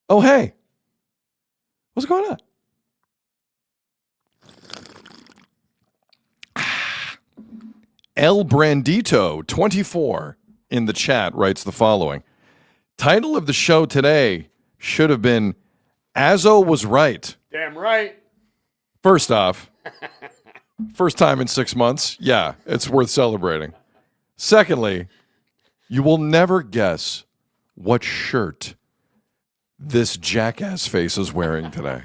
Oh, hey. What's going on? El Brandito 24 in the chat writes the following. Title of the show today should have been Azzo Was Right. Damn right. First off, first time in 6 months. Yeah, it's worth celebrating. Secondly, you will never guess what shirt this jackass face is wearing today.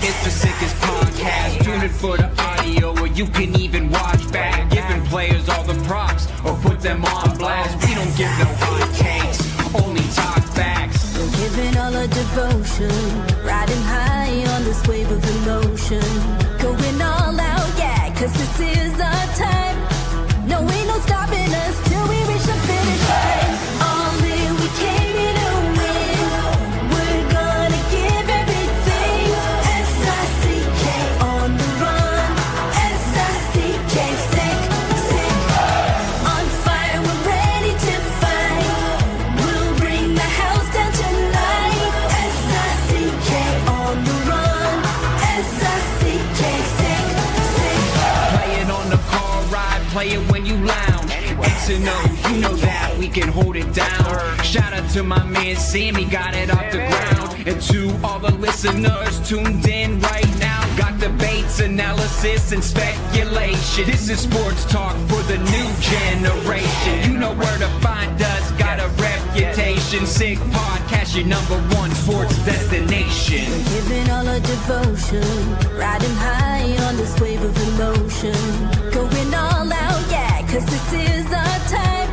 It's the sickest podcast. Tune in for the audio, or you can even watch back. Giving players all the props, or put them on blast. We don't give no hot takes, only talk facts. We're giving all our devotion, riding high on this wave of emotion. Going all out, yeah, cause this is our time. No, ain't no stopping us till we reach the finish line. All in, we came here to win. We're gonna give everything. S-I-C-K on the run. S-I-C-K, sick. On fire, we're ready to fight. We'll bring the house down tonight. S-I-C-K on the run. S-I-C-K, sick. Play it on the car ride, play it when you lounge. X and O, you know that we can hold it down. Shout out to my man Sammy, got it off the ground. And to all the listeners tuned in right now. Got debates, analysis, and speculation. This is sports talk for the new generation. You know where to find us, got a reputation. Sick podcast, your #1 sports destination. We're giving all our devotion, riding high on this wave of emotion. Going all out, yeah, cause this is our time.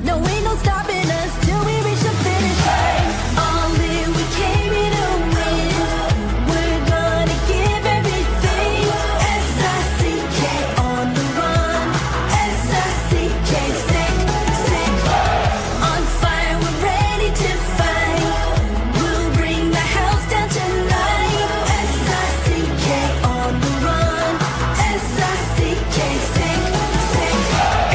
No, ain't no stopping us till we reach the finish line. All in, we came here to win. We're gonna give everything. S-I-C-K on the run. S-I-C-K, sick. On fire, we're ready to fight. We'll bring the house down tonight. S-I-C-K on the run. S-I-C-K, sick.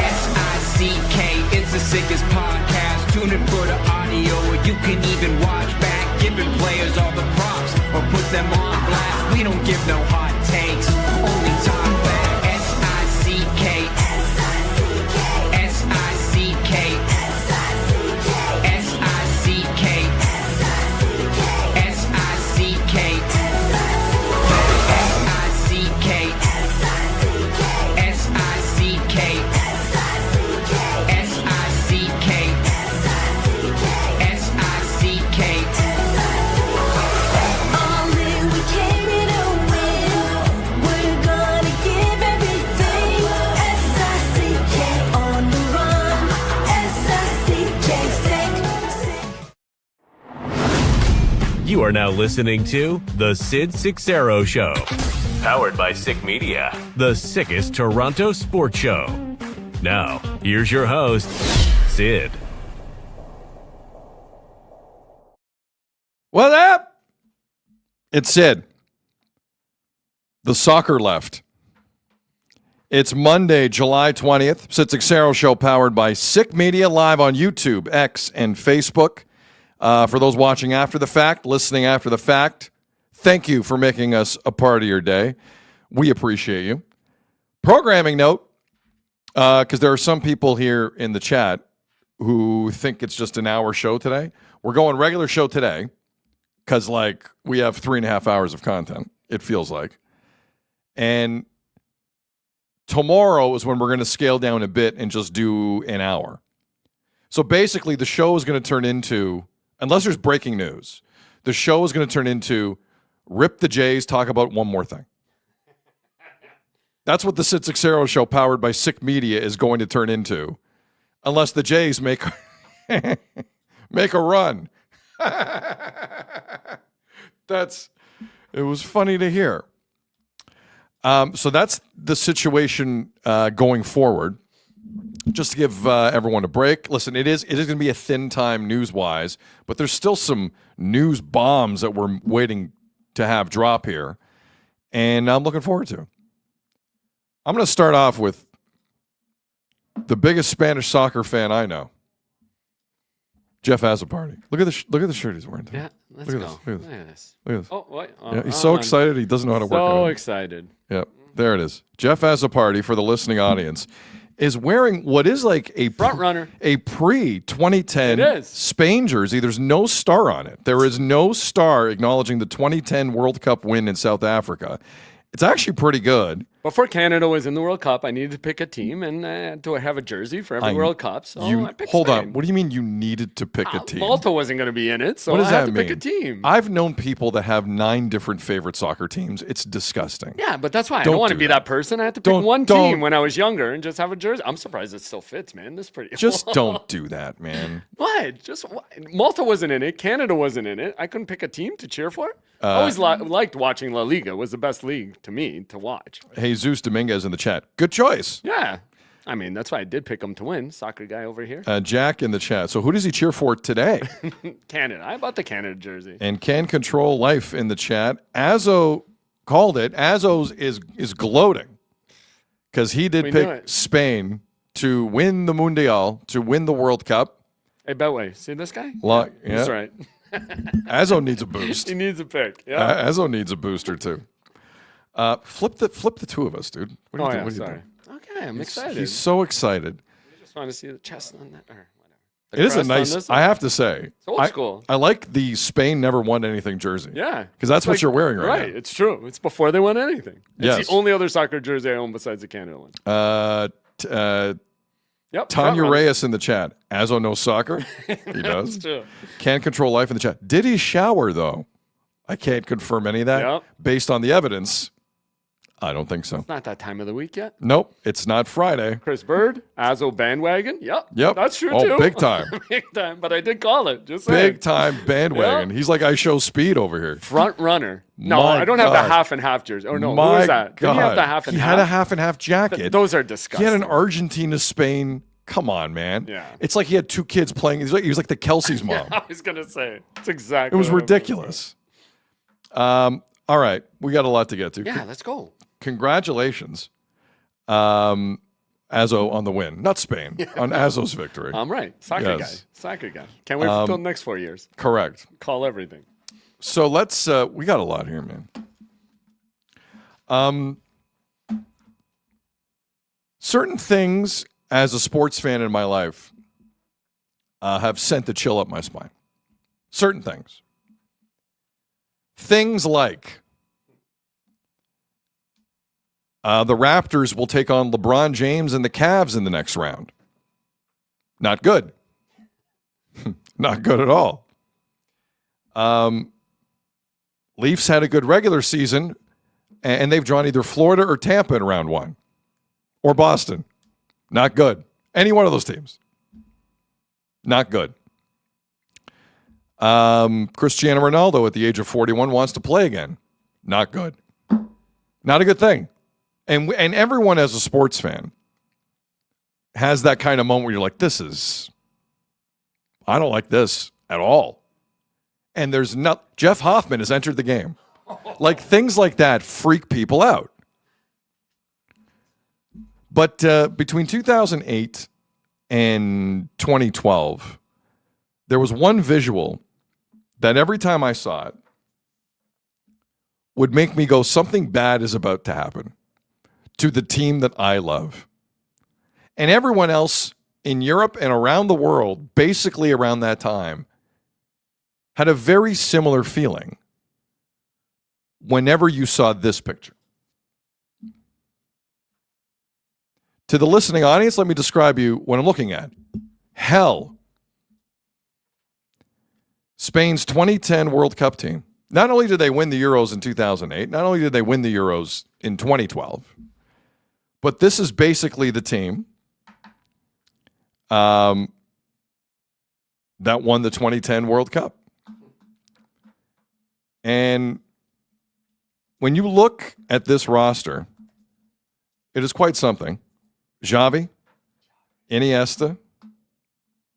S-I-C-K, it's the sickest podcast. Tune in for the audio, or you can even watch back. Giving players all the props, or put them on blast. We don't give no hot takes, only talk back. S-I-C-K, S-I-C-K, S-I-C-K, S-I-C-K, S-I-C-K, S-I-C-K, S-I-C-K, S-I-C-K, S-I-C-K, S-I-C-K. All in, we came here to win. We're gonna give everything. S-I-C-K on the run. S-I-C-K, sick. You are now listening to The Sid Seixeiro Show. Powered by Sick Media, the sickest Toronto sports show. Now, here's your host, Sid. What up? It's Sid. The soccer left. It's Monday, July 20th. Sid Seixeiro Show powered by Sick Media, live on YouTube, X, and Facebook. For those watching after the fact, listening after the fact, thank you for making us a part of your day. We appreciate you. Programming note, because there are some people here in the chat who think it's just an hour show today. We're going regular show today because, like, we have 3.5 hours of content, it feels like. And tomorrow is when we're going to scale down a bit and just do an hour. So basically, the show is going to turn into, unless there's breaking news, the show is going to turn into Rip the Jays, talk about one more thing. That's what the Sid Seixeiro Show, powered by Sick Media, is going to turn into, unless the Jays make make a run. It was funny to hear. So that's the situation going forward. just to give everyone a break. Listen, it is going to be a thin time news-wise, but there's still some news bombs that we're waiting to have drop here, and I'm looking forward to. I'm going to start off with the biggest Spanish soccer fan I know, Jeff Azzopardi. Look at the shirt he's wearing today. Yeah, let's go. Look at this. Look at this. Oh, what? Yeah, he's so excited he doesn't know how to work it. So out. excited. Yep, there it is. Jeff Azzopardi, for the listening audience, is wearing what is like a Front runner. a pre-2010 It is. Spain jersey. There's no star on it. There is no star acknowledging the 2010 World Cup win in South Africa. It's actually pretty good. Before Canada was in the World Cup, I needed to pick a team, and do I have a jersey for every World Cup? So I picked hold Spain. on. What do you mean you needed to pick a team? Malta wasn't going to be in it, so What does I had that to mean? pick a team. I've known people that have 9 different favorite soccer teams. It's disgusting. Yeah, but that's why I Don't don't want to do be that. that person. I had to pick Don't- one don't- team when I was younger and just have a jersey. I'm surprised it still fits, man. This is pretty. Just don't do that, man. What? Malta wasn't in it. Canada wasn't in it. I couldn't pick a team to cheer for. I always liked watching La Liga. It was the best league to me to watch. Jesus Dominguez in the chat. Good choice. Yeah. I mean, that's why I did pick them to win. Soccer guy over here. Jack in the chat. So who does he cheer for today? Canada. I bought the Canada jersey. And Can Control Life in the chat. Azzo called it. Azzo is gloating because he did We knew pick it. Spain to win the Mundial, to win the World Cup. Hey, Betway, see this guy? Yeah. That's right. Azzo needs a boost. He needs a pick. Yeah. Azzo needs a booster too. Flip the two of us, dude. What Oh, do yeah. you Sorry. doing? Okay, I'm excited. He's so excited. I just want to see the chest on that. Or whatever. The It is a crest on nice. this I one. have to say, It's old school. I like the Spain never won anything jersey. Yeah. because that's It's what like- you're wearing right, Right. It's true. It's before they won anything. It's Yes. the only other soccer jersey I own besides the Canada one. now. Yep. Tanya front runner. Reyes in the chat. Azzo knows soccer. He does. It's true. Can Control Life in the chat. Did he shower though? I can't confirm any of that. Yep. Based on the evidence, I don't think so. Not that time of the week yet. Nope, it's not Friday. Chris Bird, Azzo bandwagon. Yep. Yep. That's true Oh, too. big time. Big time. But I did call it. Just saying. Big time bandwagon. Yep. He's like I show speed over here. Front runner. No, My I don't have God. the half and half jersey. Oh no, My who was that? God. Did he have the half and he half? had a half and half jacket. Those are He disgusting. had an Argentina Spain. Come on, man. Yeah. It's like he had 2 kids playing. He was like the Kelsey's mom. I was gonna say it's exactly. It was what I gonna say. ridiculous. All right, we got a lot to get to. Yeah, let's go. Congratulations, Azzo on the win. Not Spain, on Azzo's victory. I'm right. Soccer Yes. guy. Soccer guy. Can't wait until the next 4 years. Correct. Call everything. So let's. We got a lot here, man. Certain things as a sports fan in my life have sent the chill up my spine. Certain things. Things like the Raptors will take on LeBron James and the Cavs in the next round. Not good. Not good at all. Leafs had a good regular season, and they've drawn either Florida or Tampa in round 1. Or Boston. Not good. Any one of those teams. Not good. Cristiano Ronaldo at the age of 41 wants to play again. Not good. Not a good thing. And everyone as a sports fan has that kind of moment where you're like, I don't like this at all. And there's not, Jeff Hoffman has entered the game. Like things like that freak people out. But between 2008 and 2012, there was one visual that every time I saw it would make me go, something bad is about to happen to the team that I love. And everyone else in Europe and around the world, basically around that time, had a very similar feeling whenever you saw this picture. To the listening audience, let me describe you what I'm looking at. Hell. Spain's 2010 World Cup team. Not only did they win the Euros in 2008, not only did they win the Euros in 2012, but this is basically the team that won the 2010 World Cup. And when you look at this roster, it is quite something. Xavi, Iniesta,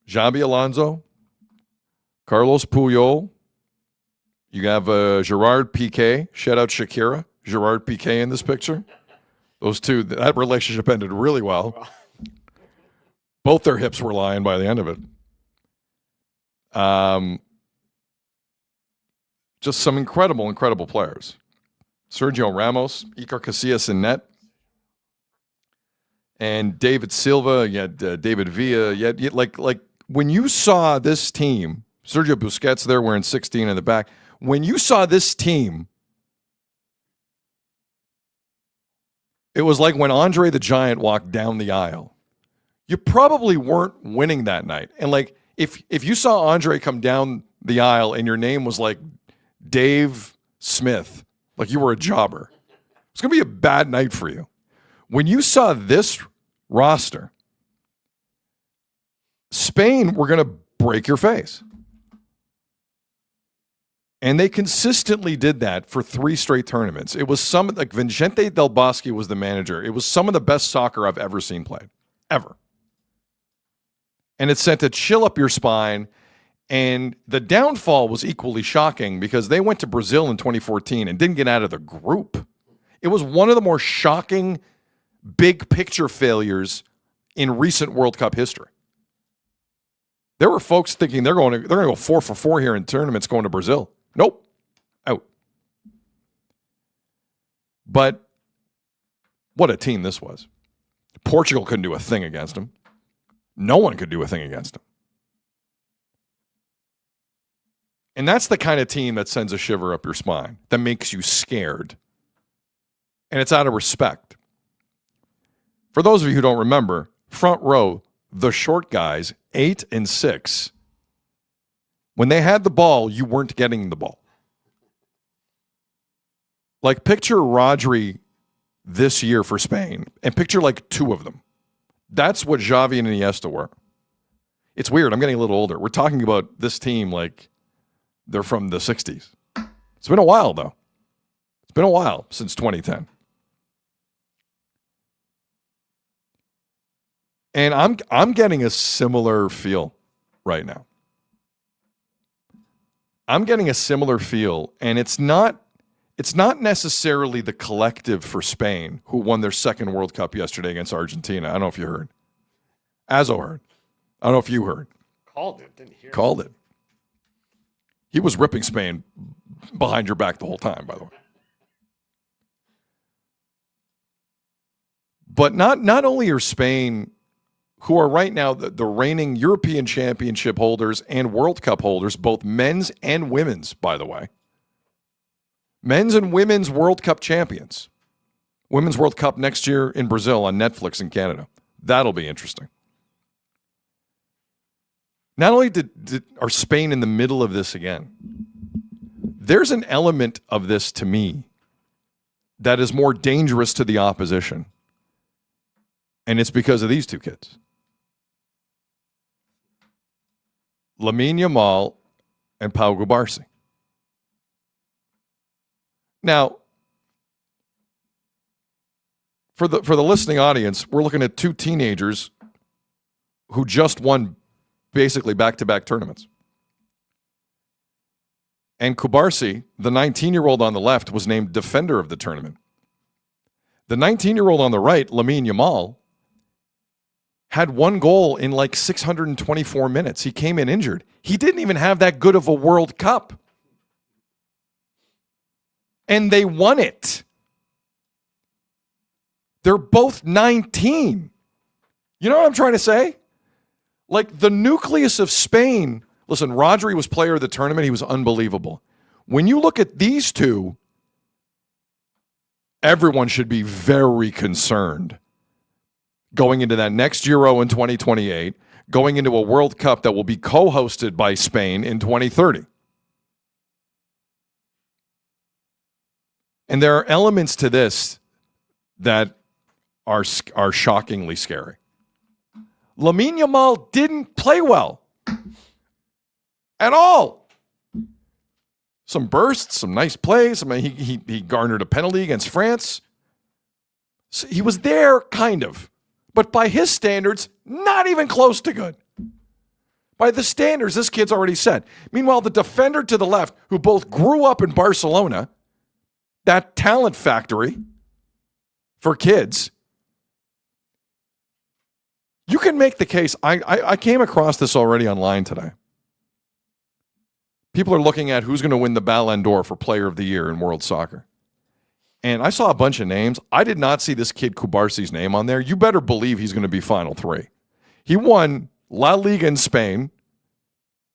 Xabi Alonso, Carlos Puyol. You have Gerard Piqué. Shout out Shakira. Gerard Piqué in this picture. Those two, that relationship ended really well. Both their hips were lying by the end of it. Just some incredible, incredible players. Sergio Ramos, Iker Casillas in net. And David Silva, you had David Villa. You had, like when you saw this team, Sergio Busquets there wearing 16 in the back. When you saw this team, it was like when Andre the Giant walked down the aisle. You probably weren't winning that night. And like if you saw Andre come down the aisle and your name was like Dave Smith, like you were a jobber, it's going to be a bad night for you. When you saw this roster, Spain were going to break your face. And they consistently did that for 3 straight tournaments. It was like Vicente Del Bosque was the manager. It was some of the best soccer I've ever seen played, ever. And it sent a chill up your spine. And the downfall was equally shocking because they went to Brazil in 2014 and didn't get out of the group. It was one of the more shocking big picture failures in recent World Cup history. There were folks thinking they're going to go 4 for 4 here in tournaments going to Brazil. Nope. Out. But what a team this was. Portugal couldn't do a thing against them. No one could do a thing against them. And that's the kind of team that sends a shiver up your spine, that makes you scared. And it's out of respect. For those of you who don't remember, front row, the short guys, 8 and 6, when they had the ball, you weren't getting the ball. Like, picture Rodri this year for Spain, and picture like 2 of them. That's what Xavi and Iniesta were. It's weird. I'm getting a little older. We're talking about this team like they're from the 60s. It's been a while, though. It's been a while since 2010. And I'm getting a similar feel right now. I'm getting a similar feel, and it's not necessarily the collective for Spain who won their second World Cup yesterday against Argentina. I don't know if you heard. Azzo heard. I don't know if you heard. Called it, didn't hear. Called it. He was ripping Spain behind your back the whole time, by the way. But not only are Spain, who are right now the reigning European Championship holders and World Cup holders, both men's and women's, by the way. Men's and women's World Cup champions. Women's World Cup next year in Brazil on Netflix in Canada. That'll be interesting. Not only are Spain in the middle of this again, there's an element of this to me that is more dangerous to the opposition. And it's because of these 2 kids. Lamine Yamal and Pau Cubarsí. Now, for the listening audience, we're looking at 2 teenagers who just won basically back-to-back tournaments. And Cubarsí, the 19-year-old on the left, was named defender of the tournament. The 19-year-old on the right, Lamine Yamal, had 1 goal in like 624 minutes. He came in injured. He didn't even have that good of a World Cup. And they won it. They're both 19. You know what I'm trying to say? Like, the nucleus of Spain. Listen, Rodri was player of the tournament. He was unbelievable. When you look at these 2, everyone should be very concerned going into that next Euro in 2028, going into a World Cup that will be co-hosted by Spain in 2030. And there are elements to this that are shockingly scary. Lamine Yamal didn't play well at all. Some bursts, some nice plays. I mean, he garnered a penalty against France. So he was there, kind of. But by his standards, not even close to good. By the standards, this kid's already set. Meanwhile, the defender to the left, who both grew up in Barcelona, that talent factory for kids, you can make the case. I came across this already online today. People are looking at who's going to win the Ballon d'Or for Player of the Year in world soccer. And I saw a bunch of names. I did not see this kid Cubarsi's name on there. You better believe he's going to be Final Three. He won La Liga in Spain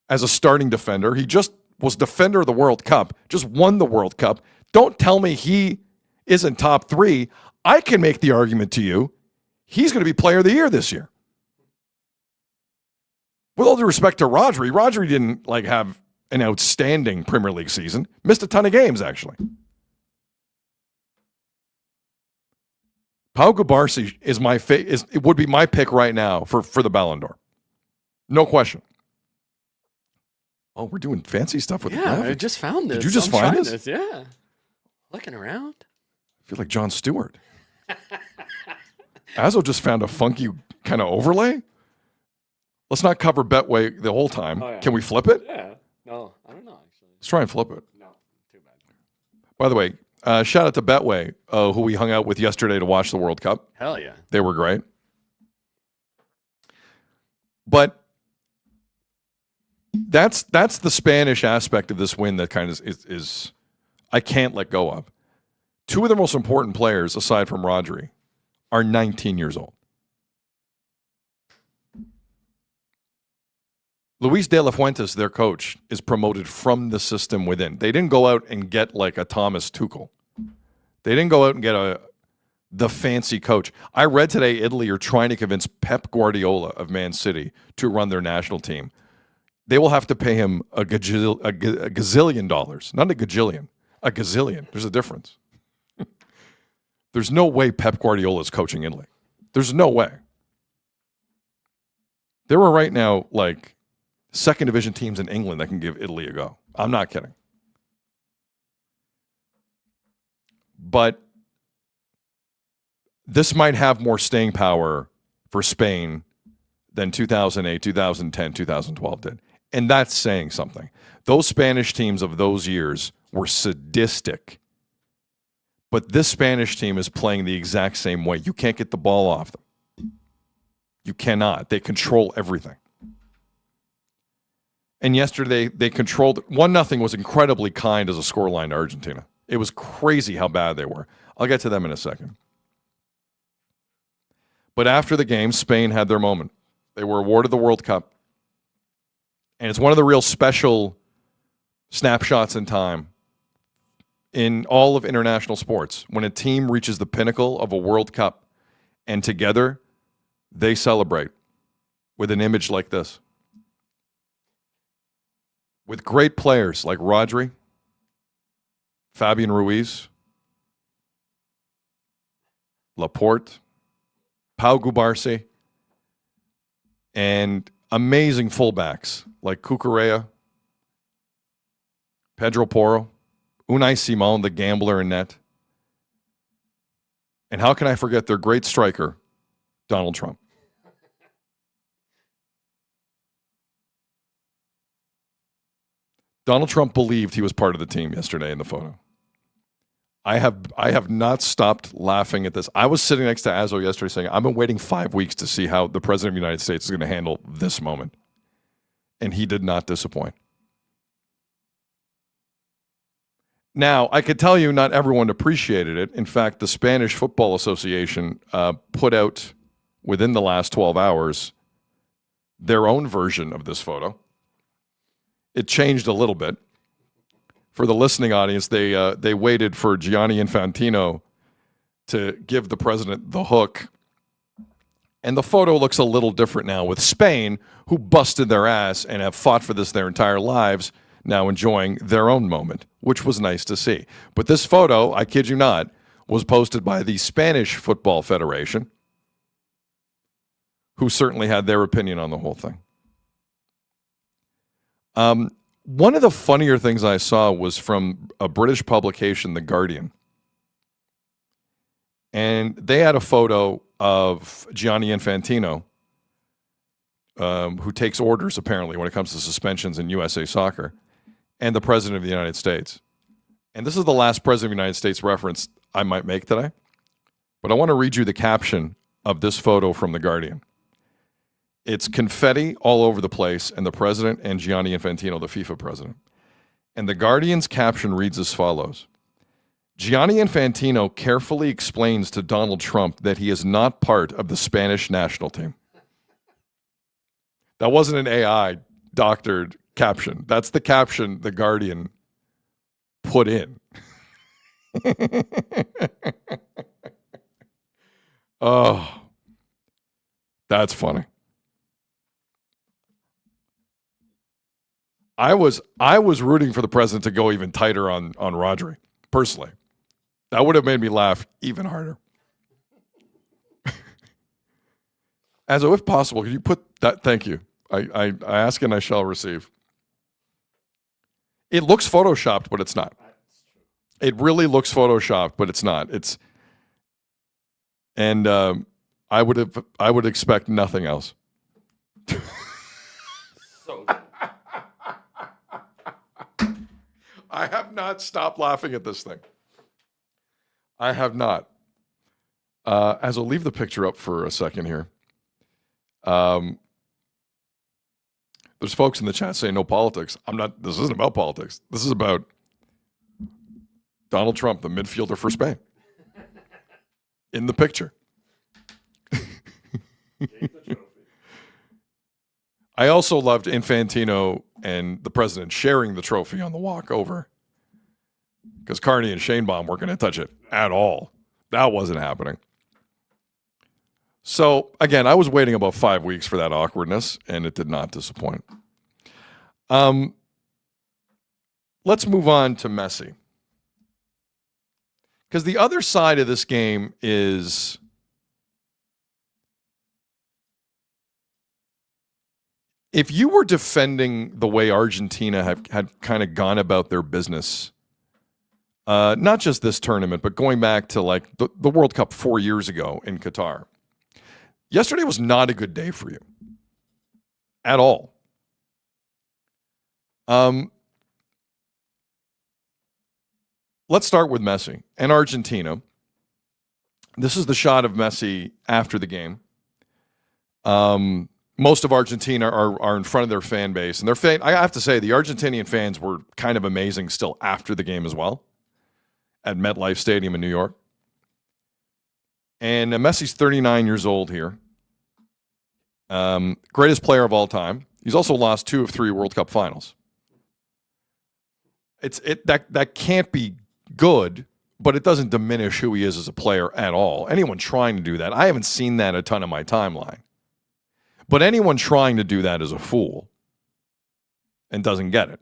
as a starting defender. He just was defender of the World Cup, just won the World Cup. Don't tell me he isn't top three. I can make the argument to you, he's going to be Player of the Year this year. With all due respect to Rodri didn't have an outstanding Premier League season. Missed a ton of games, actually. Pau Cubarsi it would be my pick right now for the Ballon d'Or. No question. Oh, we're doing fancy stuff with the graphics. I just found this. Did you just find this? Yeah. Looking around. I feel like Jon Stewart. Azzo just found a funky kind of overlay. Let's not cover Betway the whole time. Oh, yeah. Can we flip it? Yeah. No, I don't know, actually. Let's try and flip it. No, too bad. By the way, shout out to Betway, who we hung out with yesterday to watch the World Cup. Hell yeah. They were great. But that's the Spanish aspect of this win that kind of is I can't let go of. Two of the most important players, aside from Rodri, are 19 years old. Luis de la Fuentes, their coach, is promoted from the system within. They didn't go out and get like a Thomas Tuchel. They didn't go out and get the fancy coach. I read today Italy are trying to convince Pep Guardiola of Man City to run their national team. They will have to pay him a gazillion dollars. Not a gajillion, a gazillion. There's a difference. There's no way Pep Guardiola is coaching Italy. There's no way. There are right now second division teams in England that can give Italy a go. I'm not kidding. But this might have more staying power for Spain than 2008, 2010, 2012 did. And that's saying something. Those Spanish teams of those years were sadistic. But this Spanish team is playing the exact same way. You can't get the ball off them. You cannot. They control everything. And yesterday, they controlled 1-0 was incredibly kind as a scoreline to Argentina. It was crazy how bad they were. I'll get to them in a second. But after the game, Spain had their moment. They were awarded the World Cup. And it's one of the real special snapshots in time in all of international sports. When a team reaches the pinnacle of a World Cup and together they celebrate with an image like this. With great players like Rodri, Fabian Ruiz, Laporte, Pau Cubarsi, and amazing fullbacks like Cucurella, Pedro Porro, Unai Simon, the gambler in net. And how can I forget their great striker, Donald Trump? Donald Trump believed he was part of the team yesterday in the photo. I have not stopped laughing at this. I was sitting next to Azzo yesterday saying, I've been waiting 5 weeks to see how the President of the United States is going to handle this moment. And he did not disappoint. Now, I could tell you not everyone appreciated it. In fact, the Spanish Football Association put out, within the last 12 hours, their own version of this photo. It changed a little bit. For the listening audience, they waited for Gianni Infantino to give the president the hook. And the photo looks a little different now with Spain, who busted their ass and have fought for this their entire lives, now enjoying their own moment, which was nice to see. But this photo, I kid you not, was posted by the Spanish Football Federation, who certainly had their opinion on the whole thing. One of the funnier things I saw was from a British publication, The Guardian. And they had a photo of Gianni Infantino, who takes orders apparently when it comes to suspensions in USA Soccer, and the President of the United States. And this is the last President of the United States reference I might make today. But I want to read you the caption of this photo from The Guardian. It's confetti all over the place, and the President and Gianni Infantino, the FIFA President. And The Guardian's caption reads as follows. Gianni Infantino carefully explains to Donald Trump that he is not part of the Spanish national team. That wasn't an AI doctored caption. That's the caption The Guardian put in. Oh, that's funny. I was rooting for the president to go even tighter on Rodri, personally. That would have made me laugh even harder. As if possible, could you put that? Thank you. I ask and I shall receive. It looks photoshopped, but it's not. It really looks photoshopped, but it's not. And I would expect nothing else. So I have not stopped laughing at this thing. I have not. As I'll leave the picture up for a second here. There's folks in the chat saying no politics. This isn't about politics. This is about Donald Trump, the midfielder for Spain. In the picture. I also loved Infantino and the president sharing the trophy on the walk over. Because Carney and Shanebaum weren't going to touch it at all. That wasn't happening. So, again, I was waiting about 5 weeks for that awkwardness, and it did not disappoint. Let's move on to Messi. Because the other side of this game is if you were defending the way Argentina had kind of gone about their business, not just this tournament, but going back to like the World Cup 4 years ago in Qatar, yesterday was not a good day for you at all. Let's start with Messi and Argentina. This is the shot of Messi after the game. Most of Argentina are in front of their fan base. And I have to say, the Argentinian fans were kind of amazing still after the game as well at MetLife Stadium in New York. And Messi's 39 years old here. Greatest player of all time. He's also lost 2 of 3 World Cup finals. That can't be good, but it doesn't diminish who he is as a player at all. Anyone trying to do that, I haven't seen that a ton in my timeline. But anyone trying to do that is a fool and doesn't get it.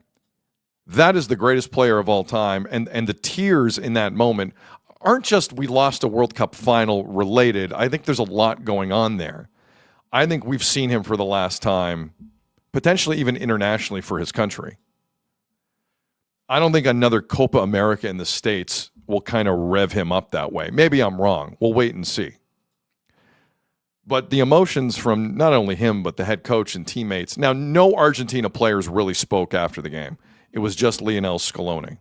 That is the greatest player of all time, and the tears in that moment aren't just we lost a World Cup final related. I think there's a lot going on there. I think we've seen him for the last time, potentially even internationally for his country. I don't think another Copa America in the States will kind of rev him up that way. Maybe I'm wrong. We'll wait and see. But the emotions from not only him, but the head coach and teammates. Now, no Argentina players really spoke after the game. It was just Lionel Scaloni.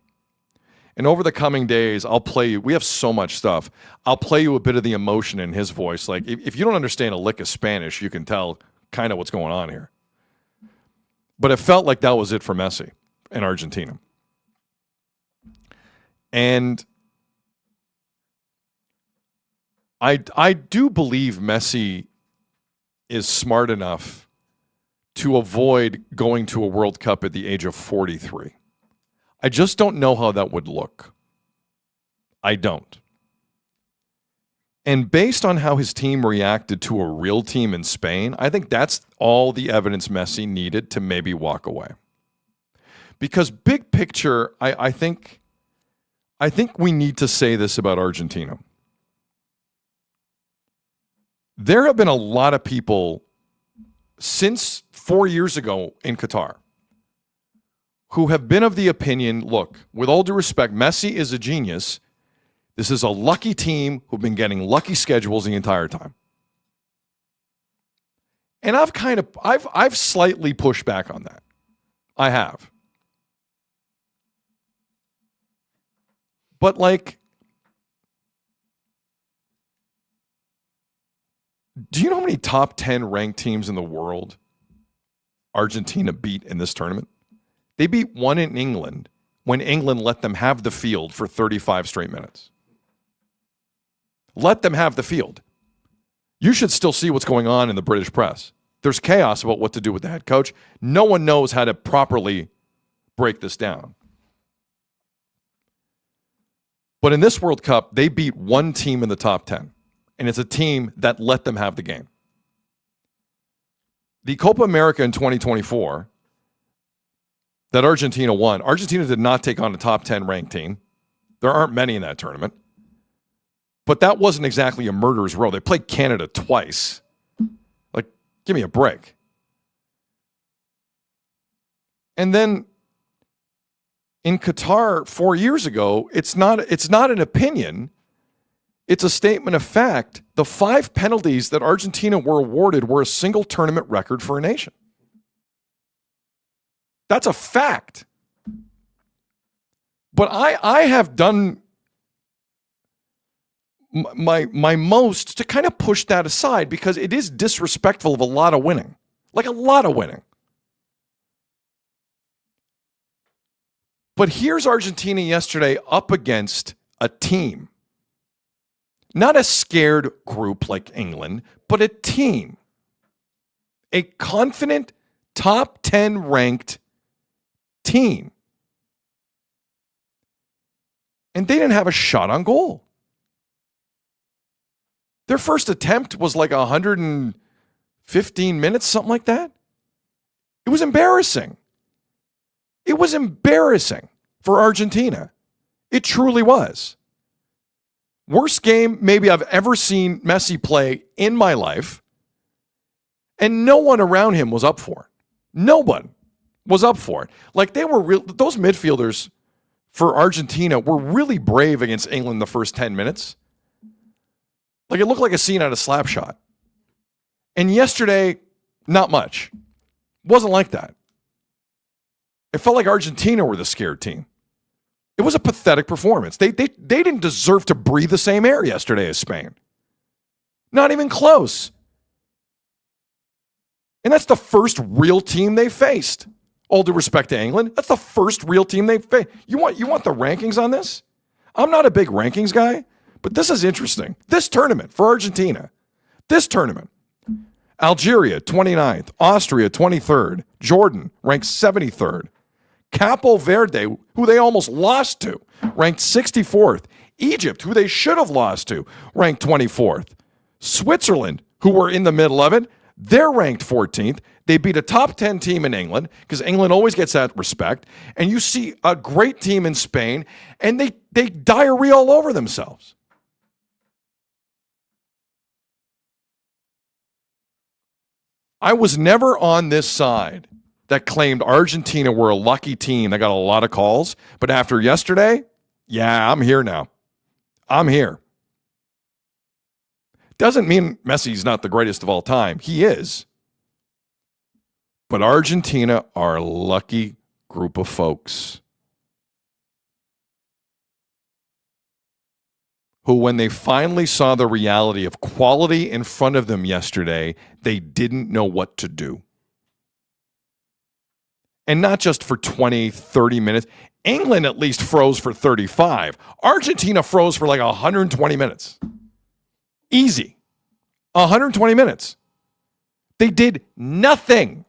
And over the coming days, I'll play you. We have so much stuff. I'll play you a bit of the emotion in his voice. Like, if you don't understand a lick of Spanish, you can tell kind of what's going on here. But it felt like that was it for Messi in Argentina. And I do believe Messi is smart enough to avoid going to a World Cup at the age of 43. I just don't know how that would look. I don't. And based on how his team reacted to a real team in Spain, I think that's all the evidence Messi needed to maybe walk away. Because big picture, I think we need to say this about Argentina. There have been a lot of people since 4 years ago in Qatar who have been of the opinion, look, with all due respect, Messi is a genius. This is a lucky team who've been getting lucky schedules the entire time. And I've slightly pushed back on that. I have. But like, do you know how many top 10 ranked teams in the world Argentina beat in this tournament? They beat one in England when England let them have the field for 35 straight minutes. Let them have the field. You should still see what's going on in the British press. There's chaos about what to do with the head coach. No one knows how to properly break this down. But in this World Cup, they beat one team in the top 10, and it's a team that let them have the game. The Copa America in 2024 that Argentina won, Argentina did not take on a top 10 ranked team. There aren't many in that tournament. But that wasn't exactly a murderer's row. They played Canada twice. Like, give me a break. And then in Qatar 4 years ago, it's not an opinion. It's a statement of fact. The 5 penalties that Argentina were awarded were a single tournament record for a nation. That's a fact. But I have done my most to kind of push that aside because it is disrespectful of a lot of winning. Like a lot of winning. But here's Argentina yesterday up against a team. Not a scared group like England, but a team. A confident top 10 ranked team. And they didn't have a shot on goal. Their first attempt was like 115 minutes, something like that. It was embarrassing. It was embarrassing for Argentina. It truly was. Worst game maybe I've ever seen Messi play in my life. And no one around him was up for it. No one was up for it. Like they were those midfielders for Argentina were really brave against England the first 10 minutes. Like it looked like a scene out of Slapshot. And yesterday, not much. Wasn't like that. It felt like Argentina were the scared team. It was a pathetic performance. They didn't deserve to breathe the same air yesterday as Spain. Not even close. And that's the first real team they faced. All due respect to England, that's the first real team they faced. You want the rankings on this? I'm not a big rankings guy, but this is interesting. This tournament for Argentina, this tournament, Algeria 29th, Austria 23rd, Jordan ranked 73rd, Capo Verde, who they almost lost to, ranked 64th, Egypt, who they should have lost to, ranked 24th, Switzerland, who were in the middle of it, they're ranked 14th. They beat a top 10 team in England because England always gets that respect. And you see a great team in Spain, and they diarrhea all over themselves. I was never on this side that claimed Argentina were a lucky team that got a lot of calls. But after yesterday, yeah, I'm here now. I'm here. Doesn't mean Messi's not the greatest of all time. He is. But Argentina are a lucky group of folks who, when they finally saw the reality of quality in front of them yesterday, they didn't know what to do. And not just for 20, 30 minutes. England at least froze for 35. Argentina froze for like 120 minutes. Easy. 120 minutes. They did nothing.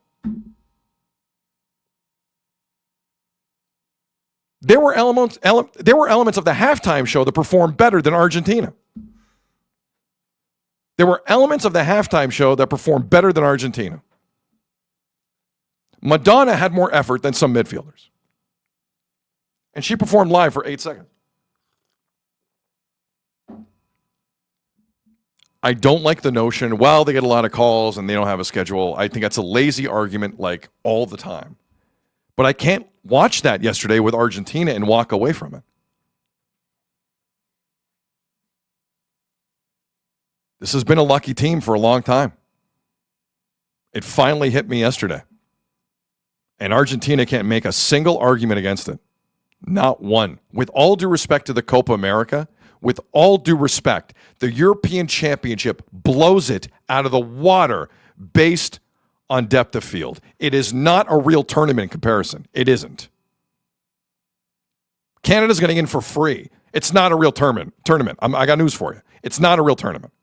There were elements of the halftime show that performed better than Argentina. There were elements of the halftime show that performed better than Argentina. Madonna had more effort than some midfielders. And she performed live for 8 seconds. I don't like the notion, well, they get a lot of calls and they don't have a schedule. I think that's a lazy argument like all the time. But I can't watch that yesterday with Argentina and walk away from it. This has been a lucky team for a long time. It finally hit me yesterday. And Argentina can't make a single argument against it. Not one. With all due respect to the Copa America, with all due respect, the European Championship blows it out of the water based on depth of field. It is not a real tournament in comparison. It isn't. Canada's getting in for free. It's not a real tournament. I got news for you. It's not a real tournament.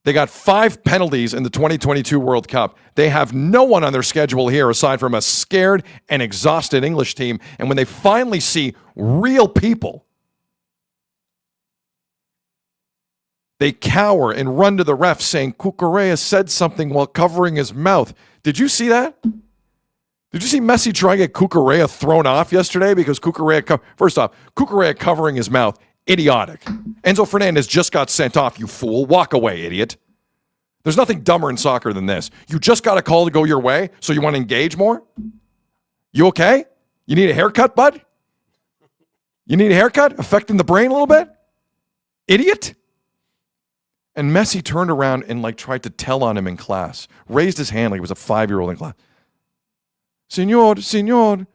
They got 5 penalties in the 2022 World Cup. They have no one on their schedule here aside from a scared and exhausted English team. And when they finally see real people, they cower and run to the ref saying Cucurella said something while covering his mouth. Did you see that? Did you see Messi trying to get Cucurella thrown off yesterday because first off, Cucurella covering his mouth, idiotic. Enzo Fernandez just got sent off, you fool. Walk away, idiot. There's nothing dumber in soccer than this. You just got a call to go your way, so you want to engage more? You okay? You need a haircut, bud? You need a haircut? Affecting the brain a little bit? Idiot? And Messi turned around and tried to tell on him in class. Raised his hand like he was a 5-year-old in class. Senor, the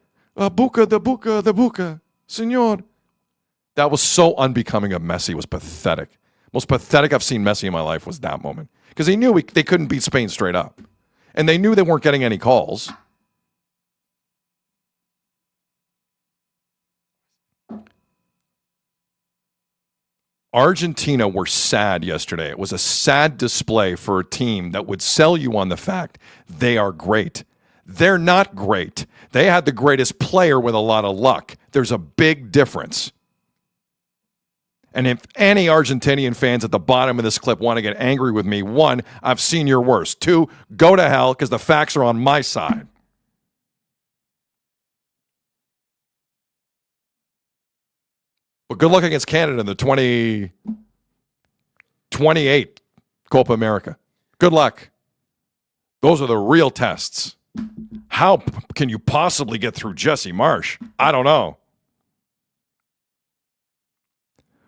buca, senor. That was so unbecoming of Messi. It was pathetic. Most pathetic I've seen Messi in my life was that moment. Because they knew they couldn't beat Spain straight up. And they knew they weren't getting any calls. Argentina were sad yesterday. It was a sad display for a team that would sell you on the fact they are great. They're not great. They had the greatest player with a lot of luck. There's a big difference. And if any Argentinian fans at the bottom of this clip want to get angry with me, 1, I've seen your worst. 2, go to hell because the facts are on my side. But good luck against Canada in the 2028 Copa America. Good luck. Those are the real tests. How can you possibly get through Jesse Marsh? I don't know.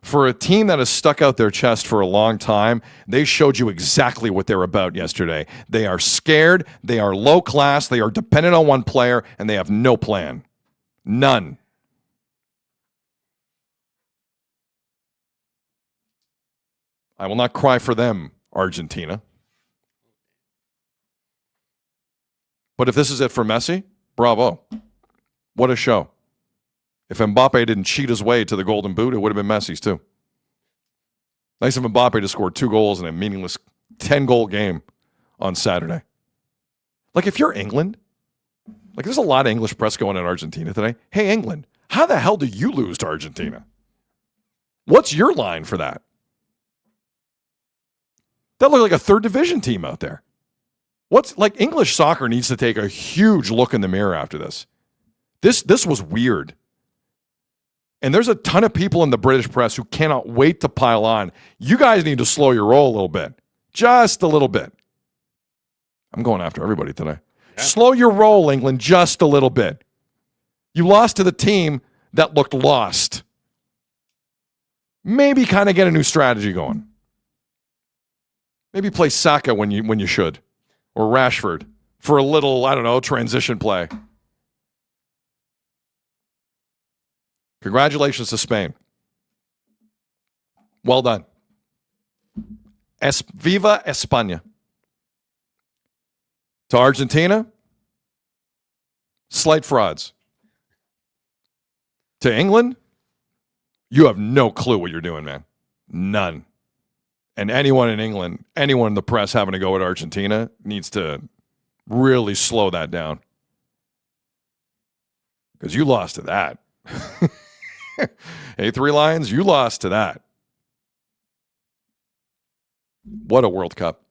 For a team that has stuck out their chest for a long time, they showed you exactly what they're about yesterday. They are scared, they are low class, they are dependent on one player, and they have no plan. None. I will not cry for them, Argentina. But if this is it for Messi, bravo. What a show. If Mbappe didn't cheat his way to the Golden Boot, it would have been Messi's too. Nice of Mbappe to score 2 goals in a meaningless 10-goal game on Saturday. If you're England, there's a lot of English press going in Argentina today. Hey, England, how the hell do you lose to Argentina? What's your line for that? That looked like a 3rd division team out there. English soccer needs to take a huge look in the mirror after this. This was weird. And there's a ton of people in the British press who cannot wait to pile on. You guys need to slow your roll a little bit. Just a little bit. I'm going after everybody today. Yeah. Slow your roll, England, just a little bit. You lost to the team that looked lost. Maybe kind of get a new strategy going. Maybe play Saka when you should. Or Rashford for a little, transition play. Congratulations to Spain. Well done. Viva España. To Argentina, slight frauds. To England, you have no clue what you're doing, man. None. And anyone in England, anyone in the press having to go at Argentina needs to really slow that down. Because you lost to that. Hey, 3 Lions, you lost to that. What a World Cup.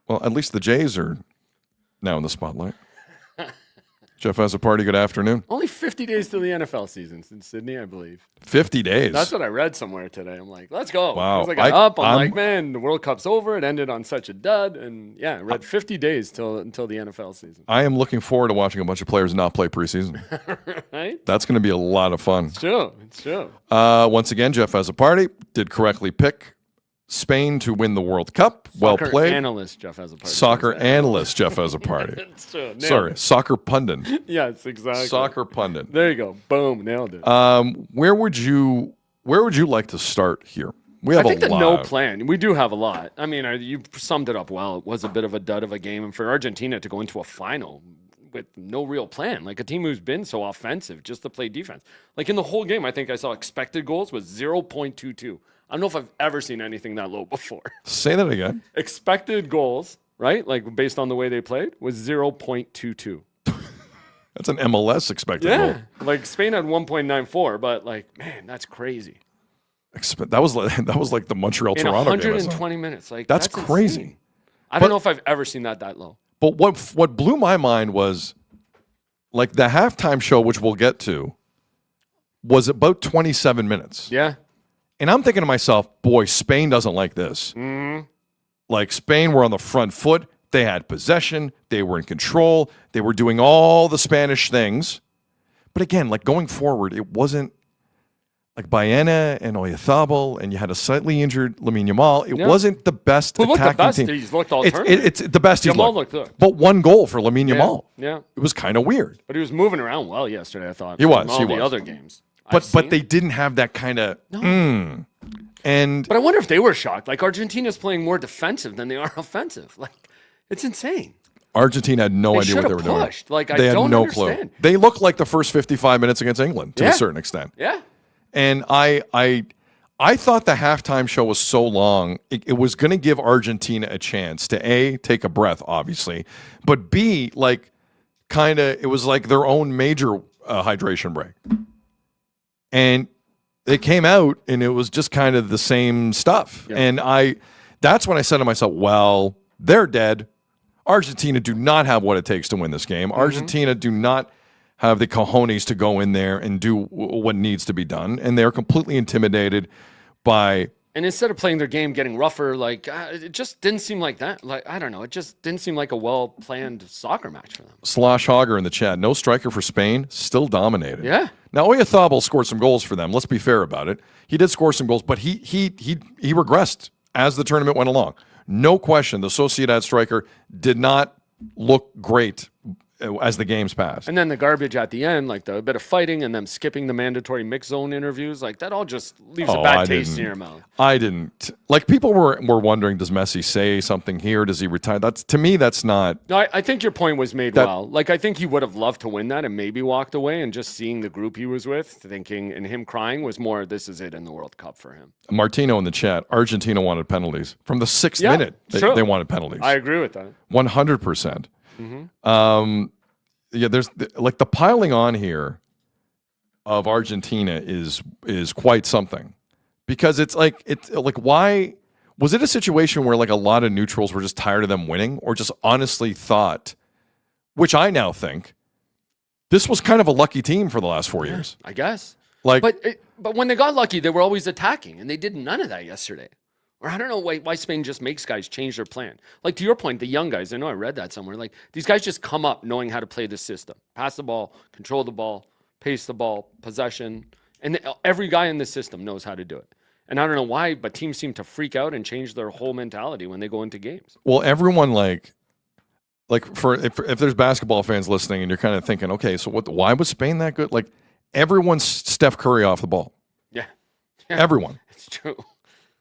Well, at least the Jays are now in the spotlight. Jeff has a party. Good afternoon. Only 50 days till the NFL season in Sydney, I believe. 50 days. That's what I read somewhere today. I'm like, let's go. Wow. As I got up, I'm like, man, the World Cup's over. It ended on such a dud. And yeah, I read 50 days until the NFL season. I am looking forward to watching a bunch of players not play preseason. Right? That's going to be a lot of fun. It's true. It's true. Once again, Jeff has a party. Did correctly pick Spain to win the World Cup. Well Soccer played. Analyst Jeff has a party. Soccer analyst Jeff has a party. It's true. Nailed Sorry, it. soccer pundit. Yes, exactly. Soccer pundit. There you go. Boom. Nailed it. Where would you like to start here? We have I think a the lot. no plan. We do have a lot. I mean, you summed it up well. It was a bit of a dud of a game, and for Argentina to go into a final with no real plan, like a team who's been so offensive just to play defense. Like in the whole game, I think I saw expected goals was 0.22. I don't know if I've ever seen anything that low before. Say that again. Expected goals, right? Like based on the way they played, was 0.22. That's an MLS expected Yeah, goal. like Spain had 1.94, but like, man, that's crazy. That was like the Montreal In Toronto game. 120 minutes, like That's crazy. insane. I don't know if I've ever seen that low. But what blew my mind was like the halftime show, which we'll get to, was about 27 minutes. Yeah. And I'm thinking to myself, boy, Spain doesn't like this. Like Spain were on the front foot. They had possession. They were in control. They were doing all the Spanish things. But again, like going forward, it wasn't like Baena and Oyarzábal, and you had a slightly injured Lamine Yamal. It wasn't the best Who looked the attacking best? team. He's looked all It's tournament. it's the best he's Yamal looked. looked good. But one goal for Lamine Yamal. Yeah. It was kind of weird. But he was moving around well yesterday, I thought. He was, from all he the was. other games. But they didn't have that kind of and But I wonder if they were shocked. Like Argentina's playing more defensive than they are offensive. Like it's insane. Argentina had no They idea what should they were have doing. pushed. Like, I they had don't no understand. clue. They looked like the first 55 minutes against England to Yeah. a certain extent. Yeah. And I thought the halftime show was so long, it was going to give Argentina a chance to A, take a breath, obviously, but B, like kind of, it was like their own major hydration break. And they came out and it was just kind of the same stuff. Yeah. And that's when I said to myself, well, they're dead. Argentina do not have what it takes to win this game. Argentina do not have the cojones to go in there and do what needs to be done. And they're completely intimidated by... And instead of playing their game, getting rougher, like it just didn't seem like that. Like, I don't know. It just didn't seem like a well-planned soccer match for them. Slosh Hogger in the chat. No striker for Spain. Still dominated. Yeah. Now, Oyarzábal scored some goals for them. Let's be fair about it. He did score some goals, but he regressed as the tournament went along. No question, the Sociedad striker did not look great as the games passed. And then the garbage at the end, like the bit of fighting and them skipping the mandatory mix zone interviews, like that all just leaves a bad taste in your mouth. I didn't. Like people were wondering, does Messi say something here? Does he retire? To me, that's not. No, I think your point was made well. Like I think he would have loved to win that and maybe walked away, and just seeing the group he was with, thinking and him crying was more, this is it in the World Cup for him. Martino in the chat. Argentina wanted penalties from the 6th minute. They wanted penalties. I agree with that. 100%. Yeah, there's like the piling on here of Argentina is quite something, because it's like why was it a situation where like a lot of neutrals were just tired of them winning, or just honestly thought, which I now think, this was kind of a lucky team for the last 4 years. I guess. Like, But when they got lucky, they were always attacking, and they did none of that yesterday. Or I don't know why Spain just makes guys change their plan. Like to your point, the young guys, I know I read that somewhere. Like these guys just come up knowing how to play the system. Pass the ball, control the ball, pace the ball, possession. And every guy in the system knows how to do it. And I don't know why, but teams seem to freak out and change their whole mentality when they go into games. well, everyone like if there's basketball fans listening and you're kind of thinking, okay, so why was Spain that good? Like everyone's Steph Curry off the ball. Yeah. Everyone. It's true.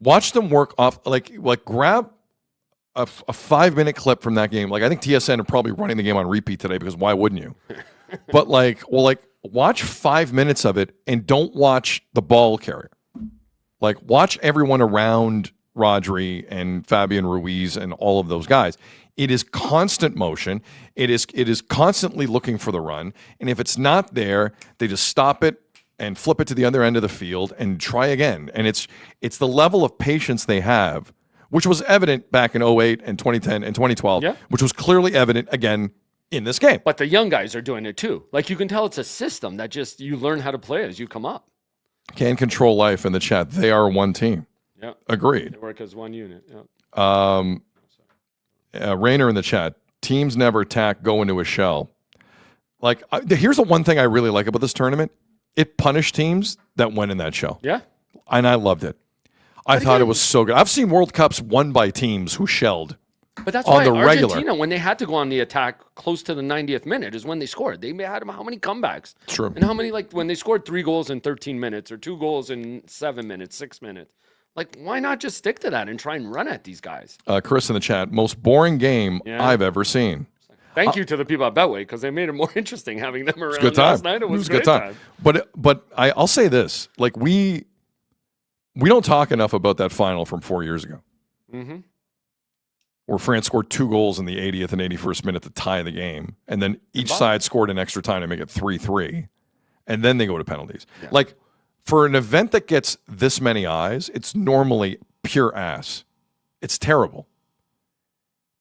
Watch them work off, like grab a 5-minute clip from that game. Like I think TSN are probably running the game on repeat today, because why wouldn't you? But watch 5 minutes of it and don't watch the ball carrier. Like watch everyone around Rodri and Fabian Ruiz and all of those guys. It is constant motion. It is constantly looking for the run. And if it's not there, they just stop it and flip it to the other end of the field and try again. And it's the level of patience they have, which was evident back in 2008 and 2010 and 2012, which was clearly evident again in this game. But the young guys are doing it too. Like you can tell it's a system that just you learn how to play as you come up. Can control life in the chat. They are one team. Yeah. Agreed. They work as one unit. Yeah. Rainer in the chat. Teams never attack, go into a shell. Like here's the one thing I really like about this tournament. It punished teams that went in that shell. Yeah. And I loved it. I thought it was so good. I've seen World Cups won by teams who shelled. But that's on why the regular. Argentina, when they had to go on the attack close to the 90th minute, is when they scored. They had how many comebacks? True. And how many, like, when they scored 3 goals in 13 minutes or 2 goals in 7 minutes, 6 minutes? Like, why not just stick to that and try and run at these guys? Chris in the chat, most boring game I've ever seen. Thank you to the people at Betway because they made it more interesting having them around Good time. last night. It was a good time. But I'll say this: like we don't talk enough about that final from 4 years ago, where France scored 2 goals in the 80th and 81st minute to tie the game, and then each side scored an extra time to make it 3-3, and then they go to penalties. Yeah. Like for an event that gets this many eyes, it's normally pure ass. It's terrible.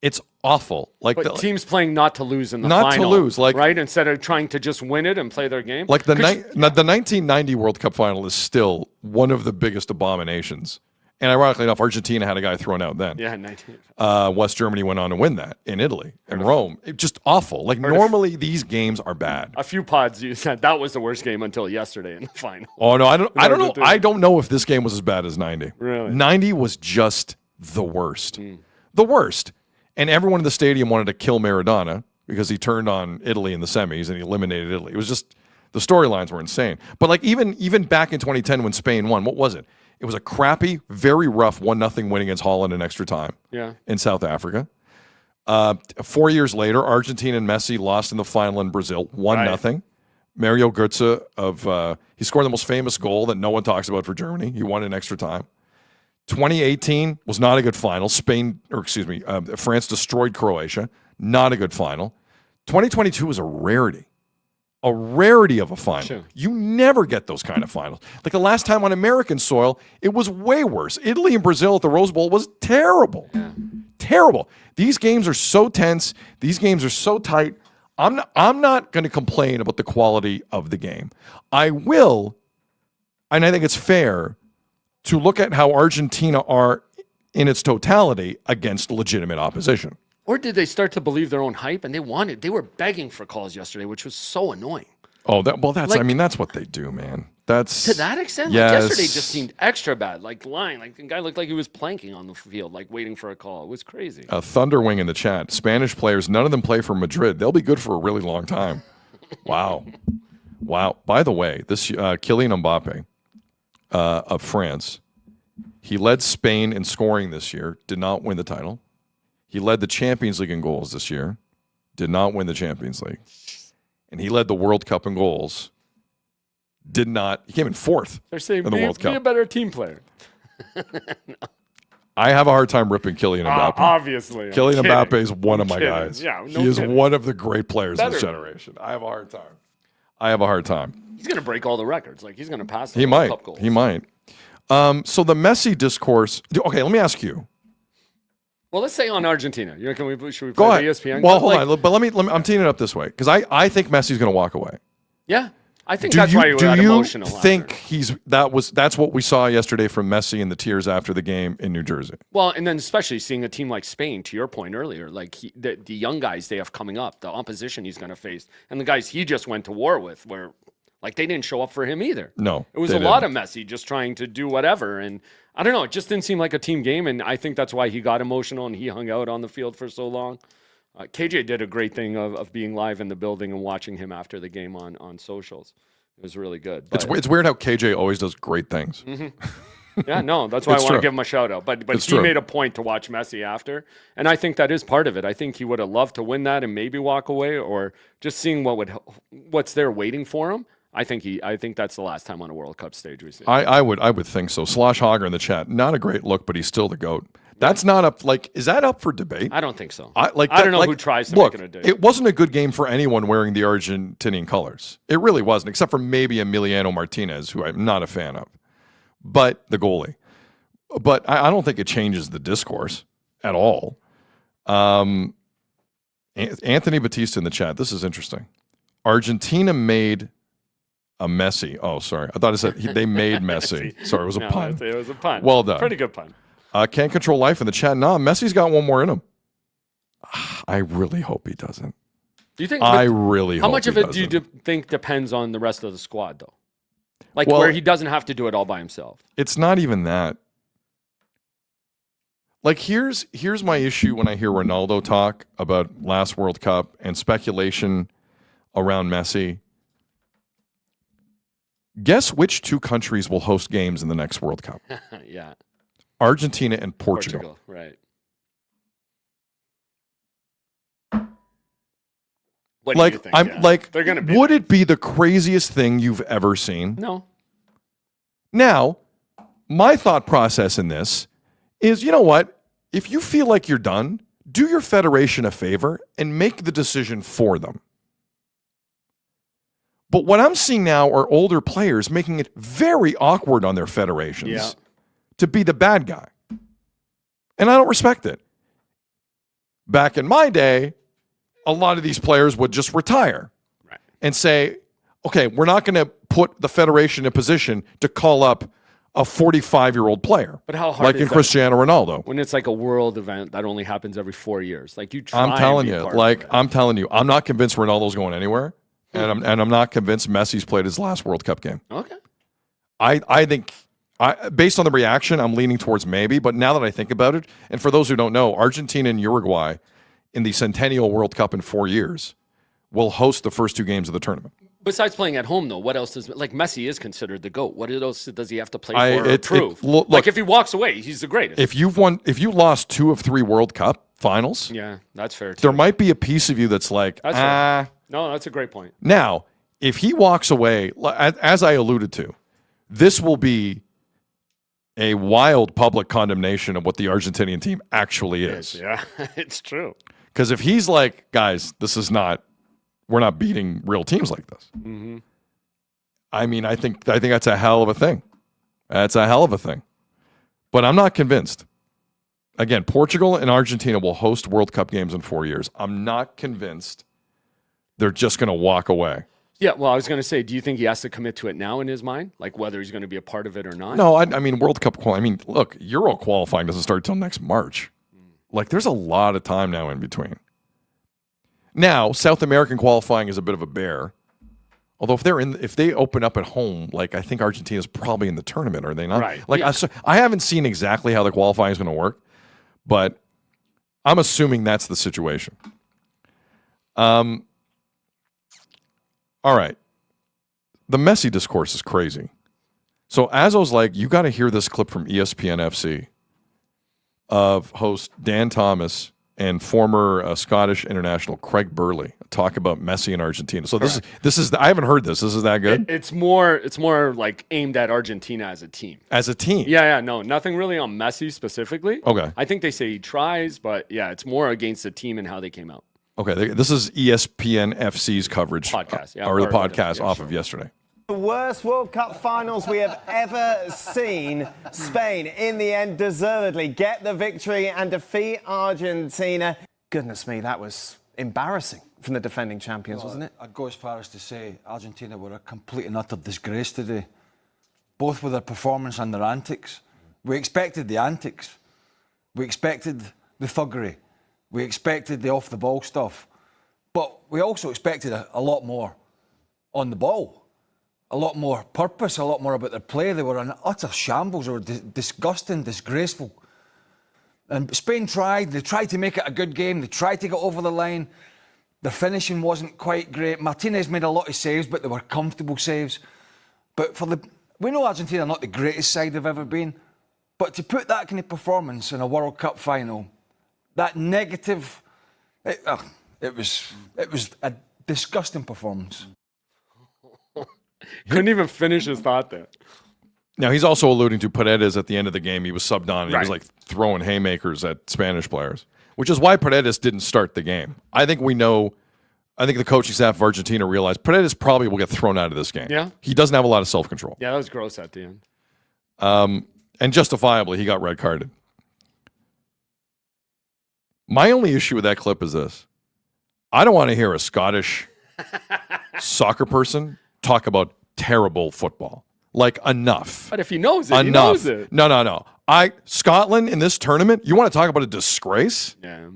It's awful. Like but teams playing not to lose in the not final. to lose, like right, instead of trying to just win it and play their game. Like the 1990 World Cup final is still one of the biggest abominations. And ironically enough, Argentina had a guy thrown out then. Yeah, 19. West Germany went on to win that in Italy and Rome. It just awful. Like normally these games are bad. A few pods you said that was the worst game until yesterday in the final. Oh no, I don't know. I don't know if this game was as bad as 90. Really? 90 was just the worst. The worst. And everyone in the stadium wanted to kill Maradona because he turned on Italy in the semis and he eliminated Italy. It was just the storylines were insane. But like even back in 2010 when Spain won, what was it? It was a crappy, very rough 1-0 win against Holland in extra time. Yeah. In South Africa. 4 years later, Argentina and Messi lost in the final in Brazil, 1-0. Right. Mario Götze he scored the most famous goal that no one talks about for Germany. He won in extra time. 2018 was not a good final. France destroyed Croatia. Not a good final. 2022 was a rarity of a final. Sure. You never get those kind of finals. Like the last time on American soil, it was way worse. Italy and Brazil at the Rose Bowl was terrible. Yeah. Terrible. These games are so tense. These games are so tight. I'm not going to complain about the quality of the game. I will, and I think it's fair, to look at how Argentina are in its totality against legitimate opposition. Or did they start to believe their own hype and they were begging for calls yesterday, which was so annoying. Oh, that's what they do, man. That's to that extent. Yes. Like yesterday just seemed extra bad, like lying. Like the guy looked like he was planking on the field, like waiting for a call. It was crazy. Thunderwing in the chat. Spanish players, none of them play for Madrid. They'll be good for a really long time. Wow. By the way, this Kylian Mbappe of France, he led Spain in scoring this year, did not win the title. He led the Champions League in goals this year, did not win the Champions League. And he led the World Cup in goals, did not. He came in 4th in the World Cup. Be a better team player. I have a hard time ripping Kylian Mbappe. Obviously. Kylian Mbappe is one of my guys. Yeah, he is one of the great players of this generation. I have a hard time. He's going to break all the records. Like he's going to pass the He might. Cup goals. He might. So the Messi discourse. Okay, let me ask you. Well, let's say on Argentina. Should we play Go ahead. the ESPN? Well, hold on. But let me. I'm teeing it up this way because I think Messi's going to walk away. Yeah, I think that's why he got emotional. Do you think that's what we saw yesterday from Messi and the tears after the game in New Jersey? Well, and then especially seeing a team like Spain, to your point earlier, like the young guys they have coming up, the opposition he's going to face, and the guys he just went to war with, where like they didn't show up for him either. No, it was a lot of Messi just trying to do whatever, and I don't know, it just didn't seem like a team game, and I think that's why he got emotional and he hung out on the field for so long. KJ did a great thing of being live in the building and watching him after the game on socials. It was really good. But, it's weird how KJ always does great things. Mm-hmm. Yeah, no, that's why I want to give him a shout out. But he made a point to watch Messi after, and I think that is part of it. I think he would have loved to win that and maybe walk away, or just seeing what's there waiting for him. I think that's the last time on a World Cup stage we see. I would think so. Slosh Hogger in the chat, not a great look, but he's still the GOAT. That's not up. Like, is that up for debate? I don't think so. I don't know who tries to make it a debate. It wasn't a good game for anyone wearing the Argentinian colors. It really wasn't, except for maybe Emiliano Martinez, who I'm not a fan of, but the goalie. But I don't think it changes the discourse at all. Anthony Batista in the chat. This is interesting. Argentina made a Messi. Oh, sorry. I thought it said they made Messi. Sorry, it was a pun. It was a pun. Well done. Pretty good pun. Can't control life in the chat. Nah, Messi's got one more in him. I really hope he doesn't. Do you think? I really hope how much he of it doesn't. do you think depends on the rest of the squad, though? Like where he doesn't have to do it all by himself. It's not even that. Like, here's my issue when I hear Ronaldo talk about last World Cup and speculation around Messi. Guess which two countries will host games in the next World Cup? Yeah. Argentina and Portugal. Right. What do you think? I'm like, they're gonna be would it be the craziest thing you've ever seen? No. Now, my thought process in this is, you know what? If you feel like you're done, do your federation a favor and make the decision for them. But what I'm seeing now are older players making it very awkward on their federations to be the bad guy. And I don't respect it. Back in my day, a lot of these players would just retire and say, okay, we're not going to put the federation in a position to call up a 45-year-old player. But how hard like is in that Cristiano Ronaldo? when it's like a world event that only happens every 4 years? Like, you try I'm telling and be you, part like, of it. I'm telling you, I'm not convinced Ronaldo's going anywhere. And I'm not convinced Messi's played his last World Cup game. Okay. I think, based on the reaction, I'm leaning towards maybe. But now that I think about it, and for those who don't know, Argentina and Uruguay in the Centennial World Cup in 4 years will host the first two games of the tournament. Besides playing at home, though, what else does, like, Messi is considered the GOAT. What else does he have to play for or prove? Look, like, if he walks away, he's the greatest. If you lost 2 of 3 World Cup finals, yeah, that's fair, too. there might be a piece of you that's like, That's fair. No, that's a great point. Now, if he walks away, as I alluded to, this will be a wild public condemnation of what the Argentinian team actually is. Yeah, it's true. Because if he's like, guys, we're not beating real teams like this. Mm-hmm. I mean, I think that's a hell of a thing. That's a hell of a thing. But I'm not convinced. Again, Portugal and Argentina will host World Cup games in 4 years. I'm not convinced they're just going to walk away. Yeah, well, I was going to say, do you think he has to commit to it now in his mind? Like, whether he's going to be a part of it or not? No, I mean, World Cup look, Euro qualifying doesn't start till next March. Like, there's a lot of time now in between. Now, South American qualifying is a bit of a bear. Although if they open up at home, like, I think Argentina's probably in the tournament, are they not? Right. Like, yeah. I haven't seen exactly how the qualifying is going to work, but I'm assuming that's the situation. All right. The Messi discourse is crazy. So Azzo's like, you got to hear this clip from ESPN FC of host Dan Thomas and former Scottish international Craig Burley talk about Messi and Argentina. So this is I haven't heard this. This is that good? It's more like aimed at Argentina as a team. As a team? Yeah, no, nothing really on Messi specifically. Okay. I think they say he tries, but yeah, it's more against the team and how they came out. Okay, this is ESPN FC's coverage. Podcast, yeah, or the or podcast yeah, off sure. of yesterday. The worst World Cup finals we have ever seen. Spain, in the end, deservedly get the victory and defeat Argentina. Goodness me, that was embarrassing from the defending champions, wasn't it? I'd go as far as to say Argentina were a complete and utter disgrace today, both with their performance and their antics. We expected the antics. We expected the thuggery. We expected the off-the-ball stuff. But we also expected a lot more on the ball. A lot more purpose, a lot more about their play. They were an utter shambles. They were disgusting, disgraceful. And Spain tried. They tried to make it a good game. They tried to get over the line. Their finishing wasn't quite great. Martinez made a lot of saves, but they were comfortable saves. But we know Argentina are not the greatest side they've ever been. But to put that kind of performance in a World Cup final, that negative, it was a disgusting performance. Couldn't even finish his thought there. Now, he's also alluding to Paredes at the end of the game. He was subbed on, and he was Right. like throwing haymakers at Spanish players, which is why Paredes didn't start the game. I think the coaching staff of Argentina realized Paredes probably will get thrown out of this game. Yeah. He doesn't have a lot of self-control. Yeah, that was gross at the end. And justifiably, he got red carded. My only issue with that clip is this. I don't want to hear a Scottish soccer person talk about terrible football. Like, enough. But if he knows it, Enough. he knows it. No. Scotland in this tournament, you want to talk about a disgrace? Yeah.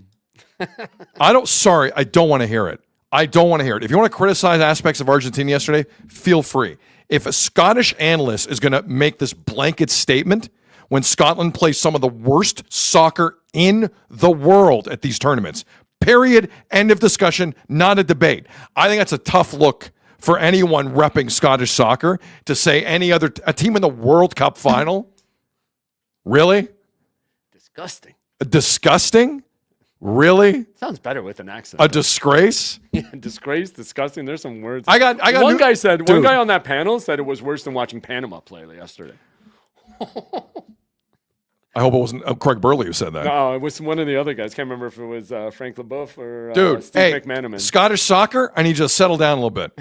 I don't want to hear it. I don't want to hear it. If you want to criticize aspects of Argentina yesterday, feel free. If a Scottish analyst is going to make this blanket statement when Scotland plays some of the worst soccer in the world at these tournaments. Period. End of discussion. Not a debate. I think that's a tough look for anyone repping Scottish soccer to say a team in the World Cup final. Really? Disgusting. Disgusting? Really? Sounds better with an accent. A disgrace? Yeah, disgrace, disgusting. There's some words. I got one guy on that panel said it was worse than watching Panama play yesterday. I hope it wasn't Craig Burley who said that. No, it was one of the other guys. Can't remember if it was Frank LeBeouf or Steve McManaman. Scottish soccer, I need you to settle down a little bit.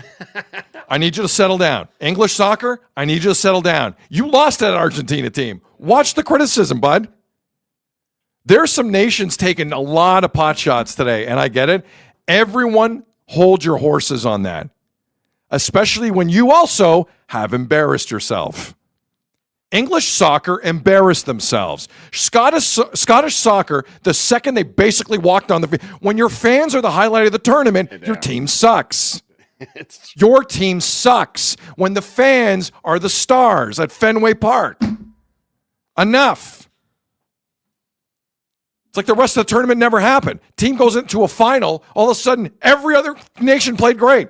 I need you to settle down. English soccer, I need you to settle down. You lost that Argentina team. Watch the criticism, bud. There's some nations taking a lot of pot shots today, and I get it. Everyone hold your horses on that, especially when you also have embarrassed yourself. English soccer embarrassed themselves. Scottish soccer, the second they basically walked on the field, when your fans are the highlight of the tournament, your team sucks. Your team sucks when the fans are the stars at Fenway Park. Enough. It's like the rest of the tournament never happened. Team goes into a final, all of a sudden, every other nation played great.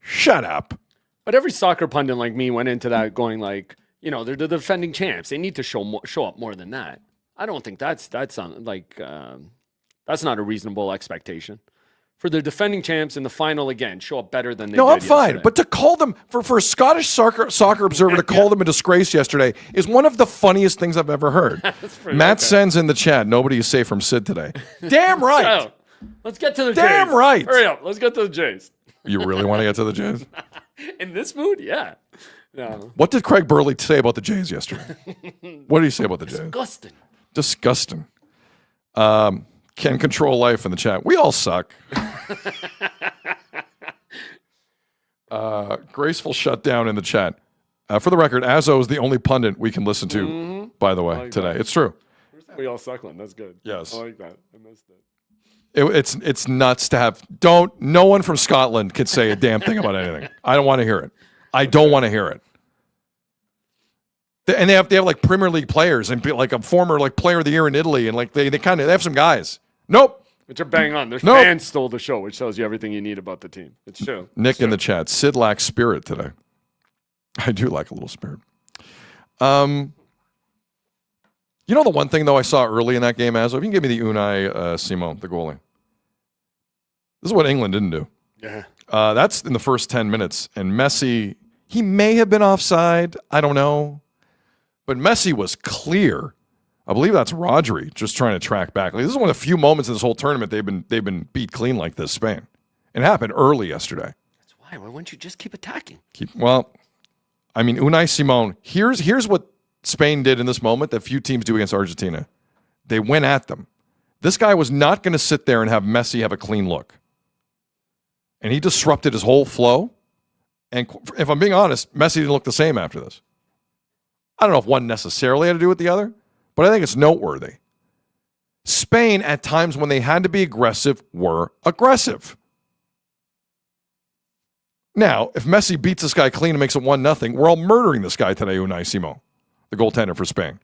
Shut up. But every soccer pundit like me went into that going like, they're the defending champs. They need to show up more than that. I don't think that's not a reasonable expectation. For the defending champs in the final again, show up better than they did I'm fine. yesterday. But to call them, for a Scottish soccer observer to call them a disgrace yesterday is one of the funniest things I've ever heard. Matt sends in the chat, nobody is safe from Sid today. Damn right. So, let's get to the Damn Jays. right. Hurry up. Let's get to the Jays. You really want to get to the Jays? In this mood? Yeah. No. What did Craig Burley say about the Jays yesterday? What did he say about the Jays? Disgusting. Can control life in the chat. We all suck. Graceful shutdown in the chat. For the record, Azzo is the only pundit we can listen to, by the way, today. It's true. We all suckling. That's good. Yes. I like that. I missed it. It's nuts to have. No one from Scotland could say a damn thing about anything. I don't want to hear it. I don't want to hear it. And they have like Premier League players and like a former like player of the year in Italy and like they have some guys. Nope. Which are bang on. Their fans stole the show, which tells you everything you need about the team. It's true. Nick in the chat. Sid lacks spirit today. I do like a little spirit. The one thing though I saw early in that game, Azzo, if you can give me the Unai Simon, the goalie. This is what England didn't do. Yeah. That's in the first 10 minutes. And Messi, he may have been offside. I don't know. But Messi was clear. I believe that's Rodri just trying to track back. Like, this is one of the few moments in this whole tournament they've been beat clean like this, Spain. It happened early yesterday. That's why. Why wouldn't you just keep attacking? Unai Simon, here's what Spain did in this moment that few teams do against Argentina. They went at them. This guy was not going to sit there and have Messi have a clean look. And he disrupted his whole flow. And if I'm being honest, Messi didn't look the same after this. I don't know if one necessarily had to do with the other, but I think it's noteworthy. Spain, at times when they had to be aggressive, were aggressive. Now, if Messi beats this guy clean and makes it 1-0, we're all murdering this guy today, Unai Simon, the goaltender for Spain,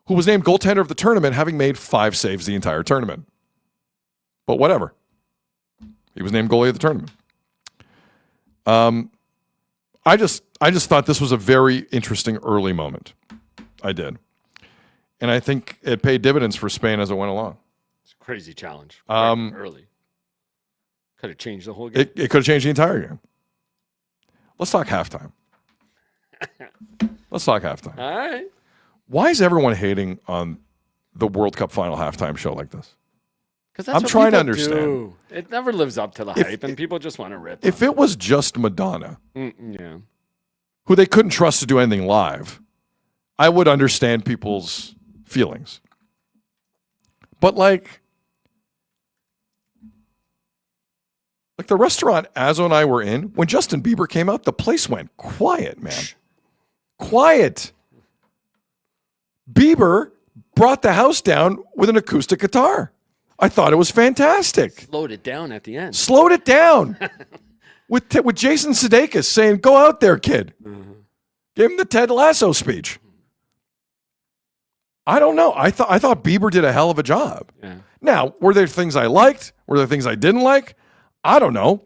who was named goaltender of the tournament, having made 5 saves the entire tournament. But whatever. He was named goalie of the tournament. I just thought this was a very interesting early moment. I did. And I think it paid dividends for Spain as it went along. It's a crazy challenge. Early. Could have changed the whole game. It could have changed the entire game. Let's talk halftime. All right. Why is everyone hating on the World Cup final halftime show like this? Because that's I'm what trying to people understand. do. It never lives up to the hype, and people just want to rip. If it was just Madonna, yeah, who they couldn't trust to do anything live, I would understand people's feelings. But like the restaurant Azzo and I were in, when Justin Bieber came out, the place went quiet, man. Quiet. Bieber brought the house down with an acoustic guitar. I thought it was fantastic. Slowed it down at the end. Slowed it down. with Jason Sudeikis saying, "Go out there, kid." Mm-hmm. Give him the Ted Lasso speech. I don't know. I thought Bieber did a hell of a job. Yeah. Now, were there things I liked? Were there things I didn't like? I don't know.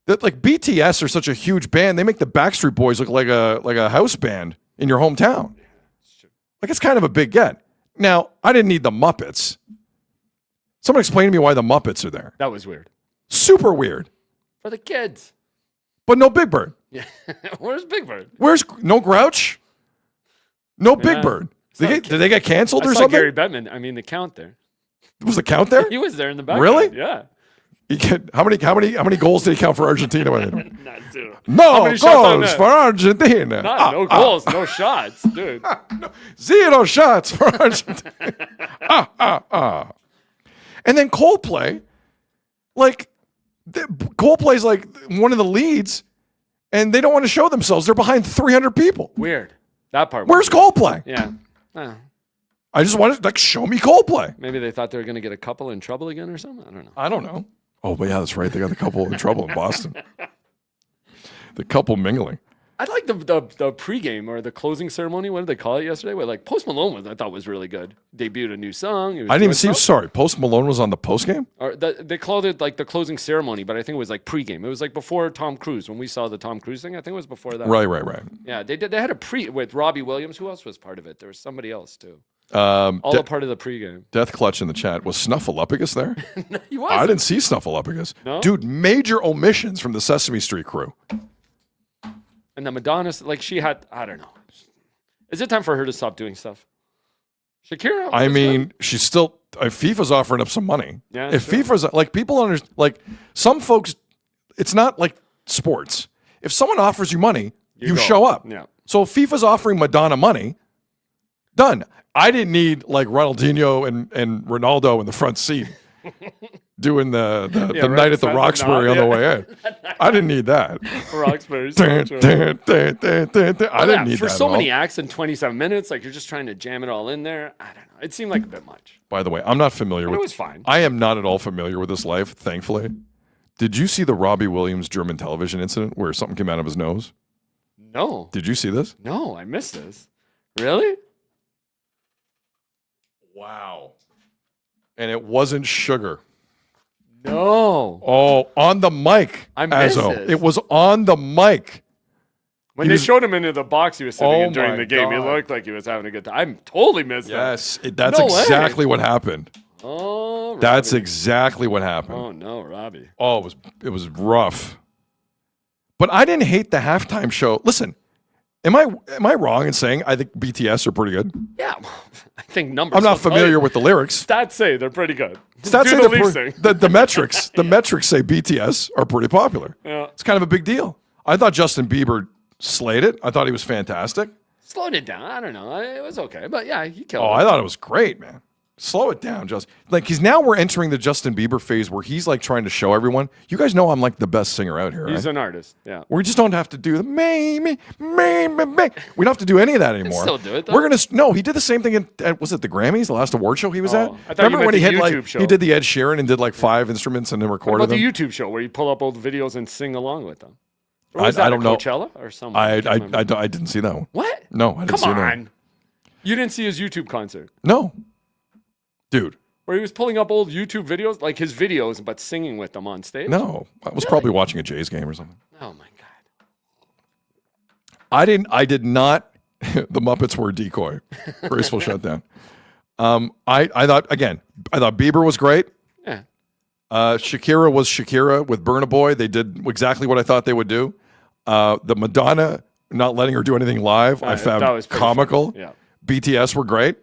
That like BTS are such a huge band, they make the Backstreet Boys look like a house band in your hometown. Like it's kind of a big get. Now, I didn't need the Muppets. Someone explain to me why the Muppets are there. That was weird. Super weird. For the kids. But no Big Bird. Yeah. Where's Big Bird? Where's no Grouch? No Big Yeah. Bird. Did they get canceled I or saw something? Gary Bettman. I mean, the count there. Was the count there? He was there in the background. Really? Yeah. How many goals did he count for Argentina? Not zero. How No many shots on goals net? for Argentina. No goals, no shots, dude. 0 shots for Argentina. And then Coldplay, like Coldplay's like one of the leads, and they don't want to show themselves. They're behind 300 people. Weird. That part. Where's was weird. Coldplay? Yeah. I just wanted like show me Coldplay. Maybe they thought they were going to get a couple in trouble again or something. I don't know. I don't know. Oh, but yeah, that's right. They got the couple in trouble in Boston. The couple mingling. I like the pregame or the closing ceremony. What did they call it yesterday? Where like Post Malone I thought was really good. Debuted a new song. He was I didn't doing even see. stuff. Sorry, Post Malone was on the post game. Or they called it like the closing ceremony, but I think it was like pregame. It was like before Tom Cruise when we saw the Tom Cruise thing. I think it was before that. Right. Yeah, they did. They had a pre with Robbie Williams. Who else was part of it? There was somebody else too. A Part of the pregame. Death Clutch in the chat. Was Snuffleupagus there? He was. I didn't see Snuffleupagus. No? Dude, major omissions from the Sesame Street crew. And the Madonna, like she had, I don't know. Is it time for her to stop doing stuff? Shakira. I was mean, good. she's still. FIFA's offering up some money. Yeah, If sure. FIFA's like people understand, like some folks, it's not like sports. If someone offers you money, you go. show up. Yeah. So if FIFA's offering Madonna money, done. I didn't need like Ronaldinho and Ronaldo in the front seat doing the right night at the beside the Roxbury knob, on the yeah. way in. I didn't need that. Roxbury. I didn't need for that so at all. many acts in 27 minutes, like you're just trying to jam it all in there. I don't know. It seemed like a bit much. By the way, I'm not familiar But with. it was fine. I am not at all familiar with this life, thankfully. Did you see the Robbie Williams German television incident where something came out of his nose? No. Did you see this? No, I missed this. Really? Wow. And it wasn't sugar. No. Oh, on the mic. I missed Azzo. this. It was on the mic. When He they was- showed him into the box he was sitting Oh in during my the game, he God. looked like he was having a good time. I totally missed that. Yes, that's No way. exactly what happened. Oh, Robbie. That's exactly what happened. Oh no, Robbie. Oh, it was rough. But I didn't hate the halftime show. Listen, am I wrong in saying I think BTS are pretty good? Yeah, I think numbers. I'm not will tell familiar you. with the lyrics. Stats say they're pretty good. Stats Do say the they're lead pretty- thing. the metrics. The metrics say BTS are pretty popular. Yeah. It's kind of a big deal. I thought Justin Bieber slayed it. I thought he was fantastic. Slowed it down. I don't know. It was okay, but yeah, he killed Oh, it. I thought it was great, man. Slow it down, just like he's now we're entering the Justin Bieber phase where he's like trying to show everyone. You guys know I'm like the best singer out here, He's right? an artist. Yeah. We just don't have to do the me. We don't have to do any of that anymore. still do it, though. We're gonna no. He did the same thing at was it the Grammys, the last award show he was Oh, at? I thought you Remember meant when he the hit like YouTube show. he did the Ed Sheeran and did like 5 instruments and then What recorded about the them? YouTube show where you pull up old videos and sing along with them? Or I- was that I don't at know. Coachella or somewhere? I can't remember. didn't see that one. What? No, I didn't Come see that. on. You didn't see his YouTube concert No, dude. where he was pulling up old YouTube videos, like his videos, but singing with them on stage? No, I was probably watching a Jays game or something. Oh my god. I did not. The Muppets were a decoy. Graceful shutdown. I thought Bieber was great. Yeah. Shakira was Shakira with Burna Boy. They did exactly what I thought they would do. The Madonna not letting her do anything live, I that found was pretty comical. funny. Yeah. BTS were great.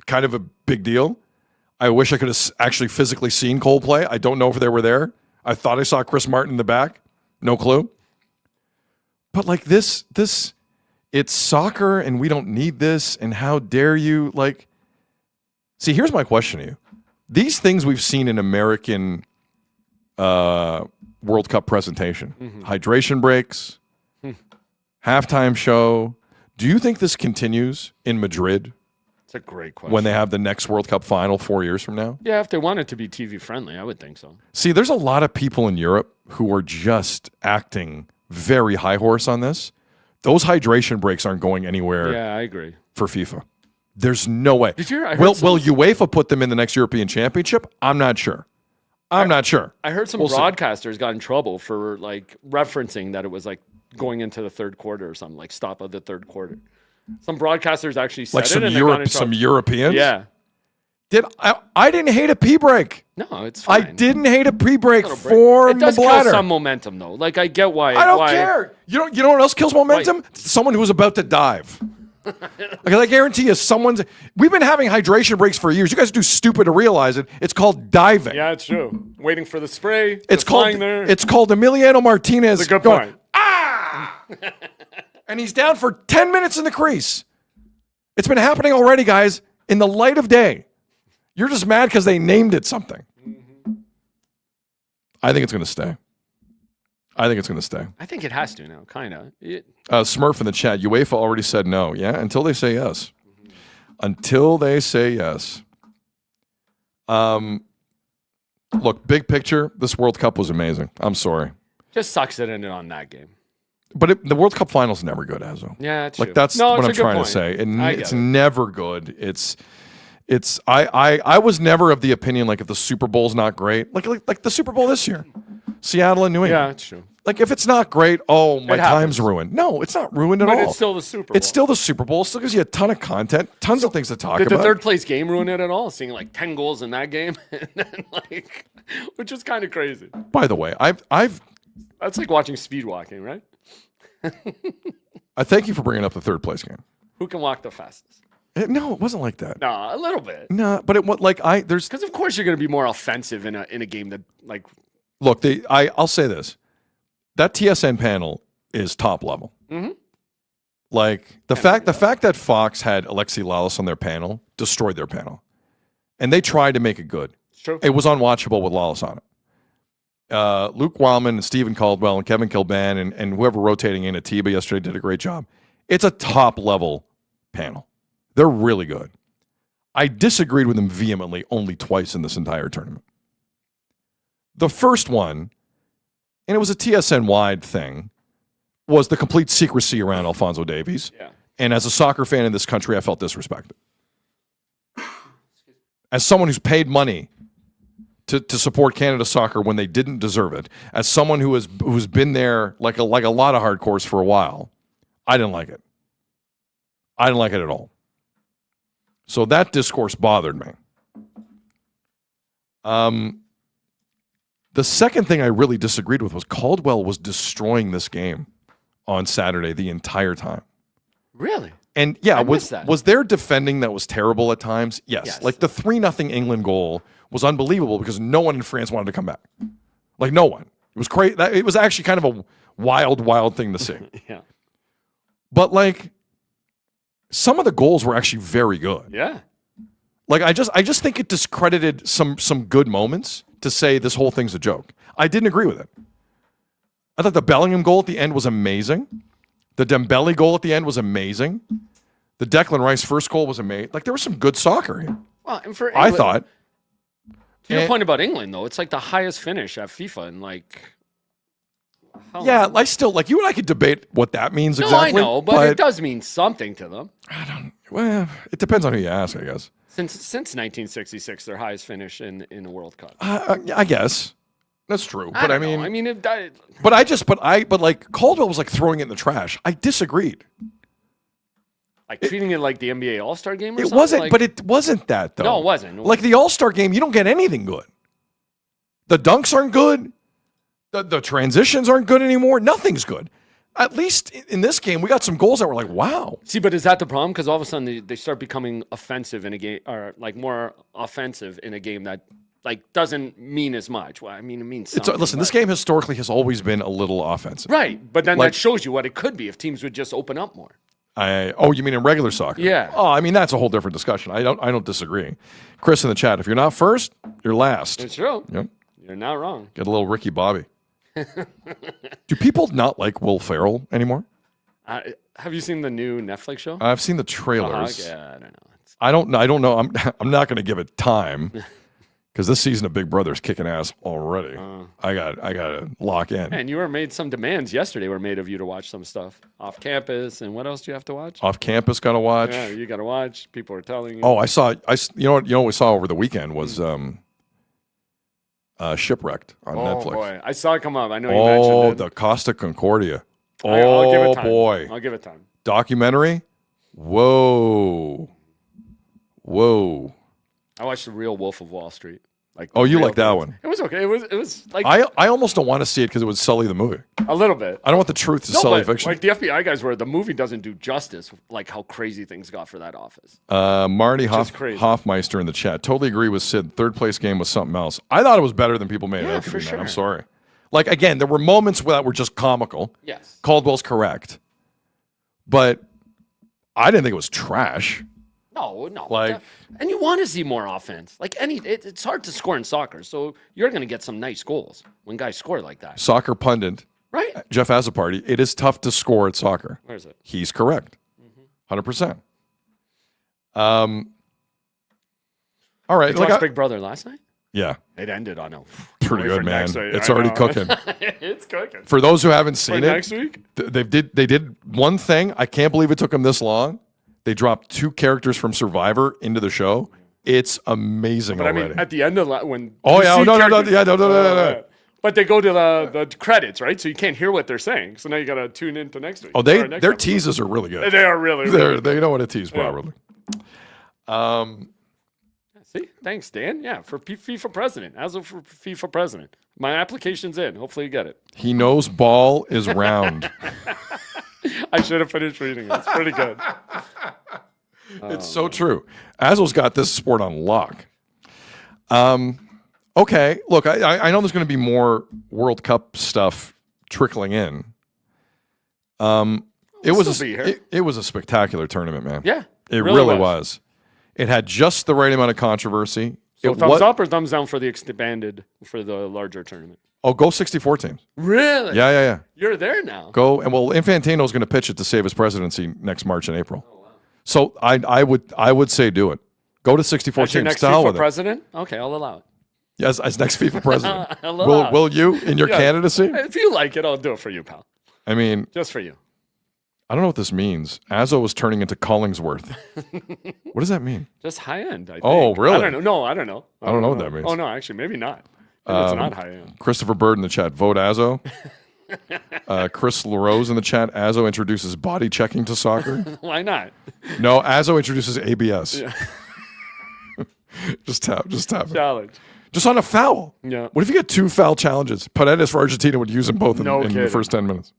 Kind of a big deal. I wish I could have actually physically seen Coldplay. I don't know if they were there. I thought I saw Chris Martin in the back. No clue. But like this, it's soccer and we don't need this. And how dare you? Like, see, here's my question to you. These things we've seen in American World Cup presentation, hydration breaks, halftime show. Do you think this continues in Madrid It's a great question. when they have the next World Cup final 4 years from now? Yeah, if they want it to be TV friendly, I would think so. See, there's a lot of people in Europe who are just acting very high horse on this. Those hydration breaks aren't going anywhere Yeah, I agree. for FIFA. There's no way. Did you? Will UEFA put them in the next European Championship? I'm not sure. I'm not sure. I heard some broadcasters got in trouble for like referencing that it was like going into the third quarter or something, like stop of the third quarter. Some broadcasters actually said Like it. And some Europeans? Yeah. I didn't hate a pee break. No, it's fine. I didn't hate a pee break for It does the kill bladder. some momentum though. Like I get why. I don't care. You know what else kills momentum? Someone who's about to dive. Because I guarantee you, we've been having hydration breaks for years. You guys are too stupid to realize it. It's called diving. Yeah, it's true. Waiting for the spray. It's called Emiliano Martinez. That's a good point. And he's down for 10 minutes in the crease. It's been happening already, guys, in the light of day. You're just mad because they named it something. Mm-hmm. I think it's going to stay. I think it has to now, kind of. Smurf in the chat, UEFA already said no. Yeah, until they say yes. Mm-hmm. Until they say yes. Look, big picture, this World Cup was amazing. I'm sorry. Just sucks it ended on that game. But the World Cup final's never good, Azo. Yeah, it's like true. that's what I'm trying to say. It's never good. I was never of the opinion like if the Super Bowl's not great, like the Super Bowl this year, Seattle and New England. Yeah, it's true. Like if it's not great, my time's ruined. No, it's not ruined at all. But it's still the Super Bowl. It's still the Super Bowl. It still gives you a ton of content, tons of things to talk about. Did the third place game ruin it at all? Seeing like 10 goals in that game, and then which is kind of crazy. By the way, that's like watching speed walking, right? I thank you for bringing up the third place game. Who can walk the fastest? No, it wasn't like that. No, a little bit. No, but there's because of course you're going to be more offensive in a game that like. Look, I'll say this: that TSN panel is top level. Mm-hmm. Like the fact that Fox had Alexi Lalas on their panel destroyed their panel, and they tried to make it good. It's true. It was unwatchable with Lalas on it. Luke Wildman and Stephen Caldwell and Kevin Kilban and whoever rotating in at Tiba yesterday did a great job. It's a top level panel. They're really good. I disagreed with them vehemently only twice in this entire tournament. The first one, and it was a TSN-wide thing, was the complete secrecy around Alphonso Davies. Yeah. And as a soccer fan in this country, I felt disrespected. As someone who's paid money to support Canada soccer when they didn't deserve it, as someone who's been there like a lot of hardcores for a while, I didn't like it. I didn't like it at all. So that discourse bothered me. The second thing I really disagreed with was Caldwell was destroying this game on Saturday the entire time. Really? And yeah, was there defending that was terrible at times? Yes. Like the 3-0 England goal was unbelievable because no one in France wanted to come back. Like no one. It was crazy. It was actually kind of a wild thing to see. Yeah. But like some of the goals were actually very good. Yeah. Like I just think it discredited some good moments to say this whole thing's a joke. I didn't agree with it. I thought the Bellingham goal at the end was amazing. The Dembele goal at the end was amazing. The Declan Rice first goal was amazing. Like there was some good soccer here. Well, and for England, I thought. To your point about England, though, it's like the highest finish at FIFA, and like. Yeah, I still like you and I could debate what that means exactly. No, I know, but it does mean something to them. Well, it depends on who you ask, I guess. Since 1966, their highest finish in the World Cup. I guess that's true, but I mean, but like Caldwell was like throwing it in the trash. I disagreed. Like treating it like the NBA All-Star game or something? It wasn't, but it wasn't that, though. No, it wasn't. Like the All-Star game, you don't get anything good. The dunks aren't good. The transitions aren't good anymore. Nothing's good. At least in this game, we got some goals that were like, wow. See, but is that the problem? Because all of a sudden they start becoming offensive in a game, or like more offensive in a game that like doesn't mean as much. Well, I mean, it means something. Listen, this game historically has always been a little offensive. Right, but then that shows you what it could be if teams would just open up more. You mean in regular soccer? Yeah. Oh, I mean that's a whole different discussion. I don't disagree. Chris in the chat, if you're not first, you're last. It's true. Yep. You're not wrong. Get a little Ricky Bobby. Do people not like Will Ferrell anymore? Have you seen the new Netflix show? I've seen the trailers. Yeah, I don't know. I don't know. I'm not going to give it time Because this season of Big Brother's kicking ass already. I got to lock in. And you were made some demands yesterday were made of you to watch some stuff off campus. And what else do you have to watch? Off campus, got to watch. Yeah, you got to watch. People are telling you. Oh, you know what we saw over the weekend was Shipwrecked on Netflix. Oh boy, I saw it come up. I know you mentioned it. The Costa Concordia. I'll give it time. Boy. I'll give it time. Documentary. Whoa. I watched The Real Wolf of Wall Street. You like that one? It was okay. It was like I almost don't want to see it because it would sully the movie. a little bit. I don't want the truth to sully but, fiction. like the FBI guys were, the movie doesn't do justice like how crazy things got for that office. Marty crazy. Hoffmeister in the chat. Totally agree with Sid. Third place game was something else. I thought it was better than people made it out to for be, man. sure. I'm sorry. Like, again, there were moments that were just comical. Yes. Caldwell's correct. But I didn't think it was trash. No. Like- and you want to see more offense. Like it's hard to score in soccer, so you're going to get some nice goals when guys score like that. Soccer pundit, Right? Jeff Azaparty, it is tough to score at soccer. Where is it? He's correct. 100%. All right. Did you watch Big Brother last night? Yeah. It ended on a Pretty wait good, for man. next week. It's I already know. cooking. It's cooking. For those who haven't For seen it, next week? they did one thing. I can't believe it took them this long. They dropped 2 characters from Survivor into the show. It's amazing But already. I mean, at the end of when Oh, you yeah. see No. characters- Yeah, no. But they go to the credits, right? So you can't hear what they're saying. So now you got to tune into next week. Oh, or their next episode. teases are really good. They are really, really They know how to tease properly. See, thanks, Dan. Yeah, for FIFA president. As of for FIFA president, my application's in. Hopefully, you get it. He knows ball is round. I should have finished reading it. It's pretty good. It's so true. Azzo's got this sport on lock. Okay, look, I know there's going to be more World Cup stuff trickling in. It was a spectacular tournament, man. Yeah, it really was. It had just the right amount of controversy. So thumbs up or thumbs down for the larger tournament? Oh, go 64 teams. Really? Yeah. You're there now. Go, and well, Infantino's going to pitch it to save his presidency next March and April. Oh, wow. So I would say do it. Go to 64 As your teams. next To hell FIFA with it. president? Okay, I'll allow it. Yes, as next FIFA president. I'll allow it. Will you in your Yeah. candidacy? If you like it, I'll do it for you, pal. I mean, Just for you. I don't know what this means. Azzo was turning into Collingsworth. What does that mean? Just high end, I think. Oh, really? I don't know. No, I don't know. I don't know what that means. Oh, no, actually, maybe not. Maybe it's not high end. Christopher Bird in the chat, vote Azzo. Chris LaRose in the chat, Azzo introduces body checking to soccer. Why not? No, Azzo introduces ABS. Yeah. Just tap it. Challenge. Just on a foul. Yeah. What if you get 2 foul challenges? Paredes for Argentina would use them both in the kidding. first 10 minutes.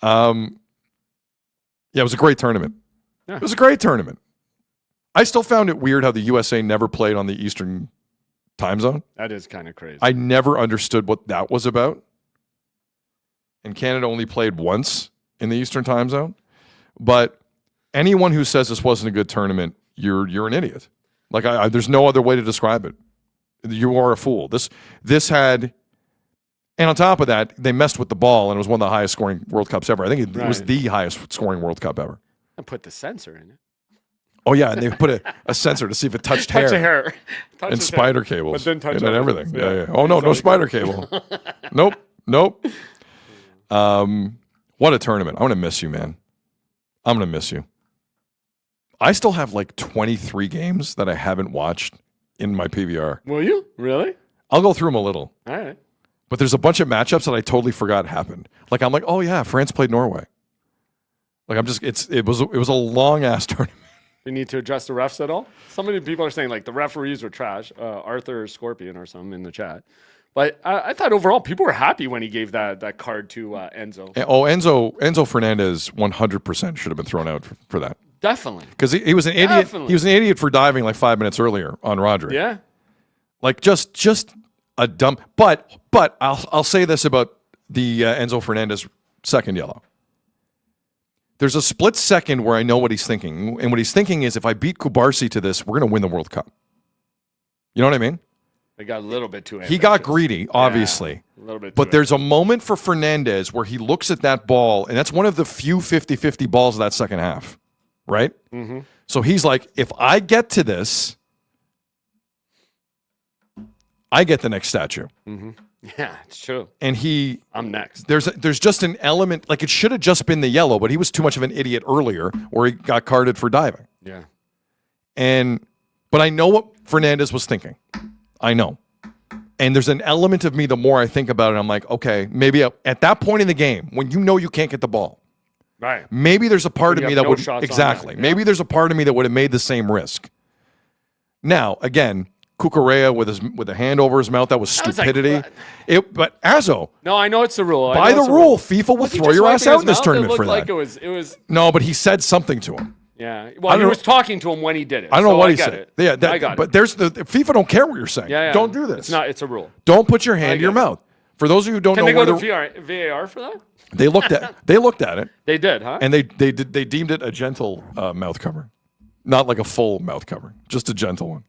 Yeah, it was a great tournament. Yeah. It was a great tournament. I still found it weird how the USA never played on the Eastern time zone. That is kind of crazy. I never understood what that was about. And Canada only played once in the Eastern time zone. But anyone who says this wasn't a good tournament, you're an idiot. Like there's no other way to describe it. You are a fool. This had, and on top of that, they messed with the ball, and it was one of the highest scoring World Cups ever. I think it was the highest scoring World Cup ever. And put the sensor in it. Oh yeah, and they put a sensor to see if it touched hair. Touch a hair. And spider cables. But then touch and other everything. things. Yeah. Oh no spider cable. Nope. What a tournament. I'm gonna miss you, man. I'm gonna miss you. I still have like 23 games that I haven't watched in my PVR. Will you? Really? I'll go through them a little. All right. But there's a bunch of matchups that I totally forgot happened. Like I'm like, oh yeah, France played Norway. Like it was a long ass tournament. You need to adjust the refs at all? Some of the people are saying like the referees were trash. Arthur Scorpion or something in the chat. But I thought overall people were happy when he gave that card to Enzo. Oh, Enzo Fernandez 100% should have been thrown out for that. Definitely. Because he was an idiot. Definitely. He was an idiot for diving like 5 minutes earlier on Rodri. Yeah. Like just a dumb. But I'll say this about the Enzo Fernandez second yellow. There's a split second where I know what he's thinking, and what he's thinking is, if I beat Kubarsi to this, we're going to win the World Cup. You know what I mean? They got a little bit too ambitious. He got greedy, obviously. Yeah, a little bit. But there's a moment for Fernandez where he looks at that ball, and that's one of the few 50-50 balls of that second half, right? Mm-hmm. So he's like, if I get to this, I get the next statue. Yeah, it's true. And I'm next. there's just an element, like it should have just been the yellow, but he was too much of an idiot earlier where he got carded for diving. Yeah. But I know what Fernandez was thinking. I know. And there's an element of me, the more I think about it, I'm like, okay, maybe at that point in the game, when you know you can't get the ball, Right. maybe there's a part of You me have that no would shots on exactly. that, yeah. Maybe there's a part of me that would have made the same risk. Now, again, Cucurella with a hand over his mouth, that was was like, stupidity. what? But Azo, No, I know it's the rule. by the rule, FIFA will Was he throw just your ass wiping out his in this mouth? tournament It for looked that. like it was. No, but he said something to him. Yeah. I Well, don't he know- was talking to him when he did it. I don't know so what I he get said. It. Yeah, I got but it. there's FIFA don't care what you're saying. Yeah, yeah. Don't do this. It's a rule. Don't put your hand in your get it. mouth. For those of you who don't Can know they go where to VAR for that? they looked at it They did, huh? and they deemed it a gentle mouth cover, not like a full mouth cover, just a gentle one.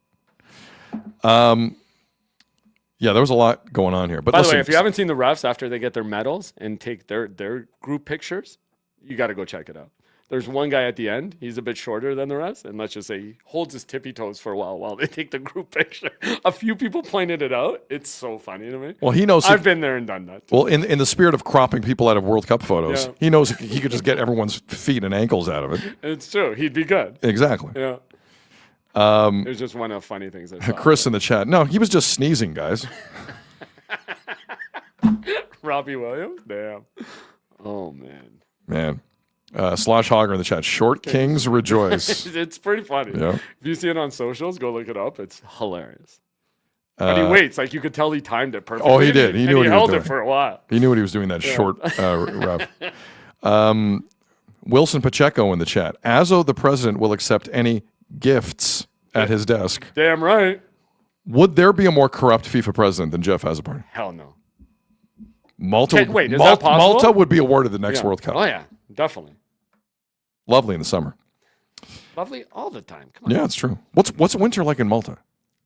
Yeah, there was a lot going on here. But By the listen, way, if you haven't seen the refs after they get their medals and take their group pictures, you got to go check it out. There's one guy at the end. He's a bit shorter than the rest, and let's just say he holds his tippy toes for a while they take the group picture. A few people pointed it out. It's so funny to me. well, he knows. I've been there and done that. Well, in the spirit of cropping people out of World Cup photos, Yeah. he knows he could just get everyone's feet and ankles out of it. It's true. He'd be good. Exactly. Yeah. There's just one of the funny things I saw. Chris in the chat. No, he was just sneezing, guys. Robbie Williams? Damn. Oh, man. Man. Slosh Hogger in the chat. Short Kings rejoice. It's pretty funny. Yeah. If you see it on socials, go look it up. It's hilarious. But he waits. Like, you could tell he timed it perfectly. Oh, he did. He And knew what he he was held doing. it for a while. He knew what he was doing, that short ref. Wilson Pacheco in the chat. Azo, the president, will accept any gifts at his desk. Damn right. Would there be a more corrupt FIFA president than Jeff Azapar? Hell no. Malta, Wait, is that possible? Malta would be awarded the next Yeah. World Cup. Oh, yeah. Definitely. Lovely in the summer. Lovely all the time. Come on. Yeah, it's true. What's winter like in Malta?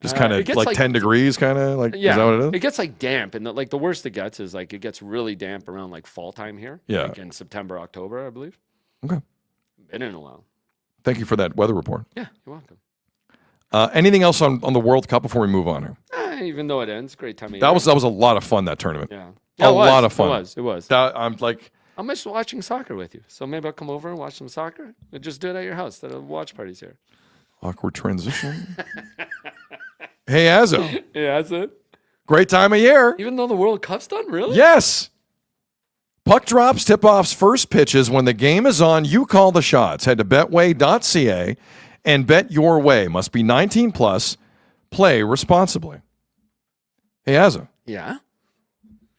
Just kind it of gets like like 10 degrees, kind of like. Yeah. Is that what it is? It gets like damp. And the worst it gets is like it gets really damp around like fall time here. Yeah. Like in September, October, I believe. Okay. Been in a while. Thank you for that weather report. Yeah, you're welcome. Anything else on the World Cup before we move on here? Even though it ends, great time of year. That was a lot of fun, that tournament. Yeah. A lot of fun. It was. I'm like, I miss watching soccer with you. So maybe I'll come over and watch some soccer. We'll just do it at your house. The watch parties here. awkward transition. Hey, Azo. Yeah, that's it. Great time of year. Even though the World Cup's done, really? Yes. Puck drops, tip-offs, first pitches. When the game is on, you call the shots. Head to betway.ca and bet your way. Must be 19 plus. Play responsibly. Hey, Azo. Yeah.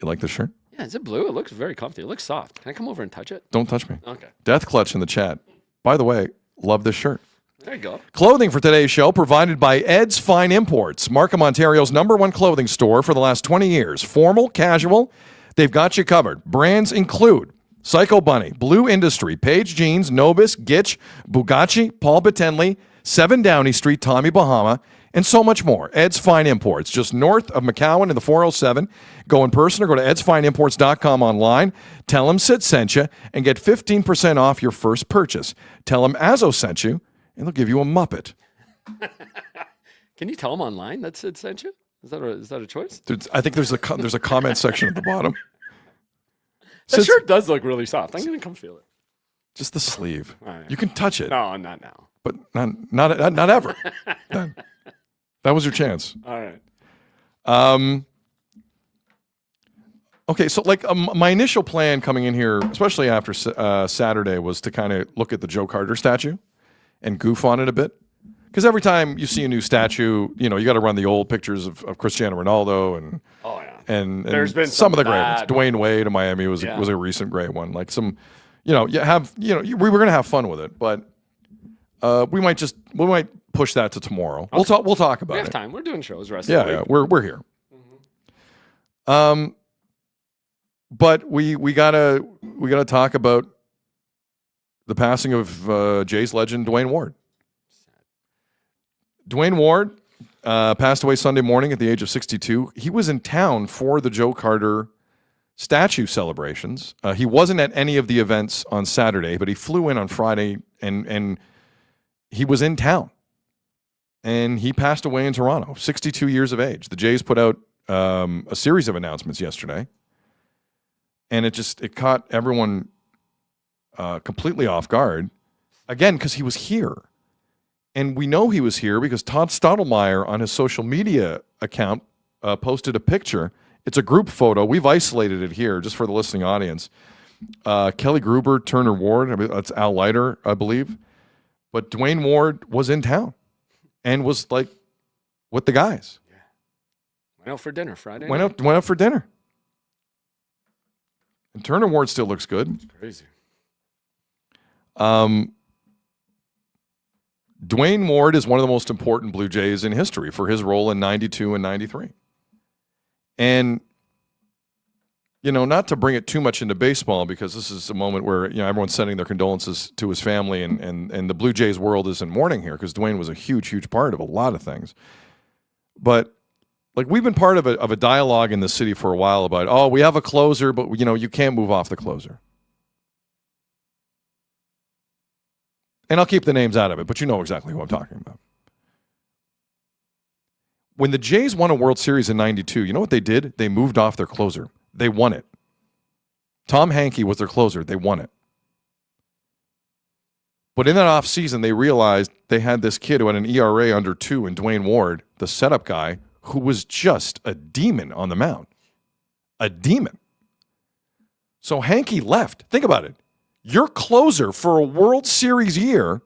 You like this shirt? Yeah, is it blue? It looks very comfy. It looks soft. Can I come over and touch it? Don't touch me. Okay. Death Clutch in the chat. By the way, love this shirt. There you go. Clothing for today's show provided by Ed's Fine Imports, Markham, Ontario's #1 clothing store for the last 20 years. Formal, casual, they've got you covered. Brands include Psycho Bunny, Blue Industry, Page Jeans, Nobis, Gitch, Bugatti, Paul Batenley, 7 Downey Street, Tommy Bahama, and so much more. Ed's Fine Imports, just north of McCowan in the 407. Go in person or go to edsfineimports.com online. Tell them Sid sent you and get 15% off your first purchase. Tell them Azo sent you, and they'll give you a Muppet. Can you tell them online that Sid sent you? Is that a choice? I think there's a comment section at the bottom. That Sid's- shirt does look really soft. I'm going to come feel it. Just the sleeve. All right. You can touch it, No, not now. but not ever. That was your chance. All right. Okay, so like my initial plan coming in here, especially after Saturday, was to kind of look at the Joe Carter statue and goof on it a bit. Because every time you see a new statue, you got to run the old pictures of Cristiano Ronaldo and Oh, yeah. and There's been some of the some great ones. bad Dwayne Wade of Miami was Yeah. a recent great one. Like some, we were gonna have fun with it, but we might push that to tomorrow. We'll talk about We have it. time. We're doing shows the rest of the Yeah, week. we're here. But we gotta talk about the passing of Jays legend Dwayne Ward. Dwayne Ward passed away Sunday morning at the age of 62. He was in town for the Joe Carter statue celebrations. He wasn't at any of the events on Saturday, but he flew in on Friday and he was in town. and he passed away in Toronto, 62 years of age. The Jays put out a series of announcements yesterday, and it caught everyone completely off guard, again, because he was here. And we know he was here because Todd Stottlemyre on his social media account posted a picture. It's a group photo. We've isolated it here just for the listening audience. Kelly Gruber, Turner Ward, that's Al Leiter, I believe. But Dwayne Ward was in town and was like with the guys. Yeah. Went out for dinner Friday. Went out for dinner. And Turner Ward still looks good. It's crazy. Dwayne Ward is one of the most important Blue Jays in history for his role in 92 and 93. And, not to bring it too much into baseball, because this is a moment where, everyone's sending their condolences to his family, and the Blue Jays world is in mourning here because Dwayne was a huge, huge part of a lot of things. But, we've been part of a dialogue in the city for a while about, we have a closer, but, you can't move off the closer. And I'll keep the names out of it, but you know exactly who I'm talking about. When the Jays won a World Series in 92, you know what they did? They moved off their closer. They won it. Tom Hankey was their closer. They won it. But in that offseason, they realized they had this kid who had an ERA under 2 in Dwayne Ward, the setup guy, who was just a demon on the mound. A demon. So Hankey left. Think about it. Your closer for a World Series year,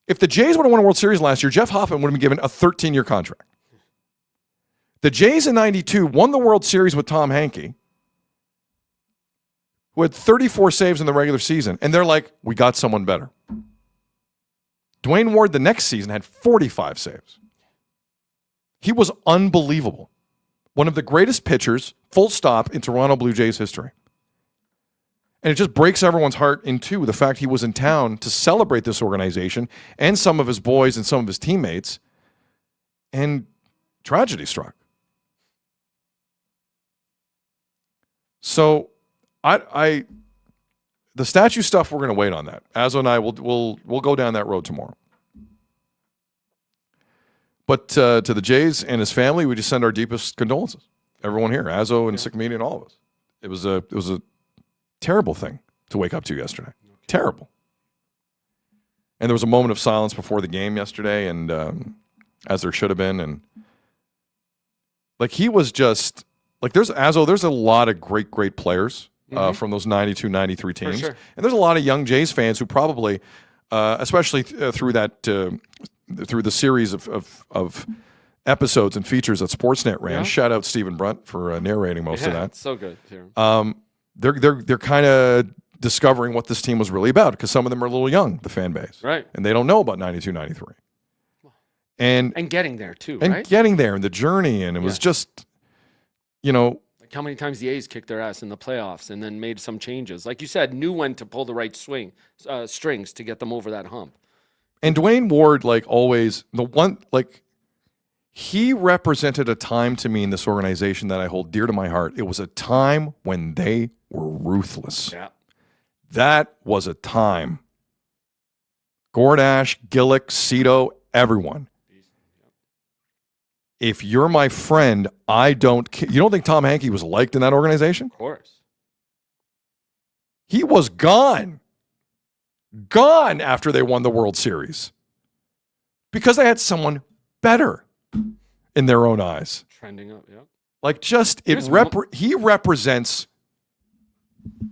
if the Jays would have won a World Series last year, Jeff Hoffman would have been given a 13-year contract. The Jays in 92 won the World Series with Tom Hankey, who had 34 saves in the regular season, and they're like, we got someone better. Dwayne Ward the next season had 45 saves. He was unbelievable. One of the greatest pitchers, full stop, in Toronto Blue Jays history. And it just breaks everyone's heart in two, the fact he was in town to celebrate this organization and some of his boys and some of his teammates, and tragedy struck. So the statue stuff, we're going to wait on that. Azzo and I we'll go down that road tomorrow. But to the Jays and his family, we just send our deepest condolences. Everyone here, Azzo and Sick Media and all of us. It was a terrible thing to wake up to yesterday. Terrible. And there was a moment of silence before the game yesterday, and as there should have been. And he was just there's a lot of great players from those 92, 93 teams. Sure. And there's a lot of young Jays fans who probably, especially through the series of episodes and features that Sportsnet ran. Yeah. Shout out Stephen Brunt for narrating most of that. It's so good. They're kind of discovering what this team was really about, because some of them are a little young, the fan base. Right. And they don't know about 92, 93. And getting there too, and right? getting there and the journey, and it was just, like how many times the A's kicked their ass in the playoffs and then made some changes. Like you said, knew when to pull the right strings to get them over that hump. And Dwayne Ward, always, he represented a time to me in this organization that I hold dear to my heart. It was a time when they were ruthless. Yeah. That was a time. Gordash, Gillick, Cito, everyone. If you're my friend, I don't care. You don't think Tom Hankey was liked in that organization? Of course. He was gone. Gone after they won the World Series. Because they had someone better in their own eyes. Trending up, yeah. He represents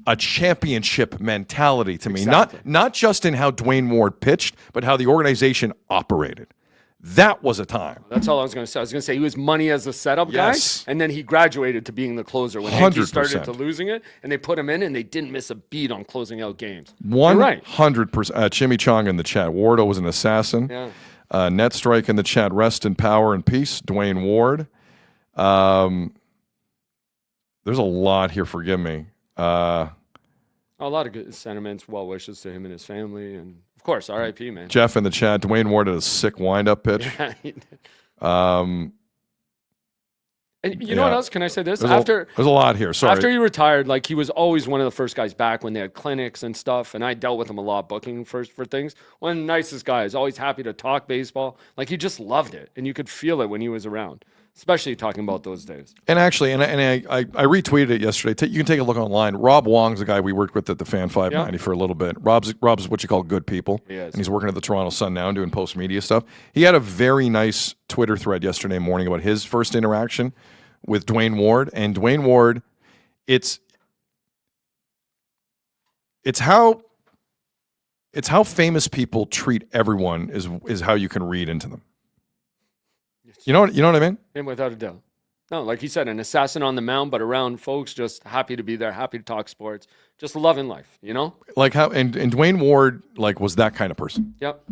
a championship mentality to me. Exactly. Not just in how Dwayne Ward pitched, but how the organization operated. That was a time. That's all I was going to say. I was going to say he was money as a setup guy, and then he graduated to being the closer when 100%. He started to losing it, and they put him in, and they didn't miss a beat on closing out games. 100%. Chimichanga in the chat. Wardo was an assassin. Yeah. Net Strike in the chat. Rest in power and peace. Dwayne Ward. There's a lot here. Forgive me. A lot of good sentiments, well wishes to him and his family, and of course, R.I.P. Man. Jeff in the chat. Dwayne Ward had a sick wind-up pitch. And And you know what else? Can I say this? There's a lot here. Sorry. After he retired, like he was always one of the first guys back when they had clinics and stuff. And I dealt with him a lot booking for things. One of the nicest guys, always happy to talk baseball. Like he just loved it. And you could feel it when he was around, especially talking about those days. And actually, I retweeted it yesterday. You can take a look online. Rob Wong's the guy we worked with at the Fan 590 for a little bit. Rob's what you call good people. He is. And he's working at the Toronto Sun now and doing post media stuff. He had a very nice Twitter thread yesterday morning about his first interaction with Dwayne Ward. And Dwayne Ward, it's how famous people treat everyone is how you can read into them. You know what I mean? And without a doubt. No, like he said, an assassin on the mound, but around folks, just happy to be there, happy to talk sports, just loving life, you know? Like how and Dwayne Ward like was that kind of person. Yep.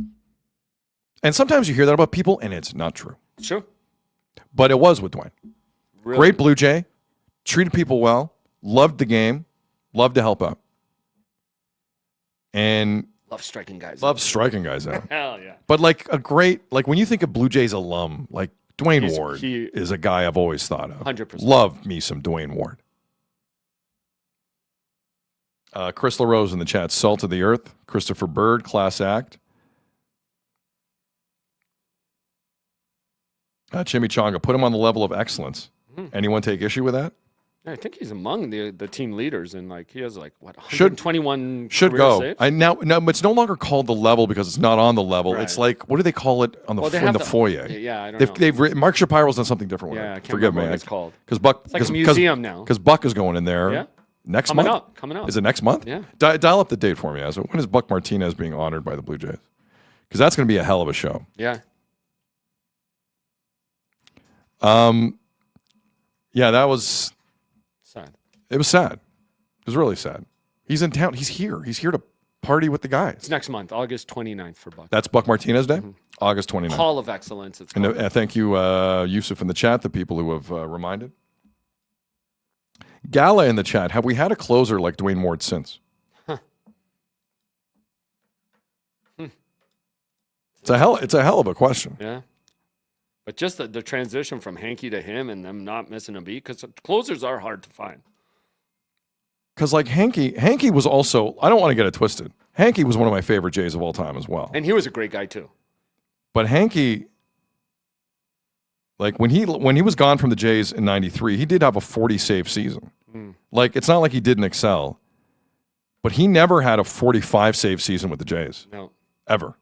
And sometimes you hear that about people and it's not true. Sure. But it was with Dwayne. Really? Great Blue Jay, treated people well, loved the game, loved to help out. And Love striking guys. loves striking guys out. Hell yeah. But like when you think of Blue Jays alum, like Dwayne Ward is a guy I've always thought of. 100%. Love me some Dwayne Ward. Chris LaRose in the chat, Salt of the Earth. Christopher Bird, class act. Chimichanga, put him on the level of excellence. Anyone take issue with that? I think he's among the team leaders, and like he has like what 121 should career go. saves? Now it's no longer called the level because it's not on the level. Right. It's like what do they call it on the in the foyer? Yeah, I don't know. Mark Shapiro's done something different with Yeah, it. I can't Forgive remember me. what it's called. Because Buck, It's like a museum now. Because Buck is going in there. Yeah. Next Coming month. Coming up. Is it next month? Yeah. Dial up the date for me. When is Buck Martinez being honored by the Blue Jays? Because that's going to be a hell of a show. Yeah. Yeah, that was sad. It was sad. It was really sad. He's in town. He's here. He's here to party with the guys. It's next month, August 29th for Buck. That's Buck Martinez Day? August 29th. Hall of Excellence. It's And called. thank you, Yusuf in the chat, the people who have reminded. Gala in the chat. Have we had a closer like Dwayne Ward since? It's a hell of a question. Yeah. But just the transition from Hanky to him and them not missing a beat, because closers are hard to find. Because like Hanky was also, I don't want to get it twisted. Hanky was one of my favorite Jays of all time as well. And he was a great guy too. But Hanky, like when he was gone from the Jays in '93, he did have a 40 save season. Like it's not like he didn't excel, but he never had a 45 save season with the Jays. No. Ever.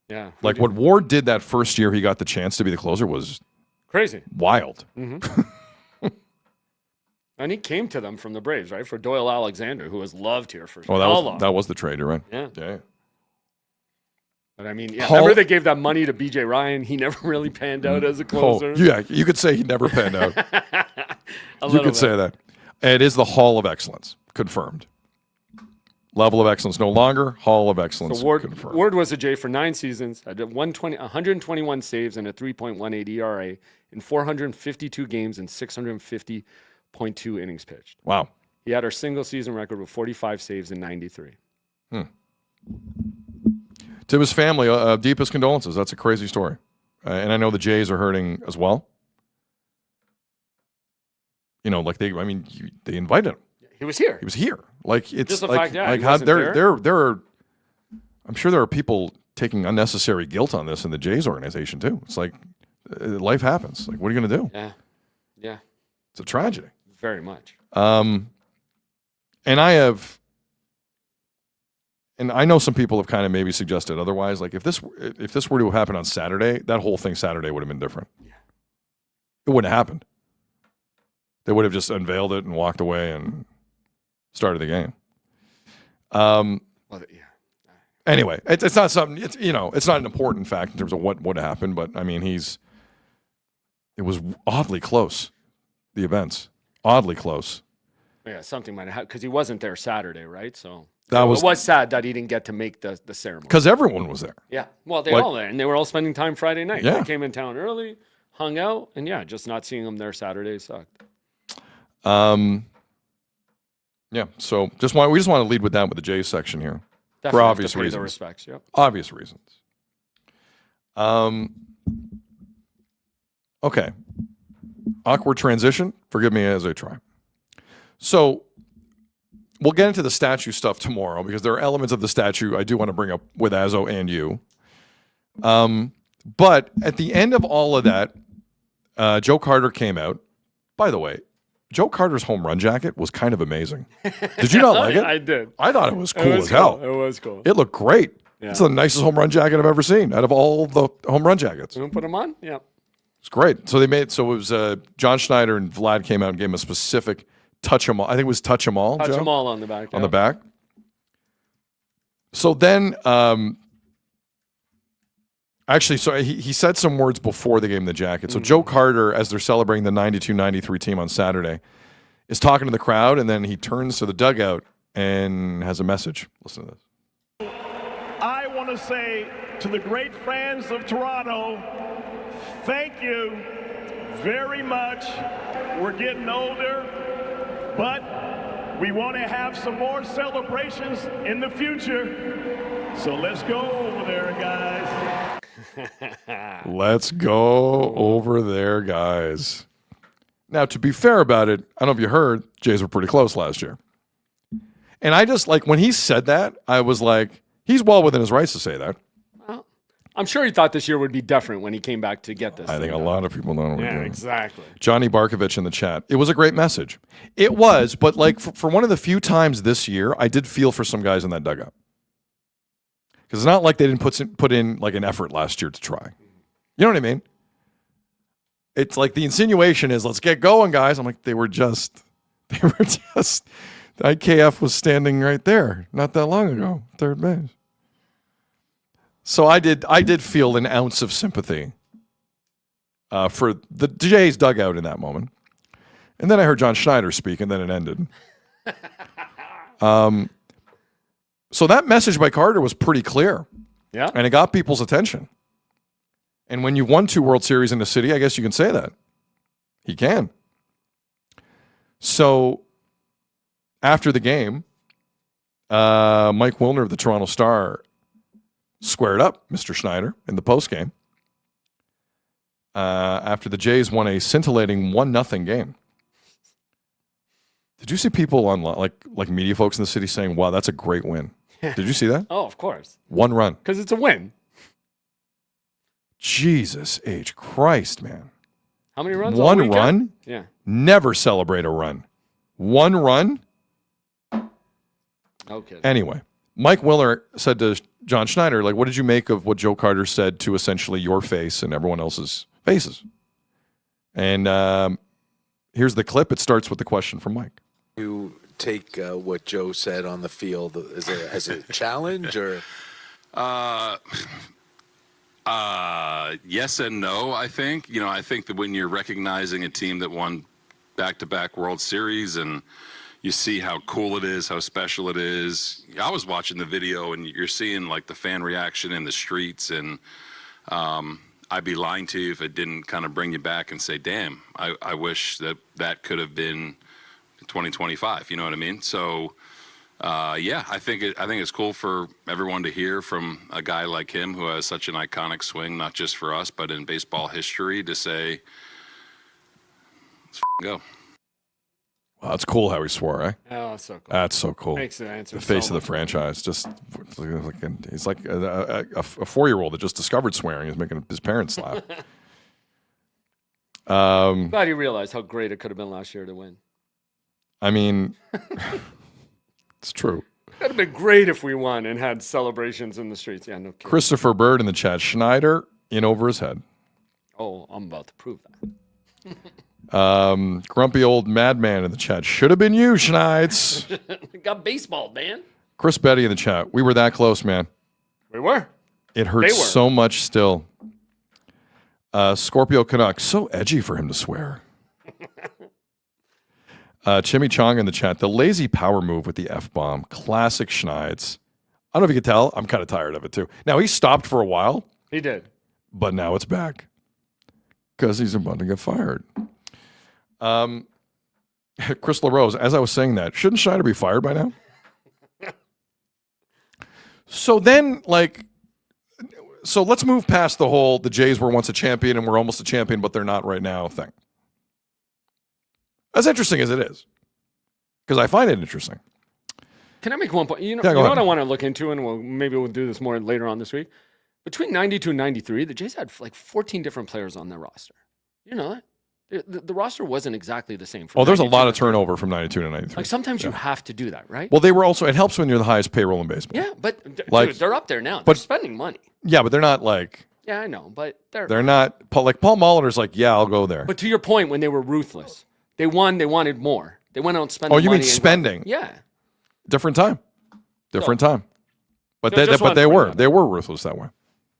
Yeah. Like what Ward did that first year he got the chance to be the closer was crazy. Wild. And he came to them from the Braves, right? For Doyle Alexander, who was loved here for that was the trade, you're right. Yeah. But I mean, Hall- remember they gave that money to BJ Ryan? He never really panned out as a closer. Yeah, you could say he never panned out. You could say that. It is the Hall of Excellence, confirmed. Level of excellence no longer. Hall of Excellence So Ward confirmed. was a J for 9 seasons, had 121 saves and a 3.18 ERA in 452 games and 650.2 innings pitched. Wow. He had our single season record with 45 saves in 93. To his family, deepest condolences. That's a crazy story. And I know the Jays are hurting as well. You know, like they invited him. He was here. He was here. Like it's Just the like, fact that like he how wasn't there are. I'm sure there are people taking unnecessary guilt on this in the Jays organization too. It's like life happens. Like what are you going to do? Yeah. It's a tragedy. Very much. And I know some people have kind of maybe suggested otherwise. Like if this were to happen on Saturday, that whole thing Saturday would have been different. Yeah. It wouldn't have happened. They would have just unveiled it and walked away and started the game. Anyway, it's not something. It's not an important fact in terms of what happened. But I mean, it was oddly close. The events oddly close. Yeah, something might have happened because he wasn't there Saturday, right? So it was sad that he didn't get to make the ceremony. Because everyone was there. Yeah, well, they all there, and they were all spending time Friday night. Yeah. They came in town early, hung out, and just not seeing them there Saturday sucked. Yeah. So we just want to lead with that with the Jays section here. Definitely for have obvious to pay the reasons. respects, yep. Obvious reasons. Okay. Awkward transition. Forgive me as I try. So we'll get into the statue stuff tomorrow because there are elements of the statue I do want to bring up with Azzo and you. But at the end of all of that, Joe Carter came out. By the way, Joe Carter's home run jacket was kind of amazing. Did you not like it? I did. I thought it was cool as hell. It was cool. It looked great. Yeah. It's the nicest home run jacket I've ever seen out of all the home run jackets. You want to put them on? Yeah. It's great. So it was John Schneider and Vlad came out and gave him a specific touch 'em all. I think it was touch 'em all. Touch Joe? them all on the back. On the back. So then, actually, so he said some words before the game, the jacket. So Joe Carter, as they're celebrating the 92-93 team on Saturday, is talking to the crowd, and then he turns to the dugout and has a message. Listen to this. I want to say to the great fans of Toronto, thank you very much. We're getting older, but we want to have some more celebrations in the future. So let's go over there, guys. Let's go over there, guys. Now, to be fair about it, I don't know if you heard, Jays were pretty close last year. And I just, like, when he said that, I was like, he's well within his rights to say that. Well, I'm sure he thought this year would be different when he came back to get this. I think a lot of people don't. Yeah, exactly. Johnny Barkovich in the chat. It was a great message. It was, but like for one of the few times this year, I did feel for some guys in that dugout. Because it's not like they didn't put in like an effort last year to try. You know what I mean? It's like the insinuation is, let's get going, guys. I'm like, they were just, the IKF was standing right there not that long ago, third base. So I did feel an ounce of sympathy for the Jays dugout in that moment. And then I heard John Schneider speak, and then it ended. So that message by Carter was pretty clear. Yeah. And it got people's attention. And when you've won 2 World Series in a city, I guess you can say that. He can. So after the game, Mike Wilner of the Toronto Star squared up Mr. Schneider in the postgame after the Jays won a scintillating 1-0 game. Did you see people online, like media folks in the city saying, wow, that's a great win? Did you see that? Oh, of course. 1 run. Because it's a win. Jesus H. Christ, man. How many runs? 1 run? Yeah. Never celebrate a run. 1 run? Okay. Anyway, Mike Willer said to John Schneider, like, what did you make of what Joe Carter said to essentially your face and everyone else's faces? And here's the clip. It starts with the question from Mike. You take what Joe said on the field as a challenge, or? Yes and no, I think. You know, I think that when you're recognizing a team that won back-to-back World Series and you see how cool it is, how special it is. I was watching the video and you're seeing like the fan reaction in the streets, and I'd be lying to you if it didn't kind of bring you back and say, damn, I wish that could have been 2025. You know what I mean? So yeah, I think it's cool for everyone to hear from a guy like him who has such an iconic swing, not just for us, but in baseball history, to say, let's go. Wow, that's cool how he swore, eh? Oh, that's so cool. That's so cool. Makes the answer the face so of the franchise. Just he's like a 4-year-old that just discovered swearing. He's making his parents laugh. Glad you realized how great it could have been last year to win. I mean, it's true. It would have been great if we won and had celebrations in the streets. Yeah, no kidding. Christopher Bird in the chat. Schneider in over his head. Oh, I'm about to prove that. Grumpy old madman in the chat. Should have been you, Schneids. Got baseball, man. Chris Betty in the chat. We were that close, man. We were. It hurts They were. so much still. Scorpio Canuck. So edgy for him to swear. Chimichanga in the chat. The lazy power move with the F-bomb. Classic Schneids. I don't know if you can tell. I'm kind of tired of it, too. Now, he stopped for a while. He did. But now it's back. Because he's about to get fired. Chris LaRose, as I was saying that, shouldn't Schneider be fired by now? So then, so let's move past the whole the Jays were once a champion and we're almost a champion, but they're not right now thing. As interesting as it is, because I find it interesting. Can I make one point? You know, Yeah, go what ahead. I want to look into, and maybe we'll do this more later on this week. Between 92 and 93, the Jays had like 14 different players on their roster. You know that? The roster wasn't exactly the same. Oh, there's a 92 lot of to turnover from 92 to 93. Like sometimes you have to do that, right? Well, they were also, it helps when you're the highest payroll in baseball. Yeah, but Like- dude, they're up there now. They're but- spending money. Yeah, but they're not like, Yeah, I know, but they're not, like Paul Molitor's like, yeah, I'll go there. But to your point, when they were ruthless, they won. They wanted more. They went out and spent. Oh, you mean money and spending? yeah. Different time. Different time. But So just wanted they to bring were. that up. They were ruthless that way.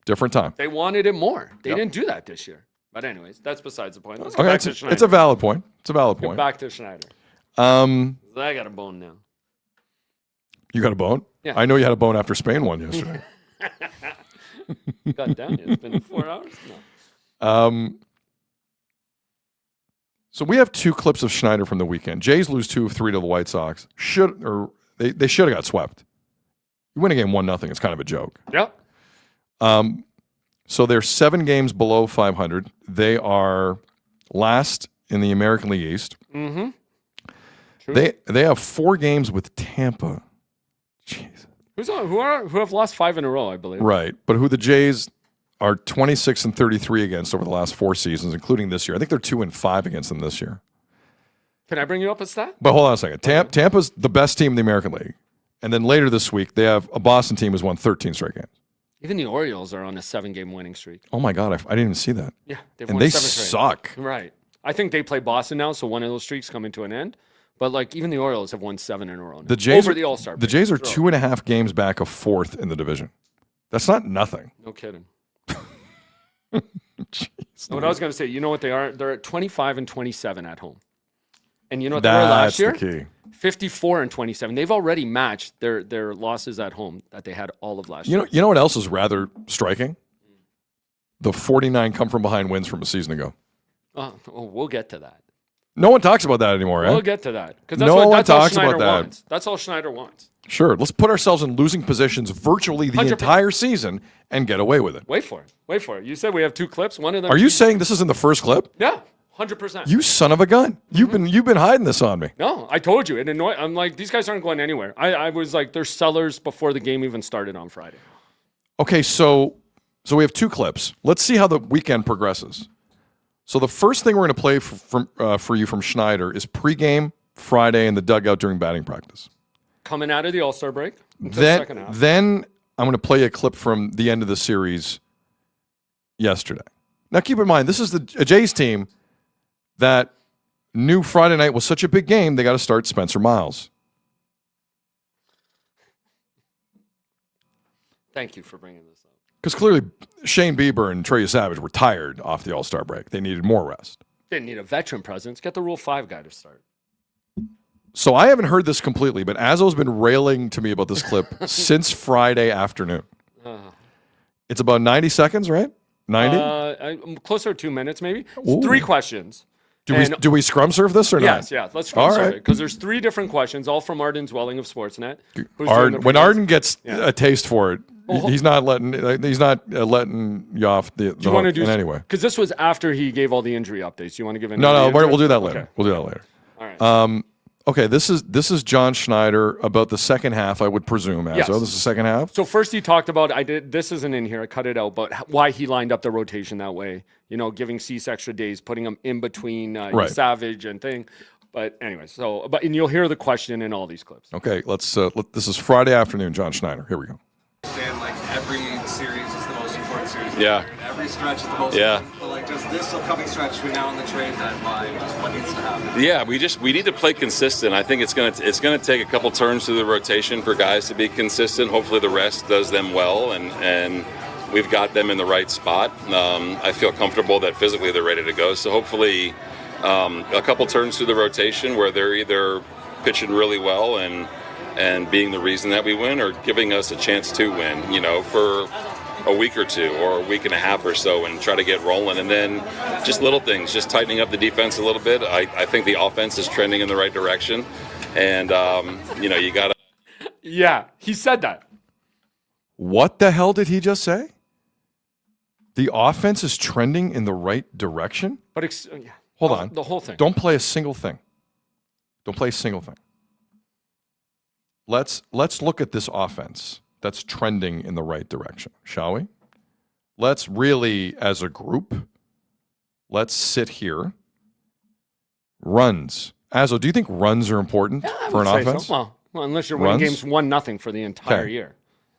Different time. They wanted it more. They Yep. didn't do that this year. But anyways, that's besides the point. Let's get Okay, back to Schneider. it's a valid point. It's a valid Get point. back to Schneider. Um, I got a bone now. you got a bone? Yeah. I know you had a bone after Spain won yesterday. God damn it. It's been 4 hours? No. So we have 2 clips of Schneider from the weekend. Jays lose 2 of 3 to the White Sox. They should have got swept. You win a game 1-0. It's kind of a joke. Yep. So they're 7 games below 500. They are last in the American League East. Mm-hmm. They have 4 games with Tampa. Jeez. Who have lost 5 in a row, I believe. Right, but who the Jays are 26 and 33 against over the last 4 seasons, including this year. I think they're 2-5 against them this year. Can I bring you up a stat? But hold on a second. Tampa's the best team in the American League. And then later this week, they have a Boston team who's won 13 straight games. Even the Orioles are on a 7-game winning streak. Oh my God, I didn't even see that. Yeah, they've And won they 7 straight. suck. Right. I think they play Boston now, so one of those streaks coming to an end. But like even the Orioles have won 7 in a row now. The Jays over are, the All-Star The break. Jays are So, 2.5 games back of 4th in the division. That's not nothing. No kidding. Jeez. What I was going to say, you know what they are? They're at 25 and 27 at home. And you know what they were last That's year? the key. 54 and 27. They've already matched their losses at home that they had all of last year. You know what else is rather striking? The 49 come from behind wins from a season ago. Oh, we'll get to that. No one talks about that anymore, right? We'll get to that because No one that's all talks Schneider about that. wants. That's all Schneider wants. Sure. Let's put ourselves in losing positions virtually the 100%. entire season and get away with it. Wait for it. Wait for it. You said we have 2 clips. One of them. Are you saying this is in the first clip? Yeah, 100%. You son of a gun. Mm-hmm. You've been hiding this on me. No, I told you. It annoyed. I'm like, these guys aren't going anywhere. I was like, they're sellers before the game even started on Friday. Okay, so we have 2 clips. Let's see how the weekend progresses. So the first thing we're going to play for you from Schneider is pregame Friday in the dugout during batting practice. Coming out of the All-Star break. Until the second half. Then I'm going to play a clip from the end of the series yesterday. Now keep in mind, this is a Jays team that knew Friday night was such a big game, they got to start Spencer Miles. Thank you for bringing this up. Because clearly Shane Bieber and Trey Savage were tired off the All-Star break. They needed more rest. Didn't need a veteran presence. Get the Rule 5 guy to start. So I haven't heard this completely, but Azzo's been railing to me about this clip since Friday afternoon. It's about 90 seconds, right? 90? I'm closer to 2 minutes, maybe. It's Ooh. 3 questions. Do we scrum surf this or Yes, not? yeah. Let's All scrum right. it because there's 3 different questions, all from Arden Dwelling of Sportsnet. who's doing the When pre-games. Arden gets Yeah. a taste for it, he's not letting you off the Do you want to do in any way. Because this was after he gave all the injury updates. You want to give any? No, of the we'll do that injury? later. Okay. We'll do that later. All right. Okay, this is John Schneider about the second half, I would presume, Azzo. Yes. This is the second half? So first he talked about this isn't in here, I cut it out, but why he lined up the rotation that way. You know, giving Cease extra days, putting him in between Right. Savage and thing. But anyway, and you'll hear the question in all these clips. Okay, this is Friday afternoon, John Schneider. Here we go. understand like every series is the most important series. Yeah. Every stretch is the most important. But like just this upcoming stretch between now and the trade deadline, just what needs to happen? Yeah, we need to play consistent. I think it's gonna take a couple turns through the rotation for guys to be consistent. Hopefully the rest does them well, and we've got them in the right spot. I feel comfortable that physically they're ready to go. So hopefully a couple turns through the rotation where they're either pitching really well and being the reason that we win, or giving us a chance to win, you know, for a week or two or a week and a half or so, and try to get rolling. And then just little things, just tightening up the defense a little bit. I think the offense is trending in the right direction, and you gotta. Yeah, he said that. What the hell did he just say? The offense is trending in the right direction? But Hold on. the whole thing. Don't play a single thing. Don't play a single thing. Let's look at this offense that's trending in the right direction, shall we? Let's really, as a group, let's sit here. Runs. Azo, do you think runs are important for an offense? So. Well, unless you're winning games 1-0 for the entire year.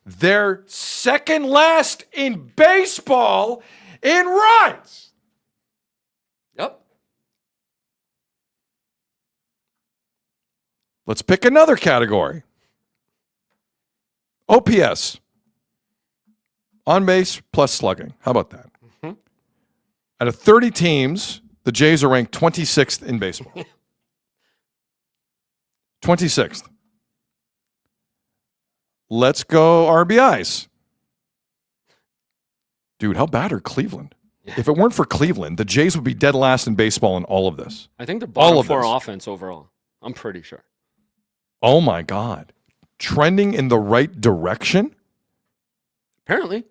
They're second last in baseball in runs. Yep. Let's pick another category. OPS. On base plus slugging. How about that? Mm-hmm. Out of 30 teams, the Jays are ranked 26th in baseball. 26th. Let's go RBIs. Dude, how bad are Cleveland? Yeah. If it weren't for Cleveland, the Jays would be dead last in baseball in all of this. I think they're bottom 4 offense overall. I'm pretty sure. Oh, my God. Trending in the right direction? Apparently.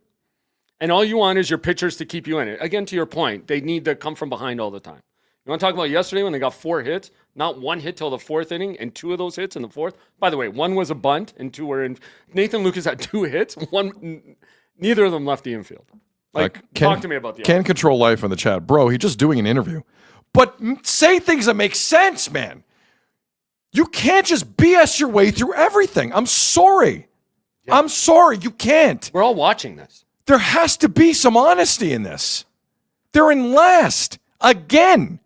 And all you want is your pitchers to keep you in it. Again, to your point, they need to come from behind all the time. You want to talk about yesterday when they got 4 hits? Not 1 hit till the 4th inning, and 2 of those hits in the 4th. By the way, 1 was a bunt, and 2 were in. Nathan Lucas had 2 hits. Neither of them left the infield. Talk to me about the Can Control Life in the chat. Bro, he's just doing an interview. But say things that make sense, man. You can't just BS your way through everything. I'm sorry. Yeah. I'm sorry. You can't. We're all watching this. There has to be some honesty in this. They're in last. Again.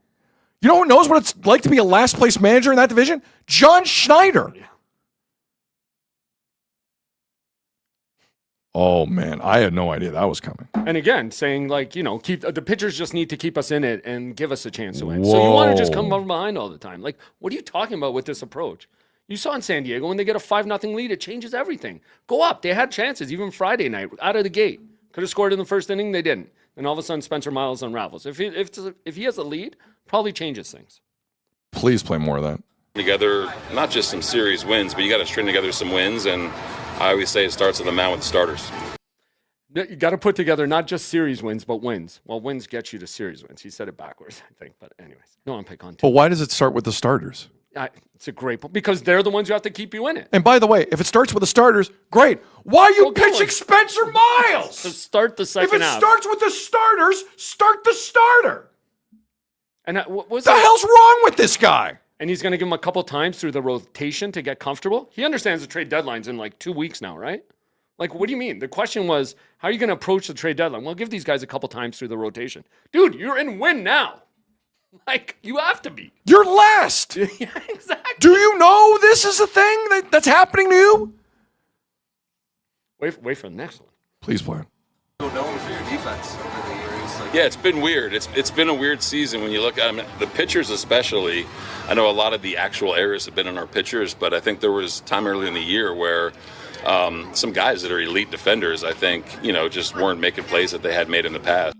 You know who knows what it's like to be a last place manager in that division? John Schneider. Yeah. Oh, man. I had no idea that was coming. And again, saying keep the pitchers just need to keep us in it and give us a chance to win. Whoa. So you want to just come from behind all the time. Like, what are you talking about with this approach? You saw in San Diego, when they get a 5-0 lead, it changes everything. Go up. They had chances, even Friday night, out of the gate. Could have scored in the first inning. They didn't. And all of a sudden, Spencer Miles unravels. If he has a lead, probably changes things. Please play more of that. Together, not just some series wins, but you got to string together some wins. And I always say it starts on the mound with the starters. You got to put together not just series wins, but wins. Well, wins get you to series wins. He said it backwards, I think. But anyways, no one pick on. But why does it start with the starters? It's a great point because they're the ones who have to keep you in it. And by the way, if it starts with the starters, great. Why are you pitching Spencer Miles? To start the second half. If it starts with the starters, start the starter. And what was the hell's wrong with this guy? And he's going to give him a couple times through the rotation to get comfortable. He understands the trade deadline's in 2 weeks now, right? What do you mean? The question was, how are you going to approach the trade deadline? Well, give these guys a couple times through the rotation. Dude, you're in win now. You have to be. You're last. Yeah, exactly. Do you know this is a thing that's happening to you? Wait for the next one. Please play. Known for your defense over the years. Yeah, it's been weird. It's been a weird season when you look at them. The pitchers especially. I know a lot of the actual errors have been in our pitchers, but I think there was time early in the year where some guys that are elite defenders, I think, just weren't making plays that they had made in the past.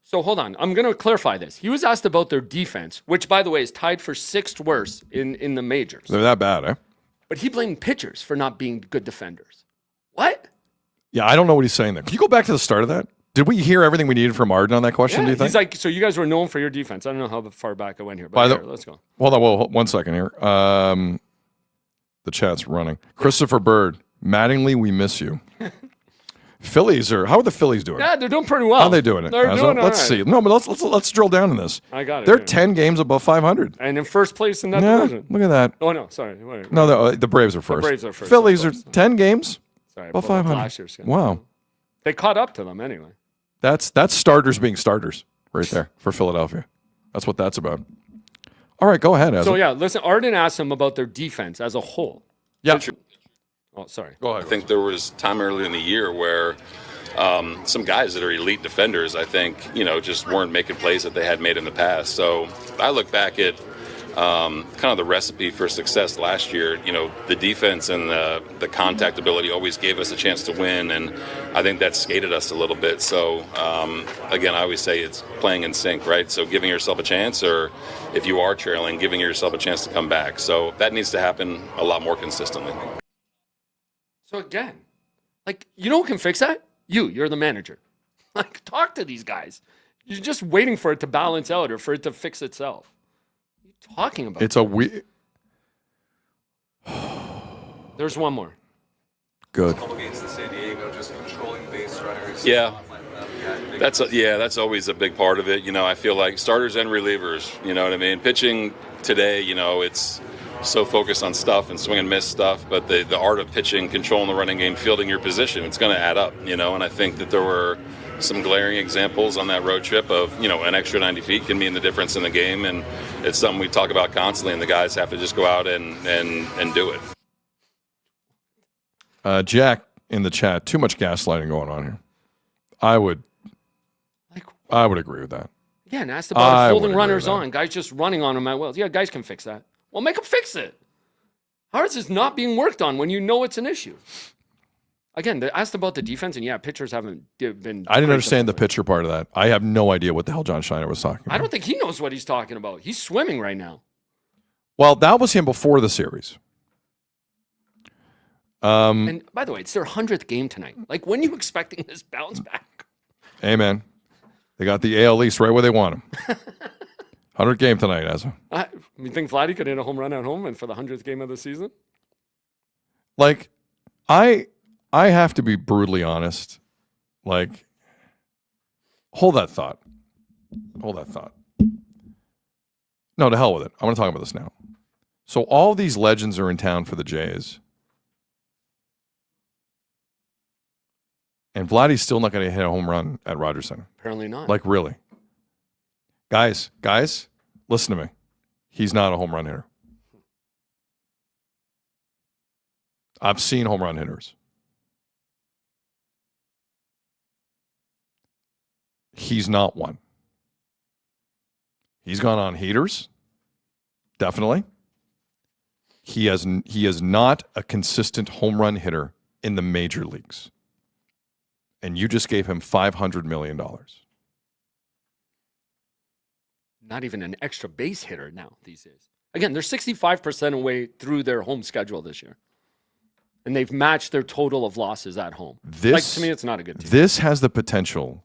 So hold on. I'm going to clarify this. He was asked about their defense, which, by the way, is tied for 6th worst in the majors. They're that bad, eh? But he blamed pitchers for not being good defenders. What? Yeah, I don't know what he's saying there. Can you go back to the start of that? Did we hear everything we needed from Arden on that question, do you think? He's like, so you guys were known for your defense. I don't know how far back I went here, but let's go. Hold on, 1 second here. The chat's running. Christopher Bird, Mattingly, we miss you. Phillies how are the Phillies doing? Yeah, they're doing pretty well. How are they doing it? They're doing let's see. No, but let's drill down in this. I got it. They're 10 games above 500. And in first place in that division. Look at that. Oh, no, sorry. Wait. No, the Braves are first. The Braves are first. Phillies are 10 games above 500. Last year's schedule. Wow. They caught up to them anyway. That's starters being starters right there for Philadelphia. That's what that's about. All right, go ahead, Ezra. So, listen, Arden asked him about their defense as a whole. Yeah. Oh, sorry. Go ahead. I think there was time early in the year where some guys that are elite defenders, I think, just weren't making plays that they had made in the past. So I look back at kind of the recipe for success last year. The defense and the contact ability always gave us a chance to win, and I think that skated us a little bit. So, again, I always say it's playing in sync, right? So giving yourself a chance, or if you are trailing, giving yourself a chance to come back. So that needs to happen a lot more consistently. So again, you know who can fix that? You're the manager. Talk to these guys. You're just waiting for it to balance out or for it to fix itself. What are you talking about? There's one more. Good. A couple games in San Diego, just controlling base runners. Yeah. That's That's always a big part of it. You know, I feel like starters and relievers, you know what I mean? Pitching today, you know, it's so focused on stuff and swing and miss stuff, but the art of pitching, controlling the running game, fielding your position, it's going to add up, you know, and I think that there were some glaring examples on that road trip of, you know, an extra 90 feet can mean the difference in the game, and it's something we talk about constantly, and the guys have to just go out and do it. Jack in the chat, too much gaslighting going on here. I would agree with that. Yeah, and asked about holding would agree runners with that. on. Guys just running on them at will. Yeah, guys can fix that. Well, make them fix it. How is this not being worked on when you know it's an issue? Again, they asked about the defense, and yeah, pitchers haven't been. I didn't understand the pitcher part of that. I have no idea what the hell John Schneider was talking about. I don't think he knows what he's talking about. He's swimming right now. Well, that was him before the series. And by the way, it's their 100th game tonight. Like, when are you expecting this bounce back? Amen. They got the AL East right where they want them. 100th game tonight, Asa. You think Vladdy could hit a home run at home and for the 100th game of the season? Like, I have to be brutally honest. Like, hold that thought. Hold that thought. No, to hell with it. I want to talk about this now. So all these legends are in town for the Jays. And Vladdy's still not going to hit a home run at Rogers Center. Apparently not. Like, really. Guys, listen to me. He's not a home run hitter. I've seen home run hitters. He's not one. He's gone on heaters. Definitely. He is not a consistent home run hitter in the major leagues. And you just gave him $500 million. Not even an extra base hitter now these days. Again, they're 65% away through their home schedule this year. And they've matched their total of losses at home. To me, it's not a good team. This has the potential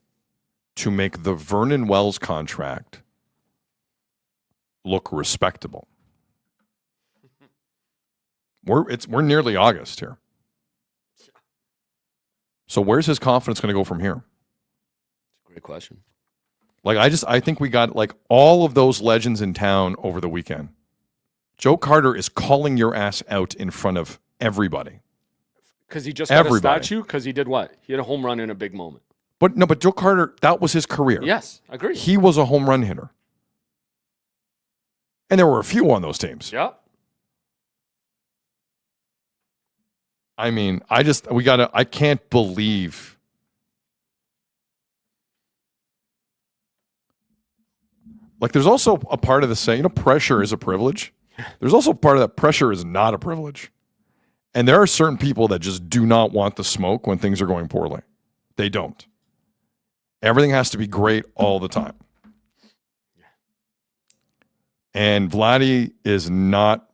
to make the Vernon Wells contract look respectable. We're nearly August here. So where's his confidence going to go from here? Great question. Like, I think we got like all of those legends in town over the weekend. Joe Carter is calling your ass out in front of everybody. Because he just got a statue? Because he did what? He had a home run in a big moment. But Joe Carter, that was his career. Yes, I agree. He was a home run hitter. And there were a few on those teams. Yeah. I mean, I can't believe. Like, there's also a part of the saying, pressure is a privilege. There's also part of that pressure is not a privilege. And there are certain people that just do not want the smoke when things are going poorly. They don't. Everything has to be great all the time. And Vladdy is not,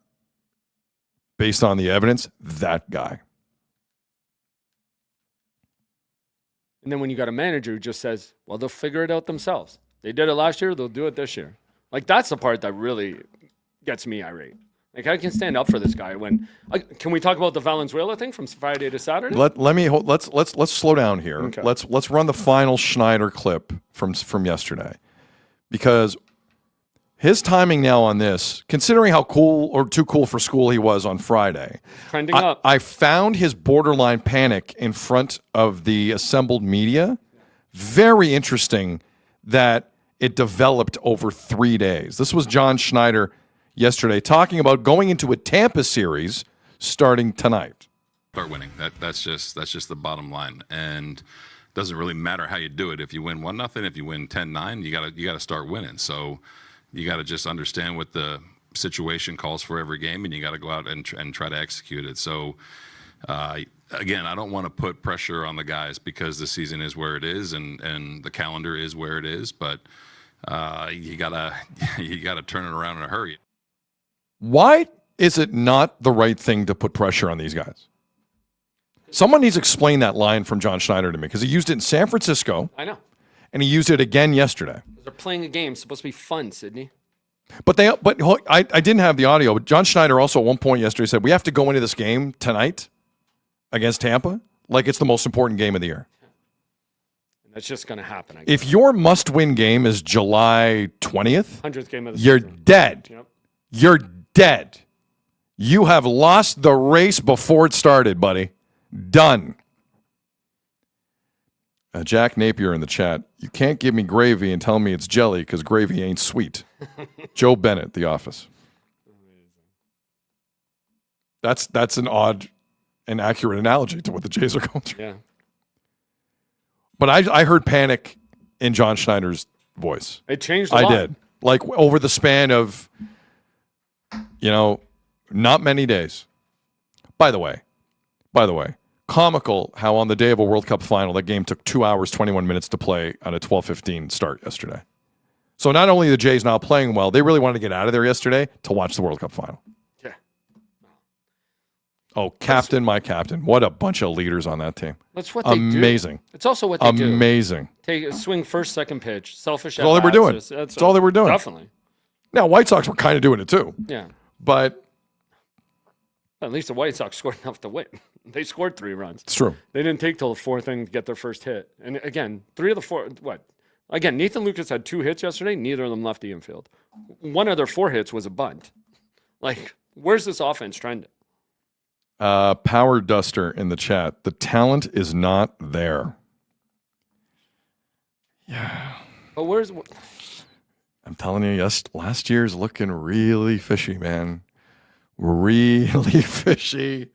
based on the evidence, that guy. And then when you got a manager who just says, well, they'll figure it out themselves. They did it last year, they'll do it this year. Like, that's the part that really gets me irate. Like, I can stand up for this guy when can we talk about the Valenzuela thing from Friday to Saturday? Let's slow down here. Okay. Let's run the final Schneider clip from yesterday. Because his timing now on this, considering how cool or too cool for school he was on Friday, trending up. I found his borderline panic in front of the assembled media very interesting that it developed over 3 days. This was John Schneider yesterday talking about going into a Tampa series starting tonight. Start winning. That's just the bottom line. And it doesn't really matter how you do it. If you win 1-0, if you win 10-9, you gotta start winning. So you got to just understand what the situation calls for every game, and you got to go out and try to execute it. So, again, I don't want to put pressure on the guys because the season is where it is and the calendar is where it is. But you gotta turn it around in a hurry. Why is it not the right thing to put pressure on these guys? Someone needs to explain that line from John Schneider to me because he used it in San Francisco. I know. And he used it again yesterday. They're playing a game. It's supposed to be fun, Sydney. But I didn't have the audio. But John Schneider also at one point yesterday said we have to go into this game tonight against Tampa like it's the most important game of the year. That's just going to happen. If your must-win game is July 20th, 100th game of the you're season. dead. Yep. You're dead. You have lost the race before it started, buddy. Done. Jack Napier in the chat. You can't give me gravy and tell me it's jelly because gravy ain't sweet. Joe Bennett, The Office. That's an odd and accurate analogy to what the Jays are going through. Yeah. But I heard panic in John Schneider's voice. It changed a lot. I did. Like over the span of, not many days. By the way, comical how on the day of a World Cup final, that game took 2 hours, 21 minutes to play on a 12:15 start yesterday. So not only the Jays not playing well, they really wanted to get out of there yesterday to watch the World Cup final. Yeah. Oh, my captain. What a bunch of leaders on that team. That's what they do. Amazing. It's also what they do. Amazing. Take a swing first, second pitch. Selfish. That's all they were doing. That's all they were doing. Definitely. Now, White Sox were kind of doing it too. Yeah. But at least the White Sox scored enough to win. They scored 3 runs. It's true. They didn't take till the 4th inning to get their first hit. And again, 3 of the 4. What? Again, Nathan Lucas had 2 hits yesterday. Neither of them left the infield. One of their 4 hits was a bunt. Like, where's this offense trending? Power Duster in the chat. The talent is not there. Yeah. But where's? I'm telling you, yes, last year's looking really fishy, man. Really fishy.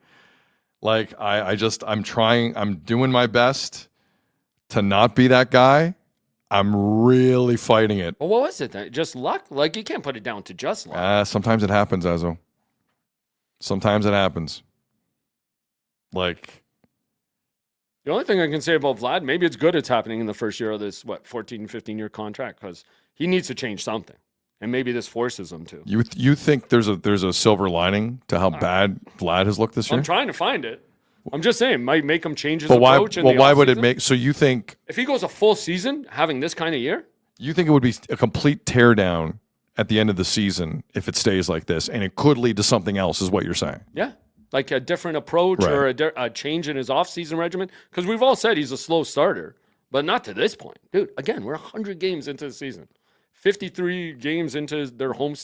Like I'm doing my best to not be that guy. I'm really fighting it. Well, what was it then? Just luck? Like, you can't put it down to just luck. Sometimes it happens, Azo. Sometimes it happens. Like, the only thing I can say about Vlad, maybe it's good it's happening in the first year of this, 14, 15-year contract, because he needs to change something. And maybe this forces him to. You think there's a silver lining to how bad Vlad has looked this year? I'm trying to find it. I'm just saying, might make him change his but approach. why would it make? So you think if he goes a full season having this kind of year, you think it would be a complete teardown at the end of the season if it stays like this, and it could lead to something else, is what you're saying? Yeah, like a different approach or a change in his offseason regimen. Because we've all said he's a slow starter, but not to this point, dude. Again, we're 100 games into the season, 53 games into their home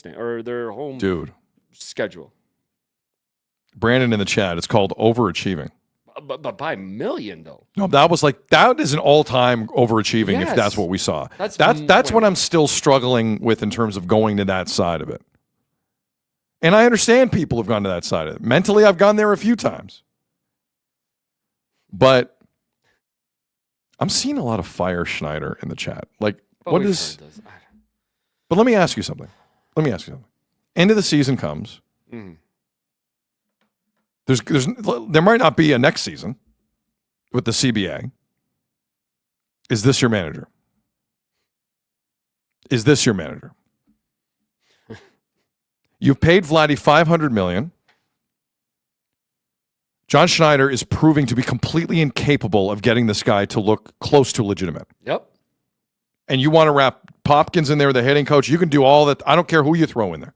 schedule. Brandon in the chat, it's called overachieving. But by a million, though. No, that is an all-time overachieving. Yes. If that's what we saw. That's what I'm still struggling with in terms of going to that side of it. And I understand people have gone to that side of it. Mentally, I've gone there a few times. But I'm seeing a lot of fire Schneider in the chat. Like, what is? But let me ask you something. End of the season comes. Mm-hmm. There might not be a next season with the CBA. Is this your manager? You've paid Vladdy $500 million. John Schneider is proving to be completely incapable of getting this guy to look close to legitimate. Yep. And you want to wrap Popkins in there, the hitting coach. You can do all that. I don't care who you throw in there.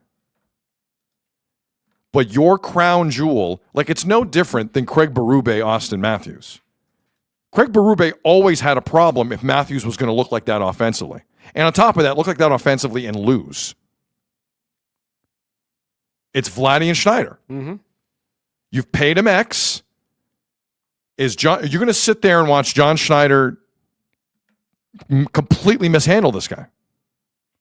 But your crown jewel, like, it's no different than Craig Berube, Austin Matthews. Craig Berube always had a problem if Matthews was going to look like that offensively. And on top of that, look like that offensively and lose. It's Vladdy and Schneider. Mm-hmm. You've paid him X. You're going to sit there and watch John Schneider completely mishandle this guy?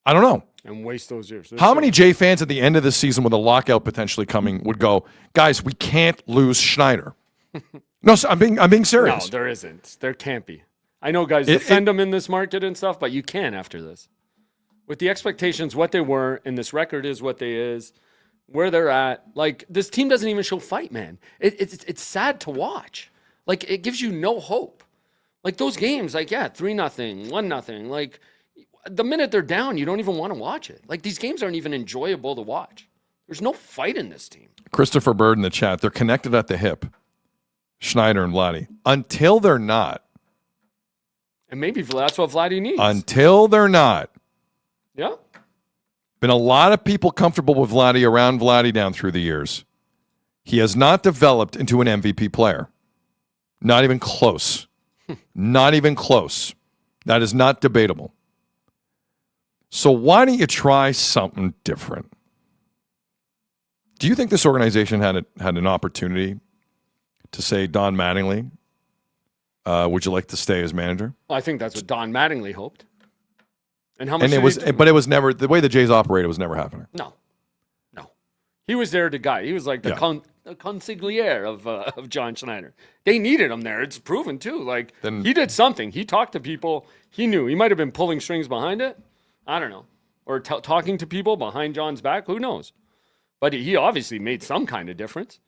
I don't know. And waste those years. How many Jay fans at the end of this season with a lockout potentially coming would go, guys, we can't lose Schneider? No, I'm being serious. No, there isn't. There can't be. I know guys defend him in this market and stuff, but you can after this. With the expectations, what they were, and this record is what they is, where they're at. Like, this team doesn't even show fight, man. It's sad to watch. Like, it gives you no hope. Like, those games, 3-0, 1-0, like, the minute they're down, you don't even want to watch it. Like, these games aren't even enjoyable to watch. There's no fight in this team. Christopher Bird in the chat, they're connected at the hip, Schneider and Vladdy. Until they're not. And maybe that's what Vladdy needs. Until they're not. Yeah. Been a lot of people comfortable with Vladdy, around Vladdy down through the years. He has not developed into an MVP player. Not even close. Not even close. That is not debatable. So why don't you try something different? Do you think this organization had an opportunity to say, Don Mattingly, would you like to stay as manager? Well, I think that's what Don Mattingly hoped. And how much? But it was never, the way the Jays operated was never happening. No. He was there to guide. He was like the consigliere of John Schneider. They needed him there. It's proven too. Like he did something. He talked to people. He knew. He might have been pulling strings behind it. I don't know. Or talking to people behind John's back. Who knows? But he obviously made some kind of difference.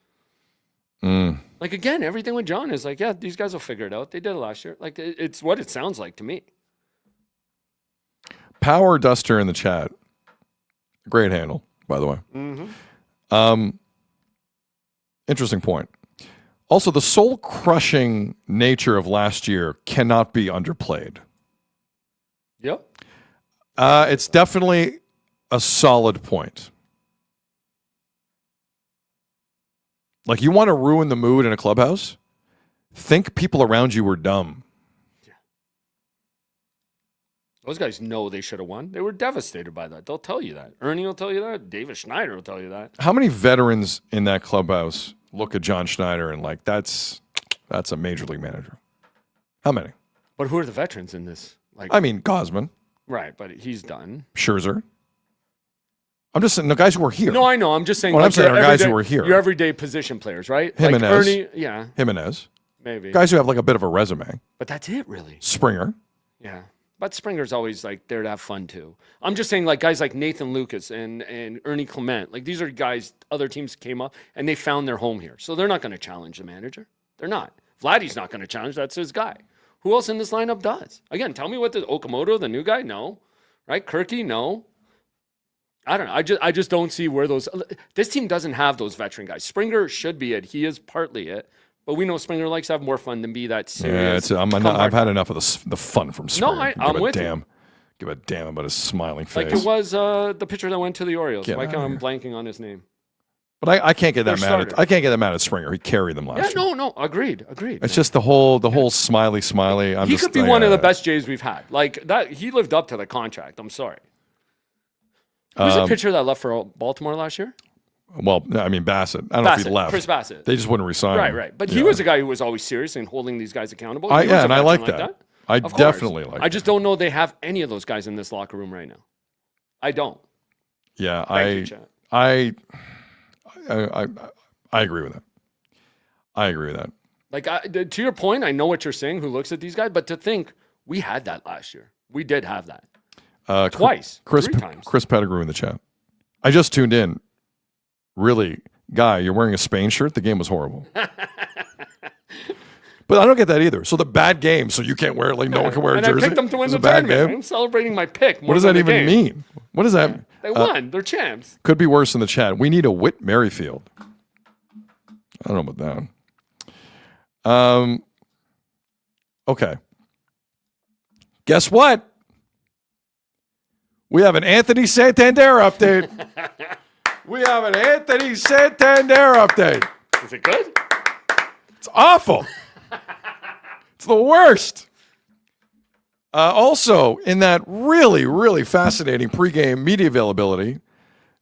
Like, again, everything with John is like, yeah, these guys will figure it out. They did it last year. Like, it's what it sounds like to me. Power Duster in the chat. Great handle, by the way. Interesting point. Also, the soul-crushing nature of last year cannot be underplayed. Yep. It's definitely a solid point. Like, you want to ruin the mood in a clubhouse? Think people around you were dumb. Yeah. Those guys know they should have won. They were devastated by that. They'll tell you that. Ernie will tell you that. David Schneider will tell you that. How many veterans in that clubhouse look at John Schneider and like, that's a major league manager? How many? But who are the veterans in this? Like, I mean, Gosman. Right, but he's done. Scherzer. I'm just saying the guys who were here. No, I know. I'm just saying. What like, I'm saying are guys who were here. Your everyday position players, right? Jimenez. Like Ernie, yeah. Jimenez. Maybe. Guys who have like a bit of a resume. But that's it, really. Springer. Yeah. But Springer's always like there to have fun too. I'm just saying, like guys like Nathan Lucas and Ernie Clement, like these are guys other teams came up and they found their home here. So they're not going to challenge the manager. They're not. Vladdy's not going to challenge. That's his guy. Who else in this lineup does? Again, tell me what the Okamoto, the new guy? No. Right? Kirky? No. I don't know. I just don't see where those. This team doesn't have those veteran guys. Springer should be it. He is partly it. But we know Springer likes to have more fun than be that serious. Yeah, I've had enough of the fun from Springer. No, I'm with you. Give a damn about his smiling face. Like it was the pitcher that went to the Orioles. Why can't I'm blanking on his name? But I can't get that mad. I can't get that mad at Springer. He carried them last year. No. Agreed. It's just the whole smiley. He could be one of the best Jays we've had. Like that, he lived up to the contract. I'm sorry. Who's the pitcher that left for Baltimore last year? Well, I mean Bassett. I don't know if he left. Chris Bassett. They just wouldn't resign him. Right. But he was a guy who was always serious and holding these guys accountable. I like that. I definitely like that. I just don't know they have any of those guys in this locker room right now. I don't. Yeah, I agree with that. I agree with that. Like to your point, I know what you're saying. Who looks at these guys? But to think we had that last year. We did have that. Twice. 3 times. Chris Pettigrew in the chat. I just tuned in. Really, guy, you're wearing a Spain shirt? The game was horrible. But I don't get that either. So the bad game, so you can't wear it, like no one can wear a jersey. And I picked them to win the tournament. I'm celebrating my pick. What does that even mean? What does that mean? They won. They're champs. Could be worse in the chat. We need a Whit Merrifield. I don't know about that. Okay. Guess what? We have an Anthony Santander update. We have an Anthony Santander update. Is it good? It's awful. It's the worst. Also, in that really, really fascinating pregame media availability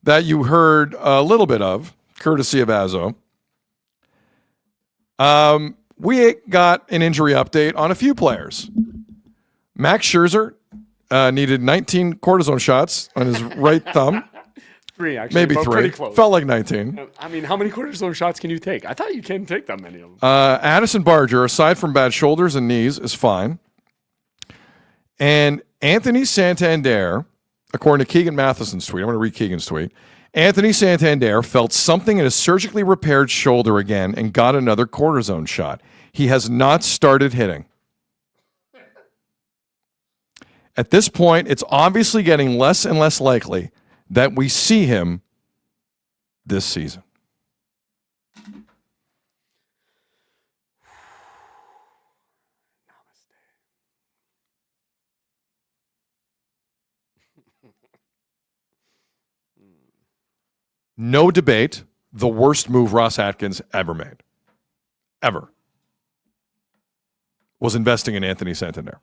that you heard a little bit of, courtesy of Azzo, we got an injury update on a few players. Max Scherzer needed 19 cortisone shots on his right thumb. 3, actually. Maybe 3. Pretty close. Felt like 19. I mean, how many cortisone shots can you take? I thought you can't take that many of them. Addison Barger, aside from bad shoulders and knees, is fine. And Anthony Santander, according to Keegan Matheson's tweet, I'm going to read Keegan's tweet. Anthony Santander felt something in his surgically repaired shoulder again and got another cortisone shot. He has not started hitting. At this point, it's obviously getting less and less likely that we see him this season. no debate, the worst move Ross Atkins ever made. Ever. Was investing in Anthony Santander.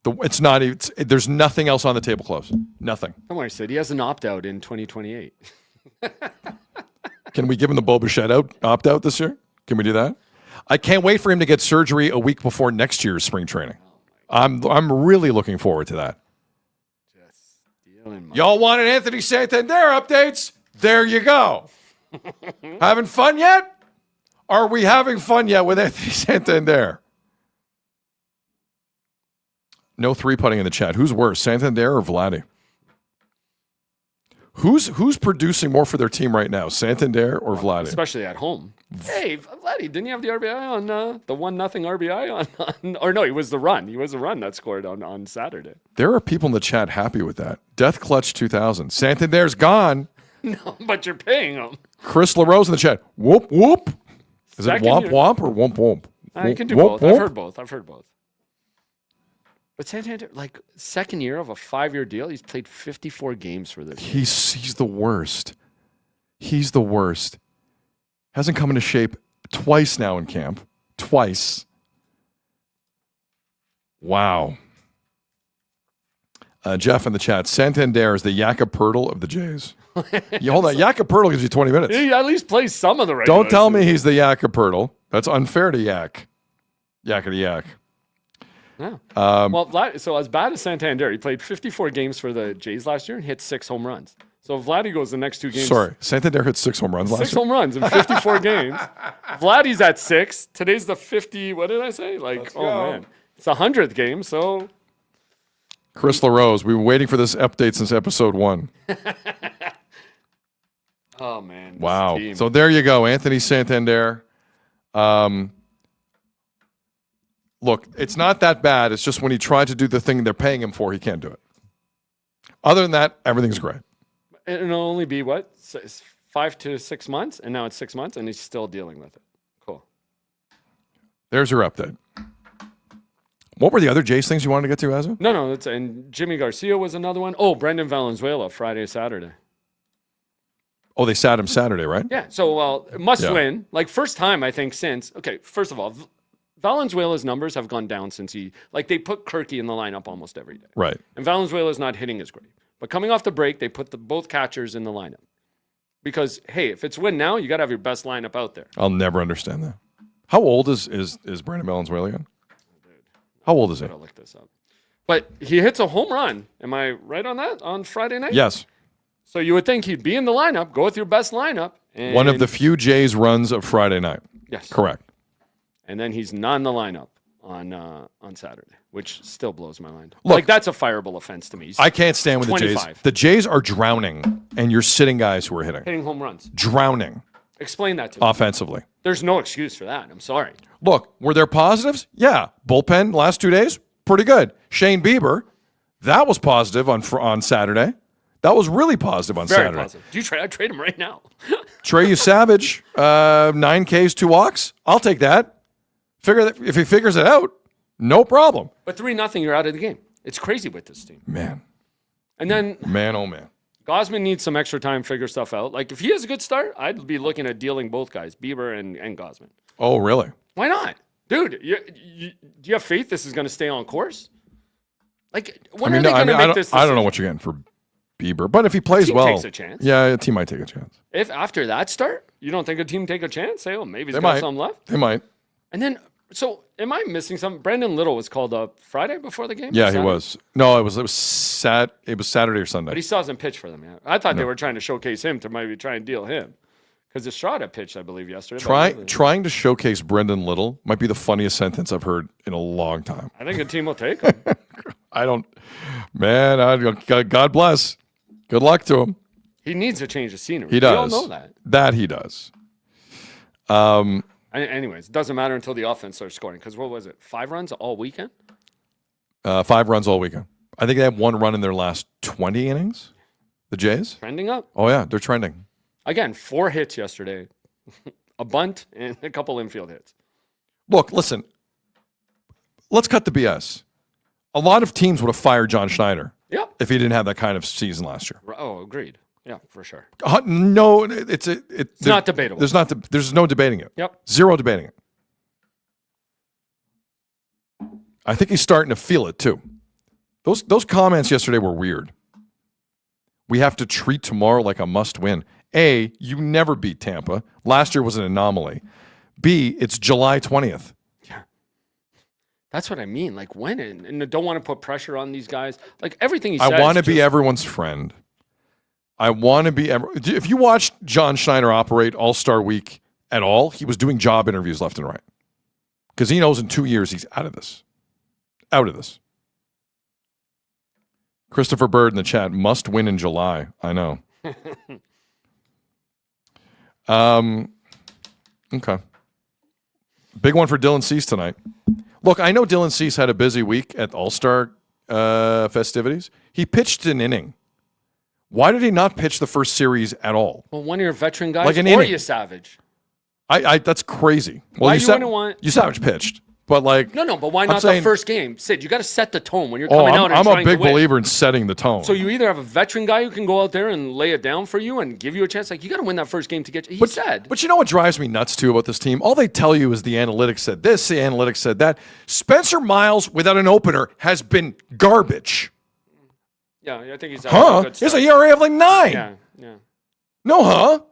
There's nothing else on the table close. Nothing. Don't worry, Sid. He has an opt-out in 2028. Can we give him the Boba Fett opt-out this year? Can we do that? I can't wait for him to get surgery a week before next year's spring training. I'm really looking forward to that. Y'all wanted Anthony Santander updates? There you go. Having fun yet? Are we having fun yet with Anthony Santander? No 3-putting in the chat. Who's worse, Santander or Vladdy? Who's producing more for their team right now, Santander or Vladdy? Especially at home. Hey, Vladdy, didn't you have the RBI on the 1-0 RBI on or no, it was the run. He was the run that scored on Saturday. There are people in the chat happy with that. Death Clutch 2000. Santander's gone. No, but you're paying him. Chris LaRose in the chat. Whoop, whoop. Is Second it womp, year. womp, or womp, womp? You can do Whoop, both. whoop. I've heard both. But Santander, like, second year of a 5-year deal, he's played 54 games for this. He's the worst. He's the worst. Hasn't come into shape twice now in camp. Twice. Wow. Jeff in the chat. Santander is the Yakapurtle of the Jays. Hold on. Yakapurtle gives you 20 minutes. He at least plays some of the regulars. Don't tell me he's the Yakapurtle. That's unfair to Yak. Yakety Yak. Yeah. So as bad as Santander, he played 54 games for the Jays last year and hit 6 home runs. So if Vladdy goes the next 2 games. Sorry, Santander hit 6 home runs last year. 6 home runs in 54 games. Vladdy's at 6. Today's the 50. What did I say? Man, it's the 100th game. So Chris LaRose, we've been waiting for this update since episode 1. Oh man! Wow. So there you go, Anthony Santander. Look, it's not that bad. It's just when he tried to do the thing they're paying him for, he can't do it. Other than that, everything's great. It'll only be, 5 to 6 months? And now it's 6 months, and he's still dealing with it. Cool. There's your update. What were the other Jays things you wanted to get to, Azza? No. And Jimmy Garcia was another one. Oh, Brendan Valenzuela, Friday, Saturday. Oh, they sat him Saturday, right? Yeah, so, must win. Like, first time, I think, since... Okay, first of all... Valenzuela's numbers have gone down since they put Kirky in the lineup almost every day. Right. And Valenzuela's not hitting as great. But coming off the break, they put both catchers in the lineup. Because, hey, if it's win now, you got to have your best lineup out there. I'll never understand that. How old is Brandon Valenzuela again? How old is he? I gotta look this up. But he hits a home run. Am I right on that on Friday night? Yes. So you would think he'd be in the lineup, go with your best lineup. And one of the few Jays runs of Friday night. Yes. Correct. And then he's not in the lineup on Saturday, which still blows my mind. Look, that's a fireable offense to me. I can't stand with 25. the Jays. The Jays are drowning, and you're sitting guys who are hitting home runs. Drowning. Explain that to me. Offensively. There's no excuse for that. I'm sorry. Look, were there positives? Yeah. Bullpen last 2 days, pretty good. Shane Bieber, that was positive on Saturday. That was really positive on Very Saturday. Positive. Do you trade? I'd trade him right now. Trey Savage, 9 Ks, 2 walks. I'll take that. If he figures it out, no problem. But 3-0, you're out of the game. It's crazy with this team. Man. And then... Man, oh man. Gosman needs some extra time to figure stuff out. Like, if he has a good start, I'd be looking at dealing both guys, Bieber and Gosman. Oh, really? Why not? Dude, do you have faith this is going to stay on course? Like, when are they going to make this decision? I don't know what you're getting for Bieber, but if he plays team well... takes a chance. Yeah, a team might take a chance. If after that start, you don't think a team take a chance? Say, maybe he's they got might. something left? They might. And then... So, am I missing something? Brandon Little was called up Friday before the game? Yeah, he was. No, it was Saturday or Sunday. But he still hasn't pitched for them yet. I thought they were trying to showcase him to maybe try and deal him. Because Estrada pitched, I believe, yesterday. Trying to showcase Brendan Little might be the funniest sentence I've heard in a long time. I think a team will take him. God bless. Good luck to him. He needs a change of scenery. He does. We all know that. That he does. Anyways, it doesn't matter until the offense starts scoring. Because what was it? 5 runs all weekend? 5 runs all weekend. I think they have 1 run in their last 20 innings. The Jays? Trending up. Oh, yeah. They're trending. Again, 4 hits yesterday. A bunt and a couple infield hits. Look, listen. Let's cut the BS. A lot of teams would have fired John Schneider Yep. if he didn't have that kind of season last year. Oh, agreed. Yeah, for sure. No, it's not debatable. There's no debating it. Yep. Zero debating it. I think he's starting to feel it too. Those comments yesterday were weird. We have to treat tomorrow like a must-win. A, you never beat Tampa. Last year was an anomaly. B, it's July 20th. Yeah. That's what I mean. Like, when? And I don't want to put pressure on these guys. Like, everything he says. I want to be everyone's friend. I want to be. If you watched John Schneider operate All-Star Week at all, he was doing job interviews left and right. Because he knows in 2 years he's out of this. Out of this. Christopher Bird in the chat, must win in July. I know. Okay. Big one for Dylan Cease tonight. Look, I know Dylan Cease had a busy week at All-Star festivities. He pitched an inning. Why did he not pitch the first series at all? Well, one of your veteran guys, Like an or inning. you Savage. That's crazy. Well, Why you wouldn't want? You Savage pitched, but like No, but why not saying, the first game? Sid, you got to set the tone when you're coming out and I'm trying a big to win. believer in setting the tone. So you either have a veteran guy who can go out there and lay it down for you and give you a chance. Like, you got to win that first game to get. He said. But you know what drives me nuts too about this team? All they tell you is the analytics said this, the analytics said that. Spencer Miles without an opener has been garbage. Yeah, I think he's. A good He has start. an ERA of like 9. Yeah. No,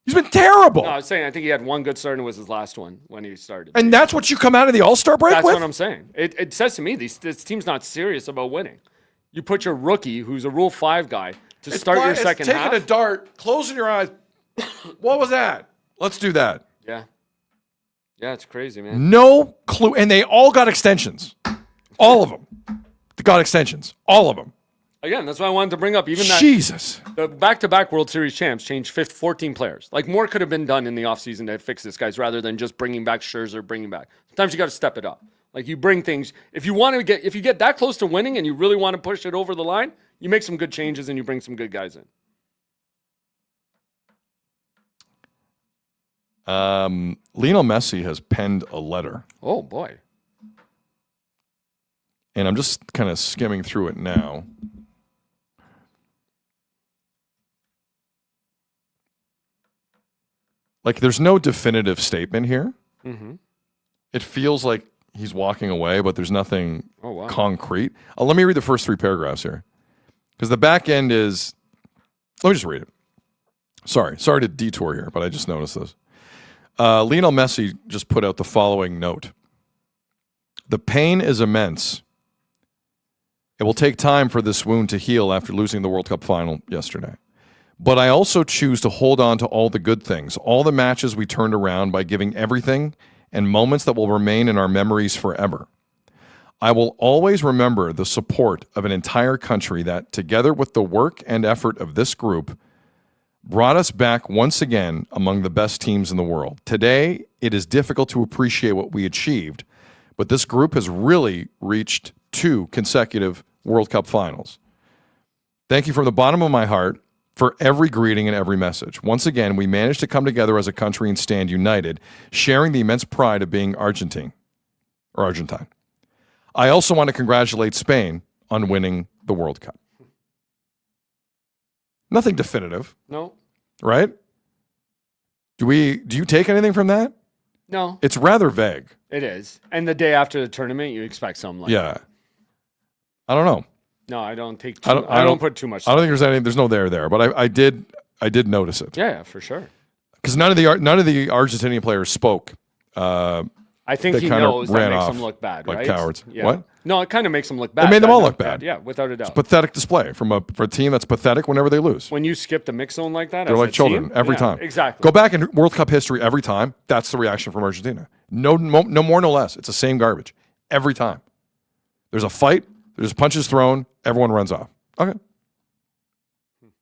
he's been terrible. No, I was saying I think he had one good start and it was his last one when he started. And that's what you come out of the All-Star break That's with? what I'm saying. It says to me this team's not serious about winning. You put your rookie, who's a Rule 5 guy, to start your second taking half. a dart, closing your eyes. What was that? Let's do that. Yeah, it's crazy, man. No clue. And they all got extensions. All of them. They got extensions. All of them. Again, that's why I wanted to bring up even that. Jesus. The back-to-back World Series champs changed 14 players. Like, more could have been done in the offseason to fix this, guys, rather than just bringing back Scherzer, bringing back. Sometimes you got to step it up. Like, you bring things. If you get that close to winning and you really want to push it over the line, you make some good changes and you bring some good guys in. Lionel Messi has penned a letter. Oh, boy. And I'm just kind of skimming through it now. Like, there's no definitive statement here. Mm-hmm. It feels like he's walking away, but there's nothing wow. concrete. Let me read the first 3 paragraphs here. Because the back end is... Let me just read it. Sorry to detour here, but I just noticed this. Lionel Messi just put out the following note. The pain is immense. It will take time for this wound to heal after losing the World Cup final yesterday. But I also choose to hold on to all the good things, all the matches we turned around by giving everything and moments that will remain in our memories forever. I will always remember the support of an entire country that, together with the work and effort of this group, brought us back once again among the best teams in the world. Today, it is difficult to appreciate what we achieved, but this group has really reached 2 consecutive World Cup finals. Thank you from the bottom of my heart for every greeting and every message. Once again, we managed to come together as a country and stand united, sharing the immense pride of being Argentine. I also want to congratulate Spain on winning the World Cup. Nothing definitive. No. Right? Do you take anything from that? No. It's rather vague. It is. And the day after the tournament, you expect something like that. I don't know. No, I don't take I don't put too much. I don't think there's no there, but I did notice it. Yeah, for sure. Because none of the Argentinian players spoke. I think he knows that makes them look bad, like right? cowards. Yeah. What? No, it kind of makes them look bad. It made them all look bad. Yeah, without a doubt. It's a pathetic display for a team that's pathetic whenever they lose. When you skip the mix zone like that, They're as like a children team, every time. Exactly. Go back in World Cup history every time. That's the reaction from Argentina. No more, no less. It's the same garbage every time. There's a fight. There's punches thrown. Everyone runs off. Okay,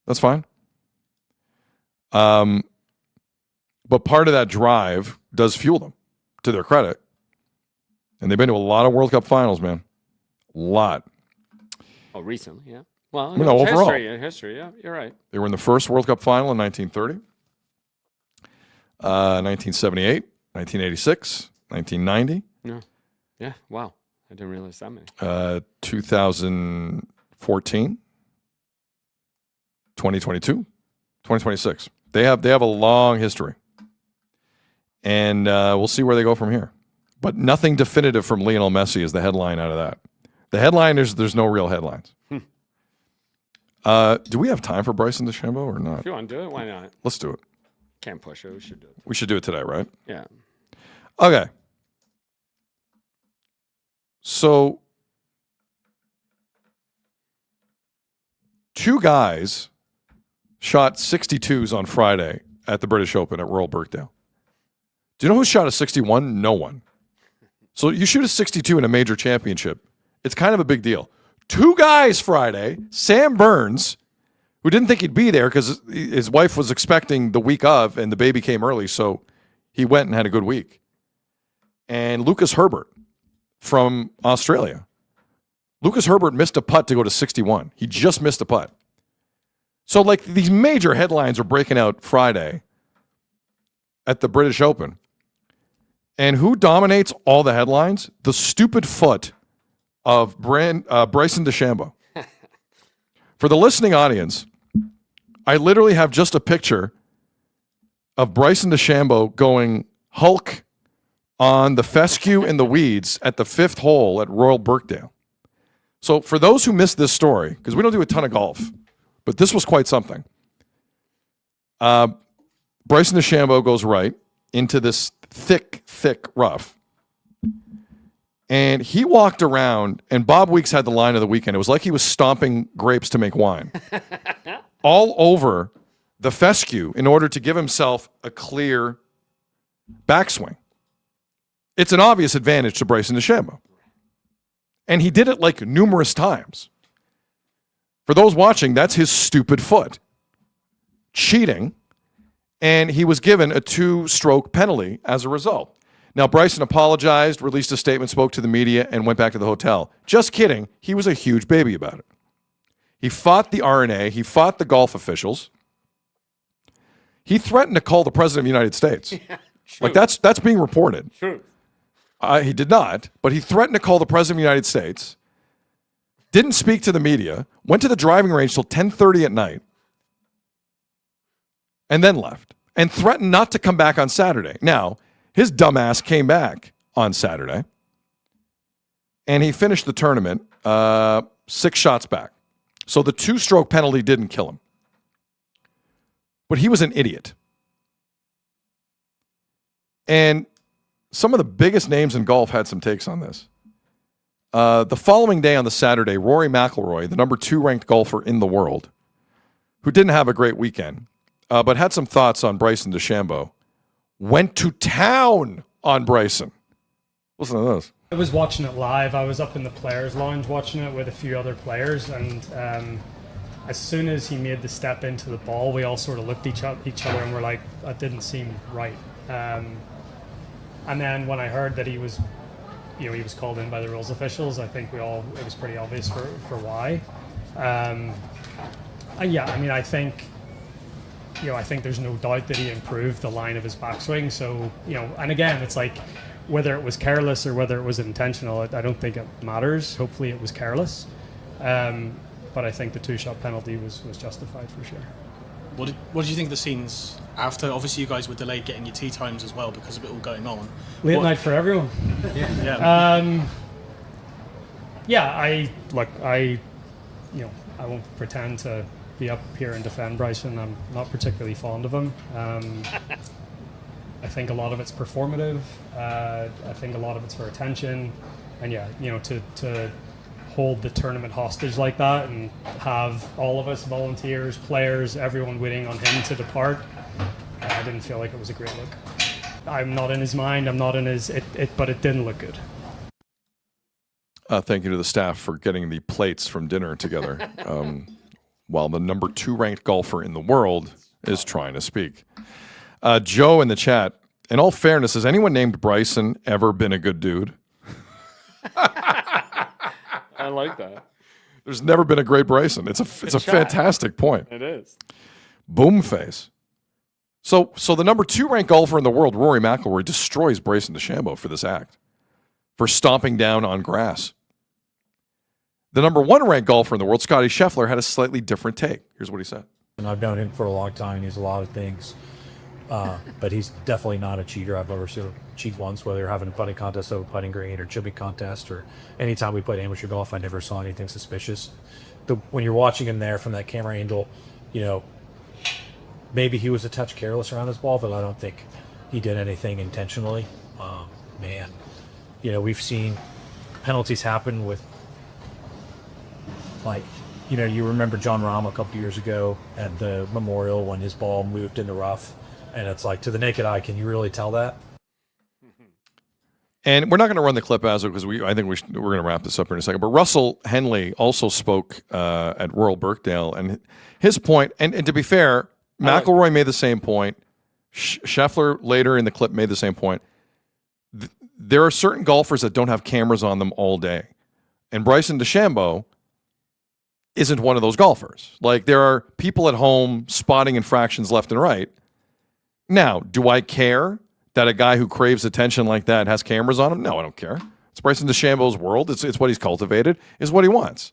that's fine. But part of that drive does fuel them, to their credit. And they've been to a lot of World Cup finals, man. A lot. Oh, recently, yeah. Well, no, overall. History, yeah, you're right. They were in the first World Cup final in 1930, 1978, 1986, 1990. Yeah, wow. I didn't realize that many. 2014, 2022, 2026. They have a long history. And we'll see where they go from here. But nothing definitive from Lionel Messi is the headline out of that. The headline is there's no real headlines. Do we have time for Bryson DeChambeau or not? If you want to do it, why not? Let's do it. Can't push it. We should do it. We should do it today, right? Yeah. Okay. So, two guys shot 62s on Friday at the British Open at Royal Birkdale. Do you know who shot a 61? No one. So you shoot a 62 in a major championship. It's kind of a big deal. Two guys Friday, Sam Burns, who didn't think he'd be there because his wife was expecting the week of and the baby came early, so he went and had a good week. And Lucas Herbert from Australia. Lucas Herbert missed a putt to go to 61. He just missed a putt. So, like, these major headlines are breaking out Friday at the British Open. And who dominates all the headlines? The stupid foot of Bryson DeChambeau. For the listening audience, I literally have just a picture of Bryson DeChambeau going Hulk on the fescue in the weeds at the 5th hole at Royal Birkdale. So for those who missed this story, because we don't do a ton of golf, but this was quite something. Bryson DeChambeau goes right into this thick rough. And he walked around, and Bob Weeks had the line of the weekend. It was like he was stomping grapes to make wine. All over the fescue in order to give himself a clear backswing. It's an obvious advantage to Bryson DeChambeau. And he did it like numerous times. For those watching, that's his stupid foot. Cheating. And he was given a 2-stroke penalty as a result. Now, Bryson apologized, released a statement, spoke to the media, and went back to the hotel. Just kidding. He was a huge baby about it. He fought the RNA. He fought the golf officials. He threatened to call the president of the United States. Yeah, like, that's being reported. True. He did not, but he threatened to call the president of the United States. Didn't speak to the media. Went to the driving range till 10:30 at night. And then left. And threatened not to come back on Saturday. Now, his dumbass came back on Saturday. And he finished the tournament 6 shots back. So the 2-stroke penalty didn't kill him. But he was an idiot. And some of the biggest names in golf had some takes on this. The following day on the Saturday, Rory McIlroy, the number 2 ranked golfer in the world, who didn't have a great weekend, but had some thoughts on Bryson DeChambeau, went to town on Bryson. Listen to this. I was watching it live. I was up in the players' lounge watching it with a few other players, and as soon as he made the step into the ball, we all sort of looked at each other and were like, that didn't seem right. And then when I heard that he was called in by the rules officials, I think it was pretty obvious for why. Yeah, I mean, I think there's no doubt that he improved the line of his backswing. So, and again, it's like whether it was careless or whether it was intentional, I don't think it matters. Hopefully it was careless. But I think the 2-shot penalty was justified for sure. What did you think of the scenes after? Obviously, you guys were delayed getting your tee times as well because of it all going on. Late night for everyone. Yeah. I won't pretend to be up here and defend Bryson. I'm not particularly fond of him. I think a lot of it's performative. I think a lot of it's for attention. And to hold the tournament hostage like that and have all of us, volunteers, players, everyone waiting on him to depart, I didn't feel like it was a great look. I'm not in his mind. I'm not in his... but it didn't look good. Thank you to the staff for getting the plates from dinner together while the number 2 ranked golfer in the world is trying to speak. Joe in the chat, in all fairness, has anyone named Bryson ever been a good dude? I like that. There's never been a great Bryson. It's a fantastic point. It is. Boom face. So the number 2 ranked golfer in the world, Rory McIlroy, destroys Bryson DeChambeau for this act, for stomping down on grass. The number 1 ranked golfer in the world, Scotty Scheffler, had a slightly different take. Here's what he said. And I've known him for a long time. He's a lot of things. But he's definitely not a cheater. I've never seen him cheat once, whether you're having a putting contest over putting green or chipping contest, or anytime we played amateur golf, I never saw anything suspicious. When you're watching him there from that camera angle, you know, maybe he was a touch careless around his ball, but I don't think he did anything intentionally. Man, you know, we've seen penalties happen with, like, you know, you remember John Rahm a couple years ago at the Memorial when his ball moved in the rough, and it's like, to the naked eye, can you really tell that? And we're not going to run the clip as because I think we're going to wrap this up in a second. But Russell Henley also spoke at Royal Birkdale, and his point, and to be fair, McIlroy made the same point. Scheffler later in the clip made the same point. There are certain golfers that don't have cameras on them all day, and Bryson DeChambeau isn't one of those golfers. Like, there are people at home spotting infractions left and right. Now, do I care that a guy who craves attention like that has cameras on him? No, I don't care. It's Bryson DeChambeau's world. It's what he's cultivated. It's what he wants.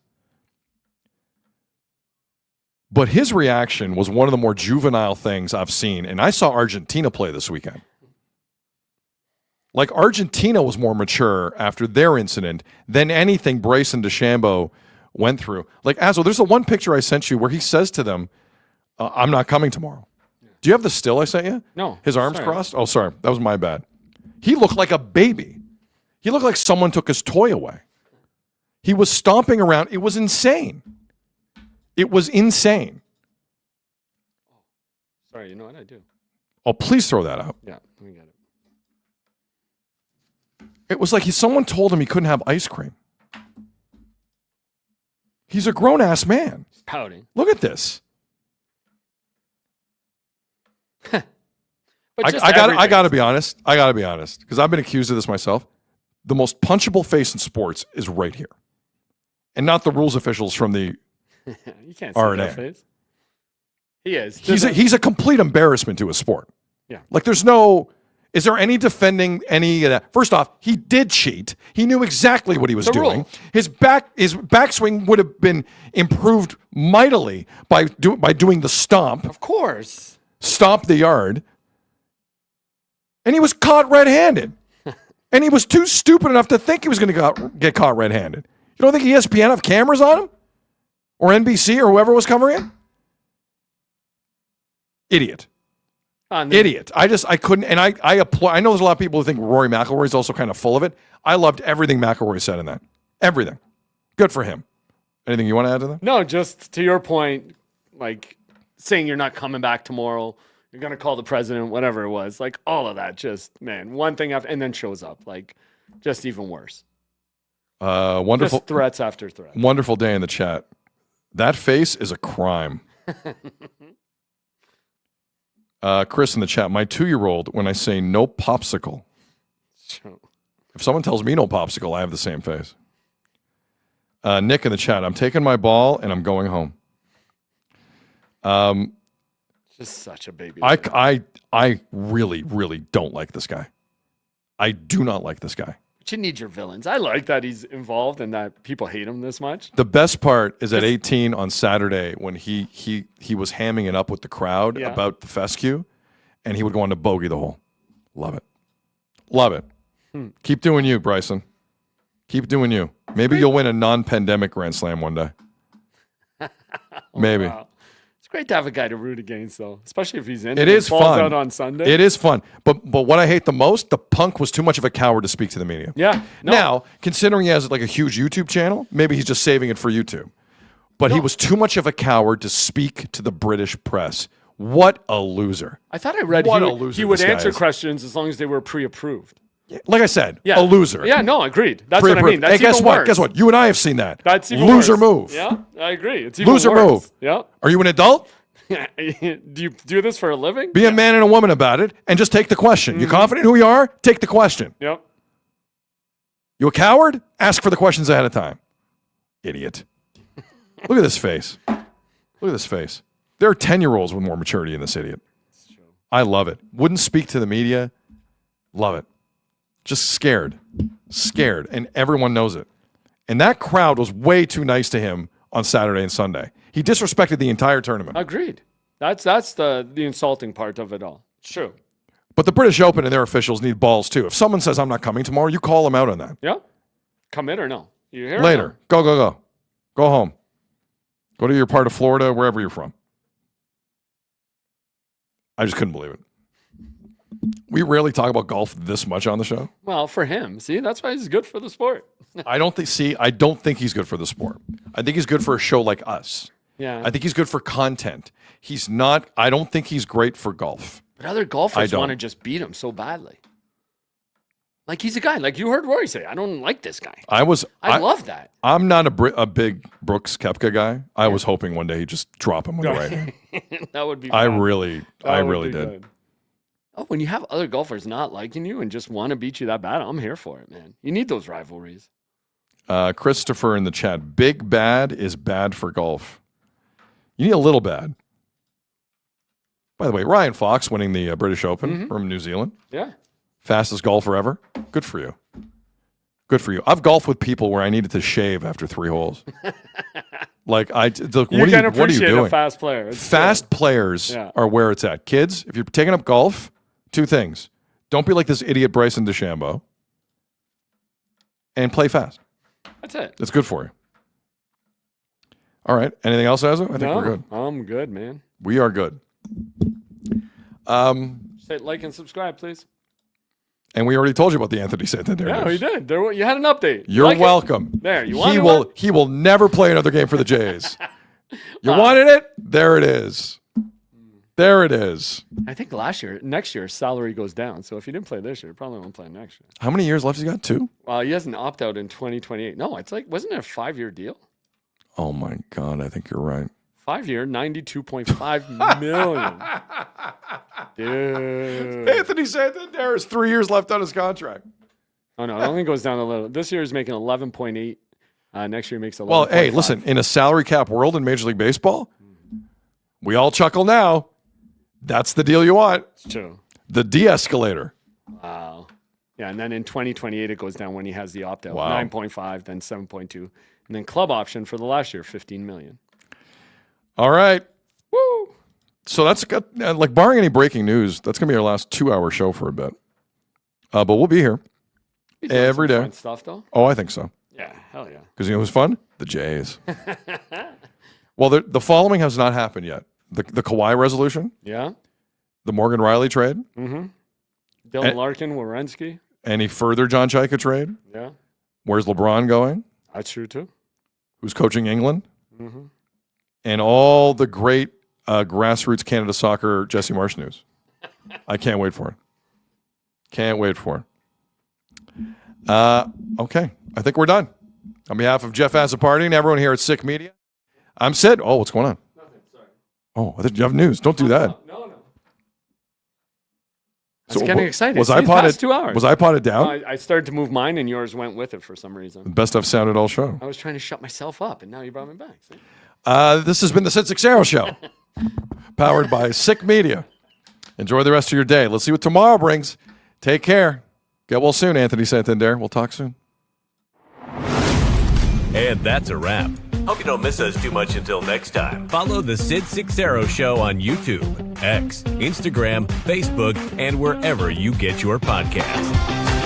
But his reaction was one of the more juvenile things I've seen. And I saw Argentina play this weekend. Like, Argentina was more mature after their incident than anything Bryson DeChambeau went through. Like, Azzo, there's the one picture I sent you where he says to them, I'm not coming tomorrow. Do you have the still I sent you? No. His arms crossed? Oh, sorry. That was my bad. He looked like a baby. He looked like someone took his toy away. He was stomping around. It was insane. It was insane. Sorry, you know what I do? Oh, please throw that out. Yeah, let me get it. It was like someone told him he couldn't have ice cream. He's a grown-ass man. He's pouting. Look at this. But I got to be honest. I got to be honest, because I've been accused of this myself. The most punchable face in sports is right here, and not the rules officials from the you can't see RNA. that face. He is. He's a complete embarrassment to a sport. Yeah. Like, there's no. Is there any defending any of that? First off, he did cheat. He knew exactly what he was doing. Rule. His backswing would have been improved mightily by doing the stomp. Of course. Stomp the yard. And he was caught red-handed. And he was too stupid enough to think he was going to get caught red-handed. You don't think ESPN have cameras on him? Or NBC or whoever was covering it? Idiot. Idiot. I couldn't, and I applaud. I know there's a lot of people who think Rory McIlroy is also kind of full of it. I loved everything McIlroy said in that. Everything. Good for him. Anything you want to add to that? No, just to your point, like saying you're not coming back tomorrow, you're going to call the president, whatever it was. Like, all of that, just, man, one thing after, and then shows up. Like, just even worse. Wonderful. Just threats after threats. Wonderful day in the chat. That face is a crime. Chris in the chat, my 2-year-old, when I say no popsicle, if someone tells me no popsicle, I have the same face. Nick in the chat, I'm taking my ball and I'm going home. Just such a baby. I really, really don't like this guy. I do not like this guy. But you need your villains. I like that he's involved and that people hate him this much. The best part is at 18 on Saturday when he was hamming it up with the crowd about the fescue, and he would go on to bogey the hole. Love it. Love it. Keep doing you, Bryson. Keep doing you. Maybe you'll win a non-pandemic Grand Slam one day. Maybe. Wow. It's great to have a guy to root against, though, especially if he's in. It is falls fun. Out on Sunday. It is fun. But what I hate the most, the punk was too much of a coward to speak to the media. Yeah. No. Now, considering he has like a huge YouTube channel, maybe he's just saving it for YouTube. But he was too much of a coward to speak to the British press. What a loser. I thought I read he would answer questions as long as they were pre-approved. Like I said, a loser. Yeah, no, agreed. That's what I mean. That's hey, guess even what? worse. Guess what? You and I have seen that. That's even loser worse. move. Yeah, I agree. It's even loser worse. move. Yeah. Are you an adult? Do you do this for a living? Be a man and a woman about it and just take the question. You confident who you are? Take the question. Yep. You a coward? Ask for the questions ahead of time. Idiot. Look at this face. Look at this face. There are 10-year-olds with more maturity in this idiot. I love it. Wouldn't speak to the media. Love it. Just scared. Scared. And everyone knows it. And that crowd was way too nice to him on Saturday and Sunday. He disrespected the entire tournament. Agreed. That's the insulting part of it all. It's true. But the British Open and their officials need balls too. If someone says I'm not coming tomorrow, you call them out on that. Yeah. Commit or no? You hear? Later. Go. Go home. Go to your part of Florida, wherever you're from. I just couldn't believe it. We rarely talk about golf this much on the show. Well, for him, see, that's why he's good for the sport. I don't think he's good for the sport. I think he's good for a show like us. Yeah. I think he's good for content. He's not. I don't think he's great for golf. But other golfers want to just beat him so badly. Like he's a guy. Like you heard Rory say, I don't like this guy. I love that. I'm not a big Brooks Koepka guy. I was hoping one day he'd just drop him with the right hand. That would be. I fun. really did. Good. Oh, when you have other golfers not liking you and just want to beat you that bad, I'm here for it, man. You need those rivalries. Christopher in the chat. Big bad is bad for golf. You need a little bad. By the way, Ryan Fox winning the British Open from New Zealand. Yeah. Fastest golfer ever. Good for you. Good for you. I've golfed with people where I needed to shave after 3 holes. Like what are you doing? A fast player. Fast players are where it's at. Kids, if you're taking up golf, 2 things. Don't be like this idiot Bryson DeChambeau. And play fast. That's it. It's good for you. All right. Anything else, Azo? I think we're good. I'm good, man. We are good. Say like and subscribe, please. And we already told you about the Anthony Santander. Yeah, we did. You had an update. You're welcome. There, you wanted one? He will never play another game for the Jays. You wanted it? There it is. There it is. I think next year, salary goes down. So if you didn't play this year, you probably won't play next year. How many years left has he got? 2? Well, he has an opt-out in 2028. No, it's like, wasn't it a 5-year deal? Oh, my God. I think you're right. 5-year, $92.5 million. Dude. Anthony Santander has 3 years left on his contract. Oh, no. It only goes down a little. This year is making 11.8. Next year makes 11.5. Well, hey, listen. In a salary cap world in Major League Baseball, we all chuckle now. That's the deal you want. It's true. The de-escalator. Wow. Yeah, and then in 2028, it goes down when he has the opt-out. Wow. 9.5, then 7.2. And then club option for the last year, $15 million. All right. Woo! So that's got, like, barring any breaking news, that's going to be our last 2-hour show for a bit. But we'll be here every day. Fun stuff, though? Oh, I think so. Yeah, hell yeah. Because you know who's fun? The Jays. Well, the following has not happened yet. The Kawhi resolution. Yeah. The Morgan Riley trade. Mm-hmm. Dylan Larkin, Werenski. Any further John Chaika trade? Yeah. Where's LeBron going? That's true, too. Who's coaching England? Mm-hmm. And all the great grassroots Canada soccer Jesse Marsh news. I can't wait for it. Can't wait for it. Okay. I think we're done. On behalf of Jeff Azzopardi and everyone here at Sick Media, I'm Sid. Oh, what's going on? Nothing, sorry. Oh, I think you have news. Don't do that. No. I was getting excited. Was See, I it's past potted 2 hours. Was I potted down? I started to move mine, and yours went with it for some reason. Best I've sounded all show. I was trying to shut myself up, and now you brought me back. See? This has been the Sid Seixeiro Show, powered by Sick Media. Enjoy the rest of your day. Let's see what tomorrow brings. Take care. Get well soon, Anthony Santander. We'll talk soon. And that's a wrap. Hope you don't miss us too much until next time. Follow the Sid Seixeiro Show on YouTube, X, Instagram, Facebook, and wherever you get your podcasts.